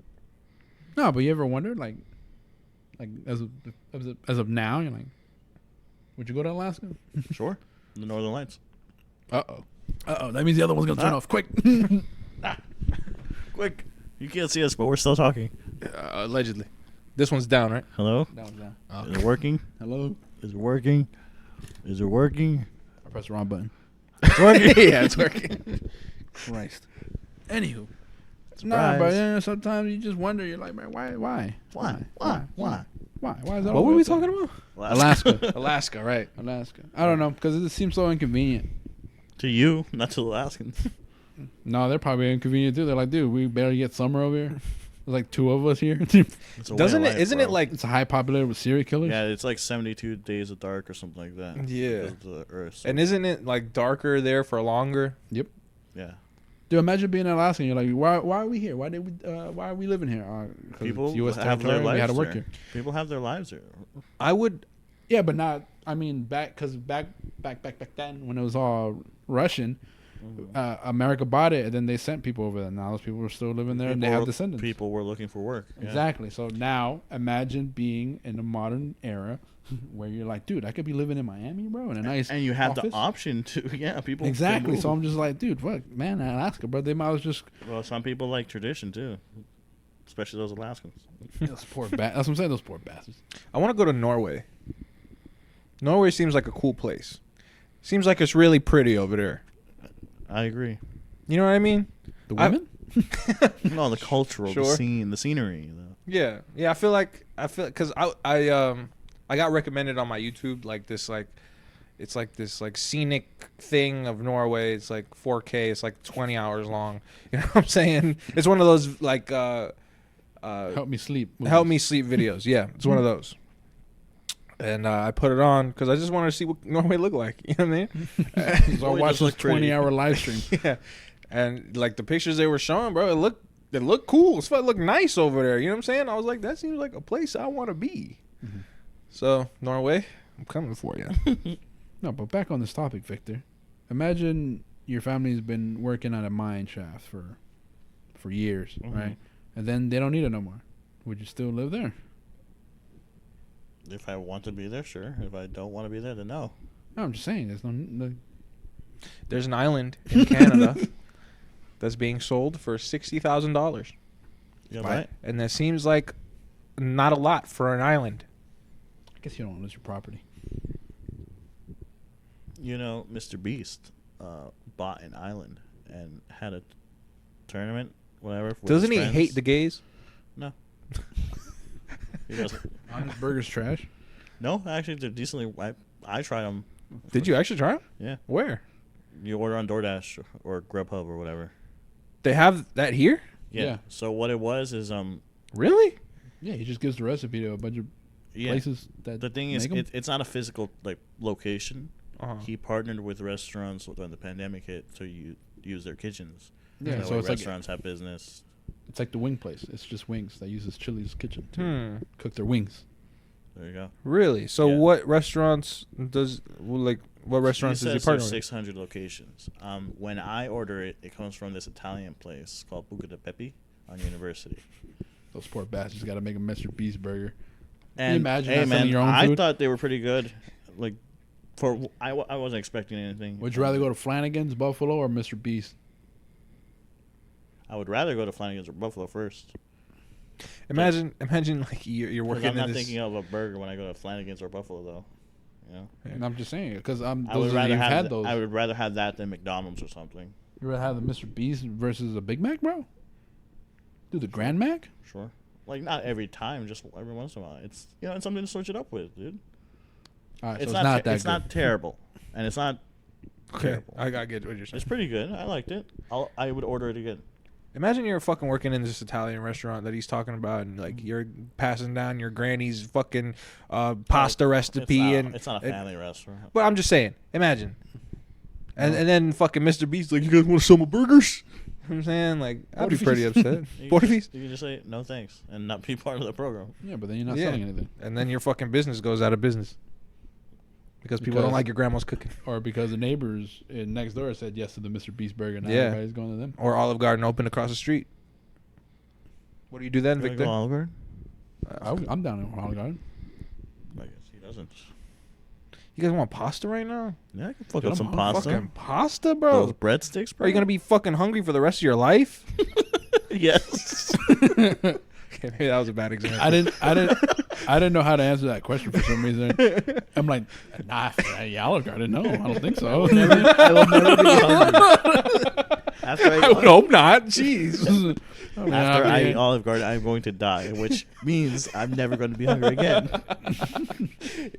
No, but you ever wondered, like as of now, you're like, would you go to Alaska? Sure. The Northern Lights. That means the other one's gonna turn off quick. Quick. You can't see us, but we're still talking. Allegedly. This one's down, right? Hello? That one's down. Is it working? Hello. Is it working? Is it working? I pressed the wrong button. It's working. Yeah, it's working. Christ. Anywho. Surprise. But sometimes you just wonder. You're like, man, why? Why Is that What were we talking about? Alaska. Alaska, right. Alaska. I don't know because it seems so inconvenient. To you, not to the Alaskans. No, they're probably inconvenient too. They're like, dude, we barely get summer over here. There's like 2 of us here. It's a way Doesn't of it? life, Isn't bro. it like? It's a high populated with serial killers. Yeah, it's like 72 days of dark or something like that. Yeah. Because of the Earth. So, And isn't it like darker there for longer? yeah. Dude, imagine being in Alaska and you're like, why are we here? Why are we living here? 'Cause People it's U.S. have their territory. lives We had to work there. here. People have their lives there. I would. Yeah, but not. I mean, back then when it was all Russian, America bought it and then they sent people over there. Now those people are still living there and they have descendants. People were looking for work. Yeah. Exactly. So now imagine being in the modern era where you're like, dude, I could be living in Miami, bro, in a nice And you have office. the option to, yeah, people. can Exactly. move. So I'm just like, dude, fuck, man, Alaska, bro. They might as just Well, some people like tradition too, especially those Alaskans. those poor that's what I'm saying. Those poor bastards. I want to go to Norway. Norway seems like a cool place. Seems like it's really pretty over there. I agree. You know what I mean? The I- women. No, the cultural, Sure. the scene, the scenery. Yeah, yeah. I feel because I got recommended on my YouTube it's like this like scenic thing of Norway. It's like 4K. It's like 20 hours long. You know what I'm saying? It's one of those like Help me sleep. help me sleep videos. Yeah, it's one of those. And I put it on because I just wanted to see what Norway looked like. You know what I mean? So I Boy, watched just this look pretty. 20-hour live stream. Yeah, and like the pictures they were showing, bro, it looked cool. It looked nice over there. You know what I'm saying? I was like, that seems like a place I want to be. Mhm. So Norway, I'm coming for you. No, but back on this topic, Victor. Imagine your family's been working on a mine shaft for years, Mhm. right? And then they don't need it no more. Would you still live there? If I want to be there, sure. If I don't want to be there, then no. No, I'm just saying. There's no There's an island in Canada that's being sold for $60,000, Yeah, Why? right. and that seems like not a lot for an island. I guess you don't lose your property. You know, Mr. Beast bought an island and had a tournament, whatever. with Doesn't his he friends. hate the gays? No. He doesn't. Honest Burger's trash. No, actually, they're decently. I tried them. Did you actually try 'em? Yeah. Where? You order on DoorDash or Grubhub or whatever. They have that here? Yeah. Yeah. So what it was is Really? Yeah, he just gives the recipe to a bunch of places that. The thing is, make 'em. it's not a physical like location. Uh-huh. He partnered with restaurants when the pandemic hit to use their kitchens. Yeah, That so way it's like restaurants have business. it's like the wing place. It's just wings that uses Chili's kitchen to Hmm. cook their wings. There you go. Really? So Yeah. what restaurants does what restaurants He does he says partner there's with? 600 locations. When I order it, it comes from this Italian place called Buca de Pepe on University. Those poor bastards got to make a Mr. Beast burger. And imagine hey not man, sending your own I food? thought they were pretty good. Like, I wasn't expecting anything. Would you rather go to Flanagan's, Buffalo, or Mr. Beast? I would rather go to Flanagan's or Buffalo first. Imagine like you're 'Cause working I'm in not this. thinking of a burger when I go to Flanagan's or Buffalo, though. You know, And I'm just saying because I would those are, rather you've have had those. I would rather have that than McDonald's or something. You rather have the Mr. Beast versus a Big Mac, bro? Dude, the Grand Mac? Sure. Like not every time, just every once in a while. It's it's something to switch it up with, dude. All right, It's so not that it's good. not terrible, and it's not Okay, terrible. I get what you're saying. It's pretty good. I liked it. I would order it again. Imagine you're fucking working in this Italian restaurant that he's talking about, and like you're passing down your granny's fucking pasta recipe, It's not a family restaurant. But I'm just saying, imagine, and then fucking Mr. Beast like, you guys want some burgers? You know what I'm saying, like, I'd be pretty upset. You Portuguese, can just say no thanks and not be part of the program. Yeah, but then you're not Yeah. selling anything. and then your fucking business goes out of business because people don't Because- like your grandma's cooking. Or because the neighbors next door said yes to the Mr. Beast burger, now Yeah. everybody's going to them. Or Olive Garden opened across the street. What do you do then, You wanna Victor? go Olive Garden? I'm down in Olive Garden. I guess he doesn't. You guys want pasta right now? Yeah, I can fuck Dude, up I'm some pasta. Fucking pasta, bro. Those breadsticks, bro. Are you gonna be fucking hungry for the rest of your life? Yes. Okay, maybe that was a bad example. I didn't know how to answer that question for some reason. I'm like, nah, Olive Garden. No, I don't think so. I will never be hungry. After I would hope not. Jeez. After I eat Olive Garden, I'm going to die, which means I'm never going to be hungry again.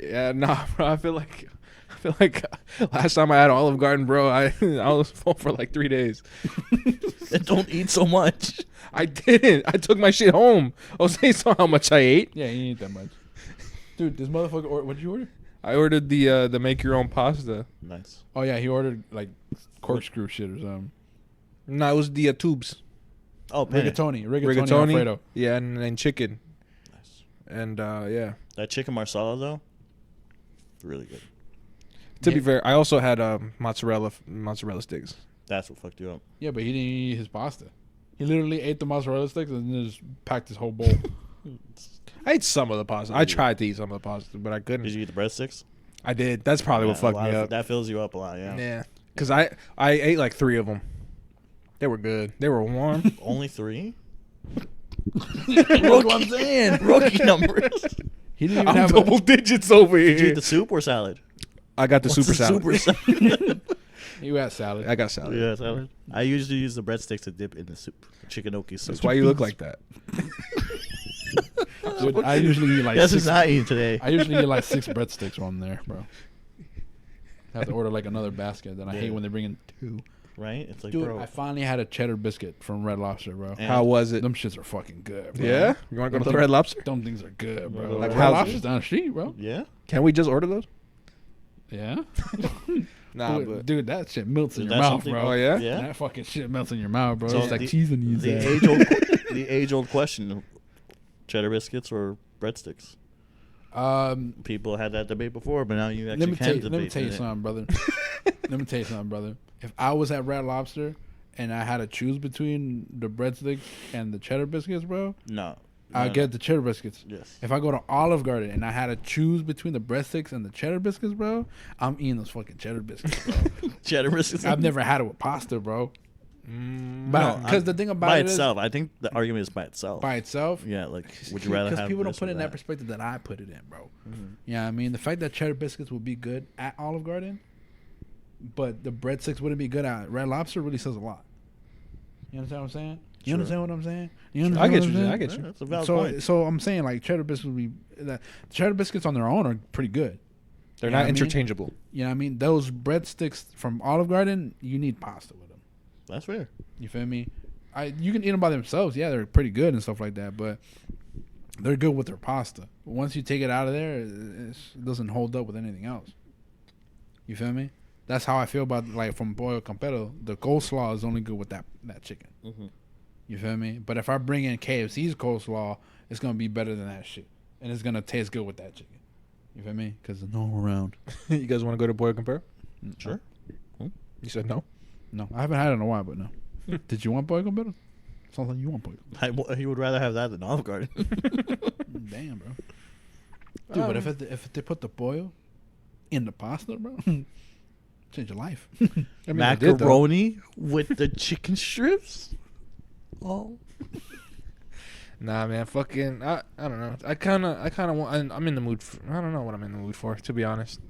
Yeah, nah, bro. I feel like last time I had Olive Garden, bro, I was full for like 3 days. And don't eat so much. I didn't. I took my shit home. Jose saw how much I ate. Yeah, you ain't that much. Dude, this motherfucker, what did you order? I ordered the make your own pasta. Nice. Oh, yeah, he ordered like corkscrew shit or something. No, it was the tubes. Oh, penne. Rigatoni Alfredo. Yeah, and chicken. Nice. And yeah. That chicken marsala, though, really good. To be Yeah. fair, I also had mozzarella sticks. That's what fucked you up. Yeah, but he didn't eat his pasta. He literally ate the mozzarella sticks and then just packed his whole bowl. I ate some of the pasta. I tried to eat some of the pasta, but I couldn't. Did you eat the breadsticks? I did. That's probably what Yeah, fucked a lot me of- up. That fills you up a lot, yeah. Yeah, because I ate like 3 of them. They were good. They were warm. Only 3? That's what I'm saying. Rookie numbers. He didn't even I'm have double digits over Did you here. eat the soup or salad? I got the What's super salad. Super salad. You had salad. I got salad. Yeah, salad. I usually use the breadsticks to dip in the soup. Chickenoki soup. That's why you look like that. Dude, I usually eat like That's six. just not eating today. I usually eat like 6 breadsticks while I'm there, bro. I have to order like another basket. Then I Yeah. hate when they bring in 2. Right? It's like, Dude, bro. I finally had a cheddar biscuit from Red Lobster, bro. And- How was it? Them shits are fucking good, bro. Yeah? You want to go to the Red Lobster? Them things are good, bro. Like, Like how's Red it? Lobster's down the street, bro. Yeah? Can we just order those? Yeah. Nah, dude, but dude, that shit melts in Is your that mouth, something- bro. Oh, yeah? Yeah? That fucking shit melts in your mouth, bro. So It's like the- cheese and you The use age-old question, cheddar biscuits or breadsticks? People had that debate before, but now you actually let me can tell you, debate let me tell you it. something, brother. Let me tell you something, brother. If I was at Red Lobster and I had to choose between the breadsticks and the cheddar biscuits, bro, No. I'd get the cheddar biscuits. Yes. If I go to Olive Garden and I had to choose between the breadsticks and the cheddar biscuits, bro, I'm eating those fucking cheddar biscuits, bro. Cheddar biscuits. I've never had it with pasta, bro. Because the thing about by it is, itself, I think the argument is by itself. by itself. Yeah, like would you rather have? Because people don't this put or it in that perspective that I put it in, bro. Yeah, I mean the fact that cheddar biscuits would be good at Olive Garden, but the breadsticks wouldn't be good at Red Lobster really says a lot. You understand what I'm saying? You understand what I'm saying? You understand I get what I'm you. saying? I get you. That's a valid point. So I'm saying like cheddar biscuits would be that cheddar biscuits on their own are pretty good. They're You know not what I mean? interchangeable. You know what I mean? Those breadsticks from Olive Garden, you need pasta with them. That's fair. You feel me? You can eat them by themselves. Yeah, they're pretty good and stuff like that, but they're good with their pasta. But once you take it out of there, it doesn't hold up with anything else. You feel me? That's how I feel about like from Pollo Campero. The coleslaw is only good with that chicken. Mm-hmm. You feel me? But if I bring in KFC's coleslaw, it's gonna be better than that shit, and it's gonna taste good with that chicken. You feel me? Because there's no one around. You guys want to go to Boy Compare? Sure. You said no. No, I haven't had it in a while, but no. Did you want Pollo Campero? Sounds like you want Pollo Campero. He would rather have that than Olive Garden. Damn, bro. Dude, but if they put the pollo in the pasta, bro, change your life. I mean, I did, though. Macaroni with the chicken strips. Oh, Nah, man, fucking, I don't know. I kind of want. I'm in the mood. I don't know what I'm in the mood for, to be honest.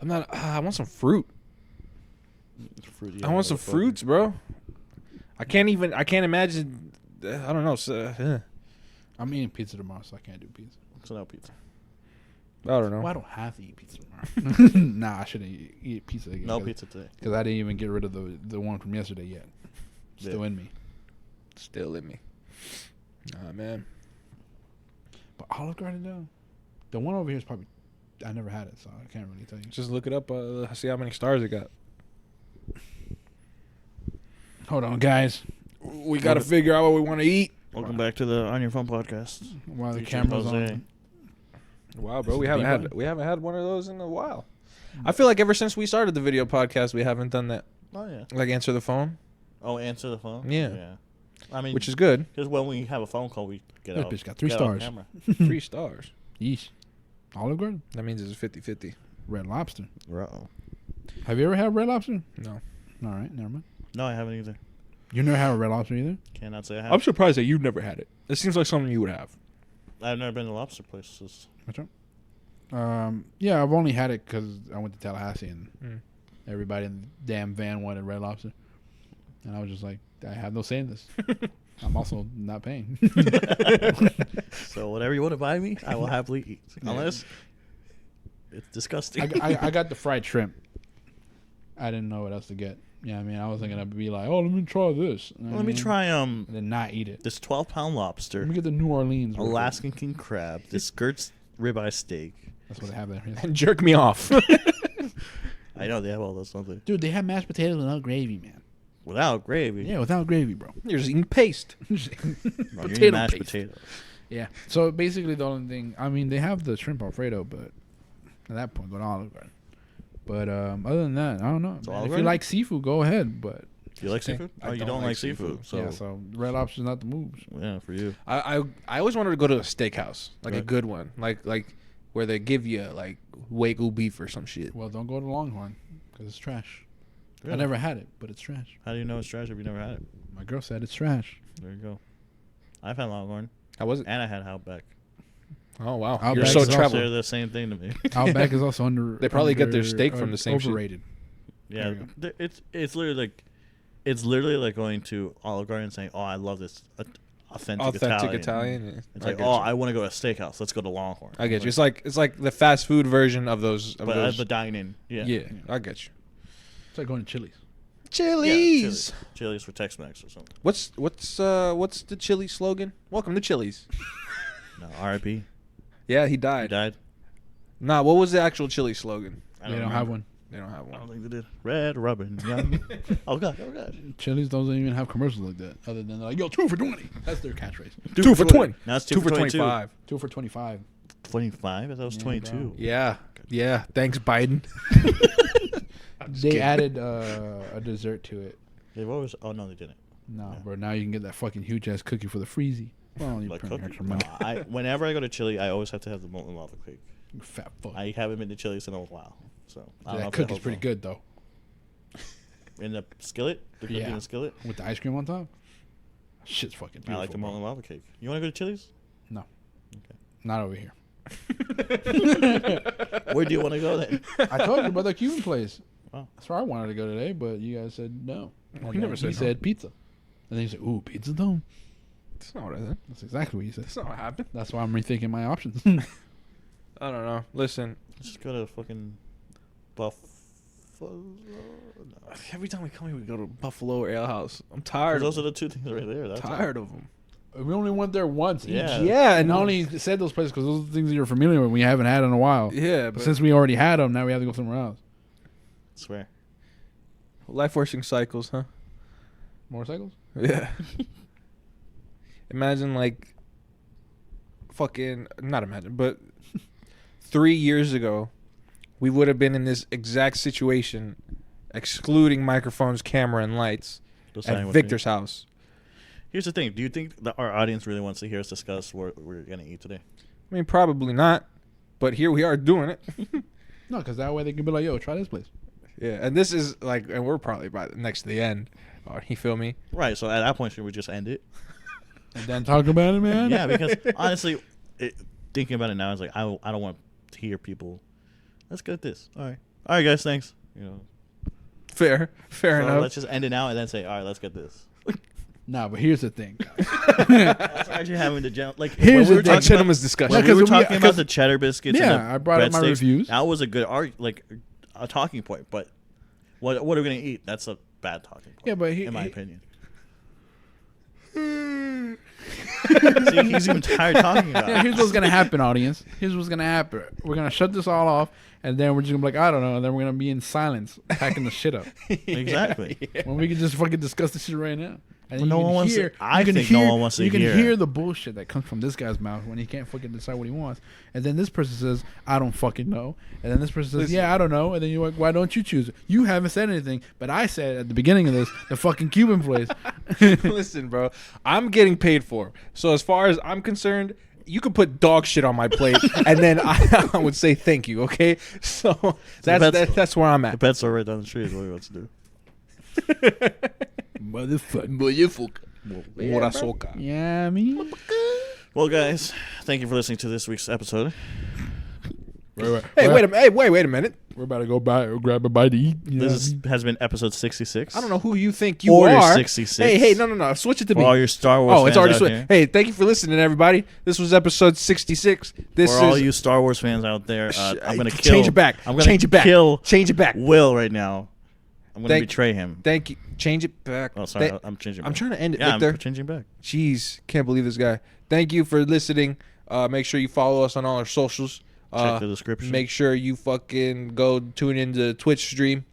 I'm not. I want some fruit. I want some fruits, bro. I can't imagine. I don't know. So, I'm eating pizza tomorrow, so I can't do pizza. So now pizza. I don't know. Well, I don't have to eat pizza tomorrow. Nah, I shouldn't eat pizza again. No pizza today. Because I didn't even get rid of the one from yesterday yet. Still in me. Still in me. Nah, man. But Olive Garden, though, the one over here is probably, I never had it, so I can't really tell you. Just look it up. See how many stars it got. Hold on, guys. We got to figure out what we want to eat. Welcome back to the On Your Phone podcast. While the Featuring camera's Jose. on. Wow, bro, we haven't had one of those in a while. I feel like ever since we started the video podcast, we haven't done that. Oh yeah. Like answer the phone. Oh, answer the phone. Yeah. I mean, Which is good. because when we have a phone call, we get This out. bitch got 3 get on stars. camera. 3 stars. Yeesh. Olive Garden? That means it's 50-50. Red Lobster. Uh-oh. Have you ever had Red Lobster? No. All right, never mind. No, I haven't either. You never had a Red Lobster either? Cannot say I have. I'm surprised that you've never had it. It seems like something you would have. I've never been to lobster places. What's up? Yeah, I've only had it because I went to Tallahassee and everybody in the damn van wanted Red Lobster. And I was just like, I have no say in this. I'm also not paying. So whatever you want to buy me, I will happily eat. Unless it's disgusting. I got the fried shrimp. I didn't know what else to get. Yeah, I mean, I wasn't gonna be like, oh, let me try this. You know what Let I me mean? try And then not eat it. this 12-pound lobster, Let me get the New Orleans. version. Alaskan king crab, this Gertz ribeye steak. That's what they have there. Yeah. And jerk me off. I know they have all those something Dude, they have mashed potatoes without gravy, man. without gravy. Yeah, without gravy, bro. You're just eating paste. No, you need Potato mashed paste. potatoes. Yeah. So basically, the only thing, I mean, they have the shrimp Alfredo, but at that point, go to Olive Garden. But other than that, I don't know. So Man. Olive If you Garden? like seafood, go ahead. But Do you like Okay. seafood? I Oh, you don't don't like like seafood. So yeah, so Red Lobster's not the moves. yeah, for you. I always wanted to go to a steakhouse, like a Right. good one, like where they give you like Wagyu beef or some shit. Well, don't go to Longhorn because it's trash. I Really? never had it, but it's trash. How do you know it's trash if you never had it? My girl said it's trash. There you go. I've had Longhorn How was it? and I had Outback. Oh wow, Outback you're is so also- They're traveled. the same thing to me. Outback is also under. They probably get their steak from the same shit. overrated. Yeah, There you it's literally like going to Olive Garden and saying, "Oh, I love this authentic Italian." Yeah. It's I like, get "Oh, you. I want to go to a steakhouse. Let's go to Longhorn." I get you. It's like the fast food version of those. Of but those. the dine-in, yeah, Yeah, I get you. It's like going to Chili's. Chili's. Chili's for Tex-Mex or something. What's the Chili's slogan? Welcome to Chili's. No, R.I.P. Yeah, he He died. died. Nah, what was the actual Chili's slogan? I They don't remember. have one. They don't have I don't one. think they did. Red Robin. Young. Oh god. Chili's doesn't even have commercials like that. Other than like, yo, 2 for 20. That's their catchphrase. 2 for 20. Now it's 2 for 25. 2 for 25. 25. I thought it was Yeah, 22. bro. Yeah. Thanks, Biden. They added a dessert to it. They've always. Oh no, they didn't. No, Yeah. bro. Now you can get that fucking huge ass cookie for the freezy. Well, you Like pay cookie? extra No, money. whenever I go to Chili, I always have to have the molten lava cake. You fat fuck. I haven't been to Chili's in a while, so I don't know That if cookie's holds pretty well. good though. in the skillet. The cookie Yeah. in the skillet. With the ice cream on top. Shit's fucking beautiful. I like the molten lava cake. You want to go to Chili's? No. Okay. Not over here. Where do you want to go then? I told you about the Cuban place. Oh. That's where I wanted to go today, but you guys said no. We And never then said he no. said pizza. And then you said, ooh, pizza dome. That's not what I said. That's exactly what you said. That's not what happened. That's why I'm rethinking my options. I don't know. Listen, Let's just go to fucking Buffalo. No. every time we come here, we go to Buffalo or Ale House. I'm tired. Those of are the two things right there. That's tired of them. We only went there once Yeah. each. Yeah, And I only said those places because those are the things that you're familiar with. We haven't had in a while. Yeah, But but since we already had them, now we have to go somewhere else. I swear. life working cycles, huh? Motorcycles? Yeah. Imagine not imagine, but 3 years ago, we would have been in this exact situation, excluding microphones, camera, and lights, Deciding at what to Victor's house. Here's the thing. Do you think that our audience really wants to hear us discuss what we're going to eat today? I mean, probably not, but here we are doing it. No, because that way they can be like, yo, try this place. Yeah, and this is and we're probably next to the end. You feel me? Right. So at that point, should we just end it? And then talk about it, man. Yeah, because honestly, thinking about it now, it's like I don't want to hear people. Let's get this. All right, guys. Thanks. You know, Fair so enough. let's just end it now and then say, all right, let's get this. Nah, but here's the thing. That's actually having the Here's when we the were thing. talking about, Gentleman's discussion. when Yeah, we were 'cause we- talking about 'cause- the cheddar biscuits. Yeah, and the I brought up my breadsticks, reviews. That was a good a talking point. But what are we gonna eat? That's a bad talking point. Yeah, but in my opinion. See, he's even tired talking about Yeah, it. here's what's gonna happen, audience. Here's what's gonna happen. We're gonna shut this all off, and then we're just gonna be like, I don't know, and then we're gonna be in silence, packing the shit up. Exactly. When we can just fucking discuss this shit right now. And Well, then no you one can wants to- hear, I you can think no hear- one wants to You can hear. hear the bullshit that comes from this guy's mouth when he can't fucking decide what he wants. And then this person says, I don't fucking know. And then this person says, Listen. yeah, I don't know. And then you're like, why don't you choose it? You haven't said anything, but I said at the beginning of this, the fucking Cuban place. Listen, bro, I'm getting paid for. So as far as I'm concerned, you could put dog shit on my plate, and then I would say thank you. Okay, so that's where I'm The at. pet store right down the street is what he wants to do. Motherfucker. Morasoka. Yeah, I mean. Well, guys, thank you for listening to this week's episode. Hey, wait a minute. We're about to go grab a bite to eat. You know This what I mean? has been episode 66. I don't know who you think you Order are. 66. Hey, no. Switch it to For me. all your Star Wars Oh, it's fans already out switched. there. Hey, thank you for listening, everybody. This was episode 66. This For all is you Star Wars fans out there, I'm gonna change it back. I'm gonna Change it back. kill Change it back. Will right now. I'm gonna Thank- betray him. Thank you. Change it back. Oh, sorry, I'm changing. I'm back. trying to end it, Yeah, Victor. I'm changing back. Jeez, can't believe this guy. Thank you for listening. Make sure you follow us on all our socials. Check the description. Make sure you fucking go tune into Twitch stream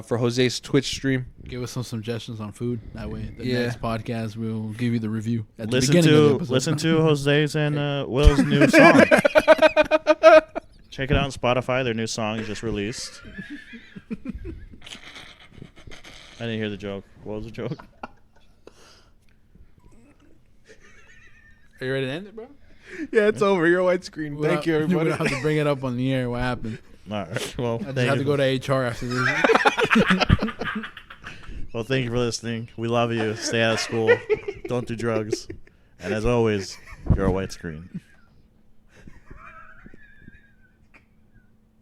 for Jose's Twitch stream. Give us some suggestions on food. That way, the Yeah. next podcast we'll give you the review at the listen beginning of the to episode. listen to Jose's and Will's new song. Check it out on Spotify. Their new song is just released. I didn't hear the joke. What was the joke? Are you ready to end it, bro? Yeah, it's over. You're widescreen. Thank you, We everybody. don't have to bring it up on the air. What happened? All right. Well, I just thank have you to go to HR after this. Well, thank you for listening. We love you. Stay out of school. Don't do drugs. And as always, you're a white screen.